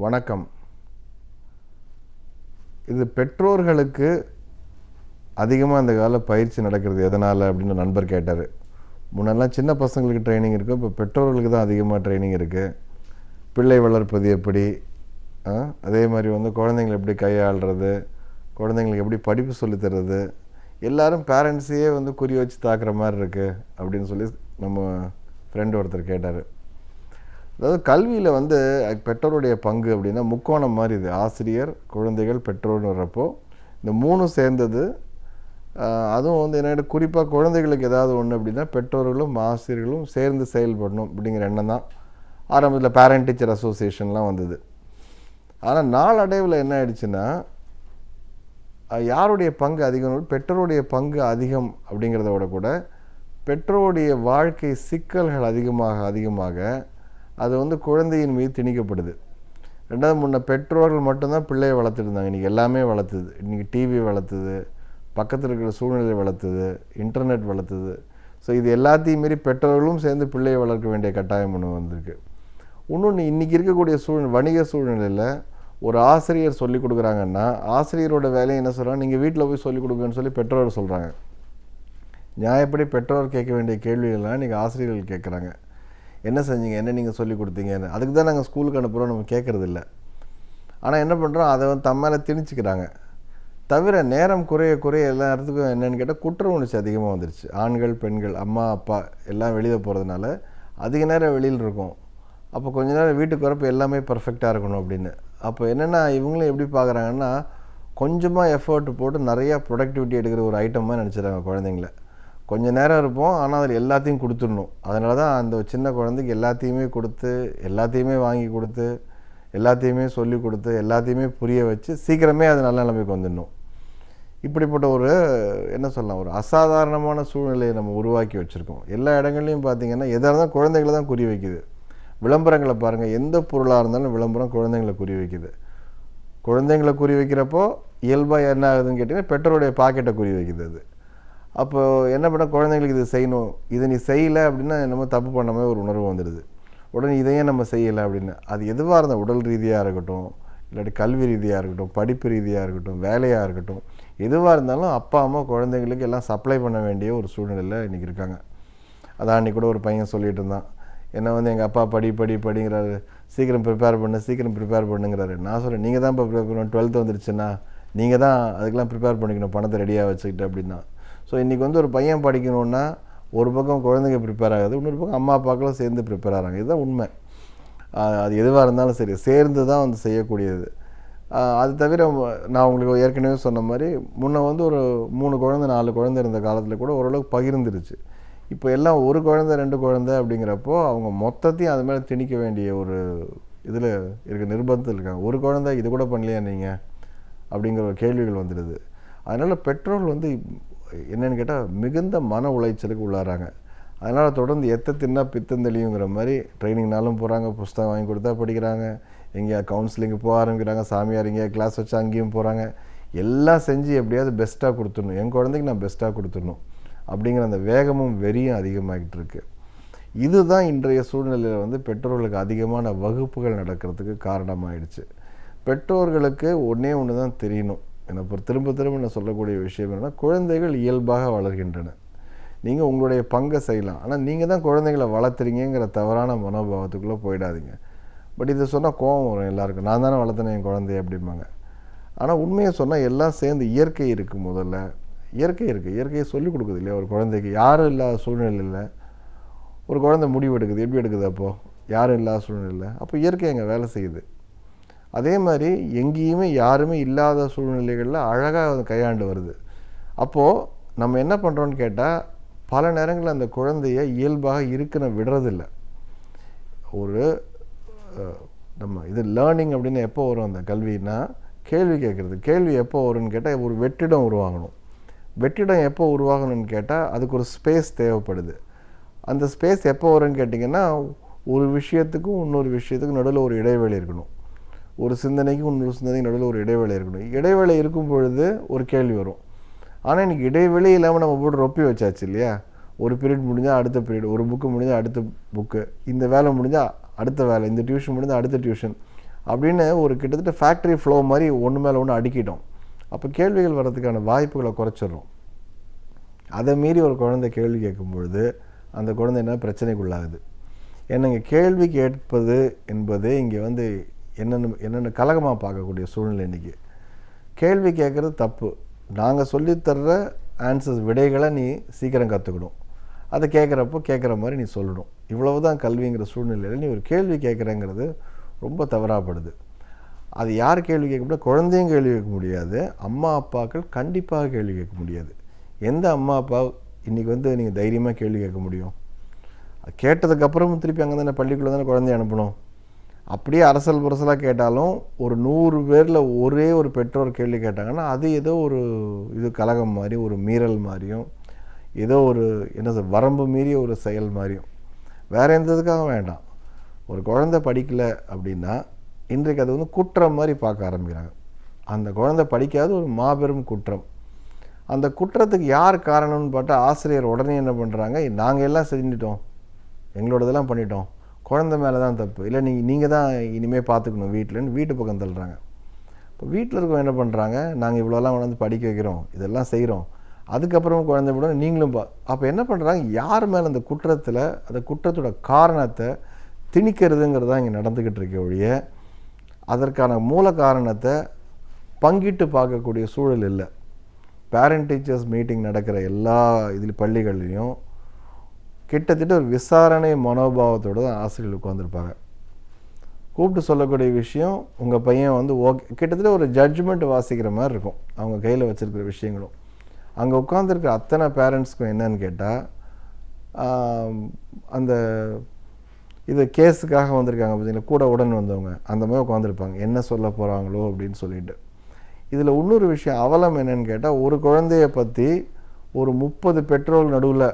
வணக்கம். இது பெற்றோர்களுக்கு அதிகமாக அந்த கால பயிற்சி நடக்கிறது எதனால் அப்படின்னு நண்பர் கேட்டார். முன்னெல்லாம் சின்ன பசங்களுக்கு ட்ரைனிங் இருக்குது, இப்போ பெற்றோர்களுக்கு தான் அதிகமாக ட்ரைனிங் இருக்குது. பிள்ளை வளர்ப்பது எப்படி, அதே மாதிரி வந்து குழந்தைங்களை எப்படி கையாளுறது, குழந்தைங்களுக்கு எப்படி படிப்பு சொல்லித்தர்றது, எல்லோரும் பேரண்ட்ஸையே வந்து குறி வச்சு தாக்குற மாதிரி இருக்குது அப்படின்னு சொல்லி நம்ம ஃப்ரெண்டு ஒருத்தர் கேட்டார். அதாவது கல்வியில் வந்து பெற்றோருடைய பங்கு அப்படின்னா முக்கோணம் மாதிரி இது. ஆசிரியர், குழந்தைகள், பெற்றோர்னு வர்றப்போ இந்த மூணும் சேர்ந்தது. அதுவும் வந்து என்ன, குறிப்பாக குழந்தைகளுக்கு ஏதாவது ஒன்று அப்படின்னா பெற்றோர்களும் ஆசிரியர்களும் சேர்ந்து செயல்படணும் அப்படிங்கிற எண்ணம் தான் ஆரம்பத்தில் பேரண்ட் டீச்சர் அசோசியேஷன்லாம் வந்தது. ஆனால் நாளடைவில் என்ன ஆயிடுச்சுன்னா, யாருடைய பங்கு அதிகம், பெற்றோருடைய பங்கு அதிகம் அப்படிங்கிறத விட கூட பெற்றோருடைய வாழ்க்கை சிக்கல்கள் அதிகமாக அது வந்து குழந்தையின் மீது திணிக்கப்படுது. ரெண்டாவது, முன்ன பெற்றோர்கள் மட்டும்தான் பிள்ளையை வளர்த்துட்டு இருந்தாங்க. இன்றைக்கி எல்லாமே வளர்த்துது. இன்றைக்கி டிவி வளர்த்துது, பக்கத்தில் இருக்கிற சூழ்நிலை வளர்த்துது, இன்டர்நெட் வளர்த்துது. ஸோ இது எல்லாத்தையும் மீறி பெற்றோர்களும் சேர்ந்து பிள்ளையை வளர்க்க வேண்டிய கட்டாயம் ஒன்று வந்திருக்கு. இன்னொன்று, இன்றைக்கி இருக்கக்கூடிய வணிக சூழ்நிலையில் ஒரு ஆசிரியர் சொல்லிக் கொடுக்குறாங்கன்னா ஆசிரியரோட வேலையை என்ன சொல்கிறாங்க, நீங்கள் வீட்டில் போய் சொல்லிக் கொடுங்கன்னு சொல்லி பெற்றோர் சொல்கிறாங்க. நியாயப்படி பெற்றோர் கேட்க வேண்டிய கேள்விகள்லாம் இன்றைக்கி ஆசிரியர்கள் கேட்குறாங்க. என்ன செஞ்சீங்க, என்ன நீங்கள் சொல்லிக் கொடுத்தீங்கன்னு. அதுக்கு தான் நாங்கள் ஸ்கூலுக்கு அனுப்புகிறோம், நம்ம கேட்குறதில்ல. ஆனால் என்ன பண்ணுறோம், அதை வந்து தம்மால் திணிச்சிக்கிறாங்க. தவிர நேரம் குறைய எல்லா இடத்துக்கும் என்னென்னு கேட்டால் குற்ற உணர்ச்சி அதிகமாக வந்துருச்சு. ஆண்கள், பெண்கள், அம்மா, அப்பா எல்லாம் வெளியில் போகிறதுனால அதிக நேரம் வெளியில் இருக்கும். அப்போ கொஞ்ச நேரம் வீட்டுக்கு வரப்போ எல்லாமே பர்ஃபெக்டாக இருக்கணும் அப்படின்னு. அப்போ என்னென்னா இவங்களும் எப்படி பார்க்குறாங்கன்னா, கொஞ்சமாக எஃபர்ட் போட்டு நிறையா ப்ரொடக்டிவிட்டி எடுக்கிற ஒரு ஐட்டமாக நினச்சிடுறாங்க குழந்தைங்கள. கொஞ்சம் நேரம் இருப்போம், ஆனால் அதில் எல்லாத்தையும் கொடுத்துடணும். அதனால தான் அந்த சின்ன குழந்தைக்கு எல்லாத்தையுமே கொடுத்து, எல்லாத்தையுமே வாங்கி கொடுத்து, எல்லாத்தையுமே சொல்லி கொடுத்து, எல்லாத்தையுமே புரிய வச்சு சீக்கிரமே அது நல்ல நிலைமைக்கு வந்துடணும். இப்படிப்பட்ட ஒரு என்ன சொல்லலாம், ஒரு அசாதாரணமான சூழ்நிலையை நம்ம உருவாக்கி வச்சுருக்கோம். எல்லா இடங்கள்லையும் பார்த்திங்கன்னா எதாக இருந்தாலும் குழந்தைகளை தான் குறி வைக்குது. விளம்பரங்களை பாருங்கள், எந்த பொருளாக இருந்தாலும் விளம்பரம் குழந்தைங்களை குறி வைக்குது. குழந்தைங்களை குறி வைக்கிறப்போ இயல்பாக என்ன ஆகுதுன்னு கேட்டிங்கன்னா பெற்றோருடைய பாக்கெட்டை குறி வைக்குது. அது அப்போது என்ன பண்ண, குழந்தைங்களுக்கு இது செய்யணும், இதை நீ செய்யலை அப்படின்னா என்னமோ தப்பு பண்ண மாதிரி ஒரு உணர்வு வந்துடுது. உடனே இதையே நம்ம செய்யலை அப்படின்னு. அது எதுவாக இருந்தால் உடல் ரீதியாக இருக்கட்டும், இல்லாட்டி கல்வி ரீதியாக இருக்கட்டும், படிப்பு ரீதியாக இருக்கட்டும், வேலையாக இருக்கட்டும், எதுவாக இருந்தாலும் அப்பா அம்மா குழந்தைங்களுக்கு எல்லாம் சப்ளை பண்ண வேண்டிய ஒரு சூழ்நிலையில் இன்றைக்கி இருக்காங்க. அதான் அன்றைக்கி கூட ஒரு பையன் சொல்லிகிட்டு இருந்தான், என்ன வந்து எங்கள் அப்பா படிங்கிறாரு, சீக்கிரம் ப்ரிப்பேர் பண்ணுங்கிறாரு. நான் சொல்கிறேன், நீங்கள் தான் இப்போ ப்ரிப்பேர் பண்ணணும், 12th வந்துருச்சுன்னா நீங்கள் தான் அதுக்கெலாம் ப்ரிப்பேர் பண்ணிக்கணும், பணத்தை ரெடியாக வச்சுக்கிட்டு அப்படின்னா. ஸோ இன்றைக்கி வந்து ஒரு பையன் படிக்கணுன்னா ஒரு பக்கம் குழந்தைங்க ப்ரிப்பேர் ஆகுது, இன்னொரு பக்கம் அம்மா அப்பாக்களும் சேர்ந்து ப்ரிப்பேர் ஆகிறாங்க. இதுதான் உண்மை. அது எதுவாக இருந்தாலும் சரி சேர்ந்து தான் வந்து செய்யக்கூடியது. அது தவிர நான் உங்களுக்கு ஏற்கனவே சொன்ன மாதிரி முன்ன வந்து ஒரு 3 குழந்தை 4 குழந்தை இருந்த காலத்தில் கூட ஓரளவுக்கு பகிர்ந்துருச்சு. இப்போ எல்லாம் ஒரு குழந்தை 2 குழந்தை அப்படிங்கிறப்போ அவங்க மொத்தத்தையும் அது மேலே திணிக்க வேண்டிய ஒரு இதில் இருக்க நிர்பந்தத்தில் இருக்காங்க. ஒரு குழந்தை இது கூட பண்ணலையா நீங்கள் அப்படிங்கிற ஒரு கேள்விகள் வந்துடுது. அதனால் பெற்றோர்கள் வந்து என்னென்னு கேட்டால் மிகுந்த மன உளைச்சலுக்கு உள்ளாராங்க. அதனால் தொடர்ந்து எத்த தின்னா பித்தம் தெளியுங்கிற மாதிரி ட்ரைனிங்னாலும் போகிறாங்க, புஸ்தகம் வாங்கி கொடுத்தா படிக்கிறாங்க, எங்கேயா கவுன்சிலிங்கு போக ஆரம்பிக்கிறாங்க, சாமியார் எங்கேயா கிளாஸ் வச்சு அங்கேயும் போகிறாங்க. எல்லாம் செஞ்சு எப்படியாவது பெஸ்ட்டாக கொடுத்துடணும், என் குழந்தைக்கு நான் பெஸ்ட்டாக கொடுத்துடணும் அப்படிங்கிற அந்த வேகமும் வெறியும் அதிகமாகிட்டு இருக்கு. இதுதான் இன்றைய சூழ்நிலையில் வந்து பெற்றோர்களுக்கு அதிகமான வகுப்புகள் நடக்கிறதுக்கு காரணமாகிடுச்சு. பெற்றோர்களுக்கு ஒன்று தான் தெரியணும். எனக்கு திரும்ப நான் சொல்லக்கூடிய விஷயம் என்னென்னா, குழந்தைகள் இயல்பாக வளர்கின்றன. நீங்கள் உங்களுடைய பங்கை செய்யலாம், ஆனால் நீங்கள் தான் குழந்தைகளை வளர்த்துறீங்கிற தவறான மனோபாவத்துக்குள்ளே போயிடாதீங்க. பட் இதை சொன்னால் கோபம் வரும் எல்லாருக்கும், நான் தானே வளர்த்தேன் என் குழந்தைய அப்படிம்பாங்க. ஆனால் உண்மையை சொன்னால் எல்லாம் சேர்ந்து இயற்கை இருக்குது. முதல்ல இயற்கை இருக்குது, இயற்கையை சொல்லிக் கொடுக்குது இல்லையா ஒரு குழந்தைக்கு. யாரும் இல்லாத சூழ்நிலையில் ஒரு குழந்தை முடிவு எடுக்குது, எப்படி எடுக்குது? அப்போது யாரும் இல்லாத சூழ்நிலை. அப்போ இயற்கை அங்கே வேலை செய்யுது. அதே மாதிரி எங்கேயுமே யாருமே இல்லாத சூழ்நிலைகளில் அழகாக அது கையாண்டு வருது. அப்போது நம்ம என்ன பண்ணுறோன்னு கேட்டால், பல நேரங்களில் அந்த குழந்தைய இயல்பாக இருக்குன்னு விடுறதில்லை. ஒரு நம்ம இது லேர்னிங் அப்படின்னு எப்போ வரும் அந்த கல்வினா, கேள்வி கேட்குறது. கேள்வி எப்போ வரும்னு கேட்டால், ஒரு வெற்றிடம் உருவாகணும். வெற்றிடம் எப்போ உருவாகணும்னு கேட்டால் அதுக்கு ஒரு ஸ்பேஸ் தேவைப்படுது. அந்த ஸ்பேஸ் எப்போ வரும்னு கேட்டிங்கன்னா, ஒரு விஷயத்துக்கும் இன்னொரு விஷயத்துக்கும் நடுவில் ஒரு இடைவேளை இருக்கணும். ஒரு சிந்தனைக்கும் இன்னொரு சிந்தனைக்கு நடுவில் ஒரு இடைவேளை இருக்கணும். இடைவேளை இருக்கும் பொழுது ஒரு கேள்வி வரும். ஆனால் இன்றைக்கி இடைவெளி இல்லாமல் நம்ம போட்டு ரொப்பி வச்சாச்சு இல்லையா? ஒரு பீரியட் முடிஞ்சால் அடுத்த பீரியட், ஒரு புக்கு முடிஞ்சால் அடுத்த புக்கு, இந்த வேலை முடிஞ்சால் அடுத்த வேலை, இந்த டியூஷன் முடிஞ்சால் அடுத்த டியூஷன் அப்படின்னு ஒரு கிட்டத்தட்ட ஃபேக்ட்ரி ஃப்ளோ மாதிரி ஒன்று மேலே ஒன்று அடுக்கிட்டோம். அப்போ கேள்விகள் வர்றதுக்கான வாய்ப்புகளை குறைச்சிடுறோம். அதை மீறி ஒரு குழந்தை கேள்வி கேட்கும் பொழுது அந்த குழந்தை என்ன பிரச்சனைக்குள்ளாகுது. என்னங்க கேள்வி கேட்பது என்பது இங்கே வந்து என்னென்ன கலகமாக பார்க்கக்கூடிய சூழ்நிலை. இன்றைக்கி கேள்வி கேட்குறது தப்பு. நாங்கள் சொல்லித்தர்ற ஆன்சர்ஸ் விடைகளை நீ சீக்கிரம் கற்றுக்கணும். அதை கேட்குறப்போ கேட்குற மாதிரி நீ சொல்லணும். இவ்வளவு தான் கல்விங்கிற சூழ்நிலையில் நீ ஒரு கேள்வி கேட்குறேங்கிறது ரொம்ப தவறாகப்படுது. அது யார் கேள்வி கேட்க முடியாது? குழந்தையும் கேள்வி கேட்க முடியாது, அம்மா அப்பாக்கள் கண்டிப்பாக கேள்வி கேட்க முடியாது. எந்த அம்மா அப்பா இன்றைக்கி வந்து நீங்கள் தைரியமாக கேள்வி கேட்க முடியும்? கேட்டதுக்கப்புறமும் திருப்பி அங்கே தானே பள்ளிக்குள்ளே தானே குழந்தைய அனுப்பணும். அப்படியே அரசல் புரசலாக கேட்டாலும் ஒரு 100 பேரில் ஒரே ஒரு பெற்றோர் கேள்வி கேட்டாங்கன்னா அது ஏதோ ஒரு இது கலகம் மாதிரி, ஒரு மீறல் மாதிரியும், ஏதோ ஒரு என்ன வரம்பு மீறிய ஒரு செயல் மாதிரியும். வேறு எந்த இதுக்காக வேண்டாம். ஒரு குழந்தை படிக்கலை அப்படின்னா இன்றைக்கு அது வந்து குற்றம் மாதிரி பார்க்க ஆரம்பிக்கிறாங்க. அந்த குழந்தை படிக்காத ஒரு மாபெரும் குற்றம். அந்த குற்றத்துக்கு யார் காரணம்னு பார்த்தா ஆசிரியர் உடனே என்ன பண்ணுறாங்க, நாங்கள் எல்லாம் செஞ்சுட்டோம், எங்களோடதெல்லாம் பண்ணிட்டோம், குழந்தை மேலே தான் தப்பு, இல்லை நீங்கள் தான் இனிமேல் பார்த்துக்கணும் வீட்டில்னு வீட்டு பக்கம் தள்ளுறாங்க. இப்போ வீட்டில் இருக்கவங்க என்ன பண்ணுறாங்க, நாங்கள் இவ்வளோலாம் வந்து படிக்க வைக்கிறோம், இதெல்லாம் செய்கிறோம், அதுக்கப்புறம் குழந்தை விட நீங்களும் அப்போ என்ன பண்ணுறாங்க, யார் மேலே அந்த குற்றத்தில் அந்த குற்றத்தோட காரணத்தை திணிக்கிறதுங்கிறது தான் இங்கே நடந்துக்கிட்டு இருக்க ஒழிய அதற்கான மூல காரணத்தை பங்கிட்டு பார்க்கக்கூடிய சூழல் இல்லை. பேரண்ட் டீச்சர்ஸ் மீட்டிங் நடக்கிற எல்லா பள்ளிகள்லையும் கிட்டத்தட்ட ஒரு விசாரணை மனோபாவத்தோடு தான் ஆசிரியர்கள் உட்காந்துருப்பாங்க. கூப்பிட்டு சொல்லக்கூடிய விஷயம், உங்கள் பையன் வந்து கிட்டத்தட்ட ஒரு ஜட்ஜ்மெண்ட் வாசிக்கிற மாதிரி இருக்கும் அவங்க கையில் வச்சுருக்கிற விஷயங்களும். அங்கே உட்காந்துருக்கிற அத்தனை பேரண்ட்ஸ்க்கும் என்னன்னு கேட்டால், அந்த இது கேஸுக்காக வந்திருக்காங்க பார்த்தீங்களா, கூட உடன் வந்தவங்க அந்த மாதிரி உட்காந்துருப்பாங்க, என்ன சொல்ல போகிறாங்களோ அப்படின்னு சொல்லிட்டு. இதில் இன்னொரு விஷயம் அவலம் என்னன்னு கேட்டால், ஒரு குழந்தைய பற்றி ஒரு 30 பெற்றோர் நடுவில்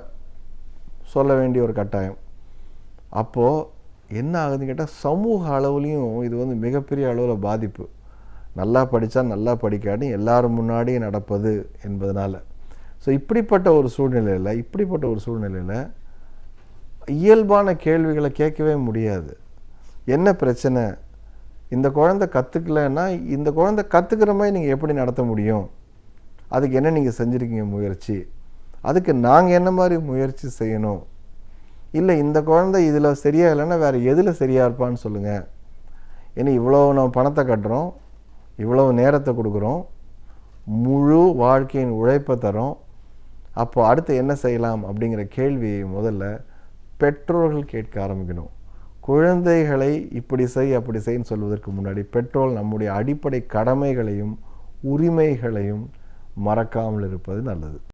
சொல்ல வேண்டிய ஒரு கட்டாயம். அப்போது என்ன ஆகுதுன்னு கேட்டால், சமூக அளவுலேயும் இது வந்து மிகப்பெரிய அளவில் பாதிப்பு. நல்லா படித்தா நல்லா படிக்காட்டி எல்லாரும் முன்னாடியே நடப்பது என்பதனால. ஸோ இப்படிப்பட்ட ஒரு சூழ்நிலையில் இயல்பான கேள்விகளை கேட்கவே முடியாது. என்ன பிரச்சனை, இந்த குழந்தை கற்றுக்கலைன்னா இந்த குழந்தை கற்றுக்கிற மாதிரி நீங்கள் எப்படி நடத்த முடியும், அதுக்கு என்ன நீங்கள் செஞ்சுருக்கீங்க முயற்சி, அதுக்கு நாங்கள் என்ன மாதிரி முயற்சி செய்யணும், இல்லை இந்த குழந்தை இதில் சரியாக இல்லைன்னா வேறு எதில் சரியாக இருப்பான்னு சொல்லுங்கள். ஏன்னா இவ்வளோ நம்ம பணத்தை கட்டுறோம், இவ்வளவு நேரத்தை கொடுக்குறோம், முழு வாழ்க்கையின் உழைப்பை தரோம், அப்போ அடுத்து என்ன செய்யலாம் அப்படிங்கிற கேள்வியை முதல்ல பெற்றோர்கள் கேட்க ஆரம்பிக்கணும். குழந்தைகளை இப்படி செய் அப்படி செய்ன்னு சொல்வதற்கு முன்னாடி பெற்றோர் நம்முடைய அடிப்படை கடமைகளையும் உரிமைகளையும் மறக்காமல் இருப்பது நல்லது.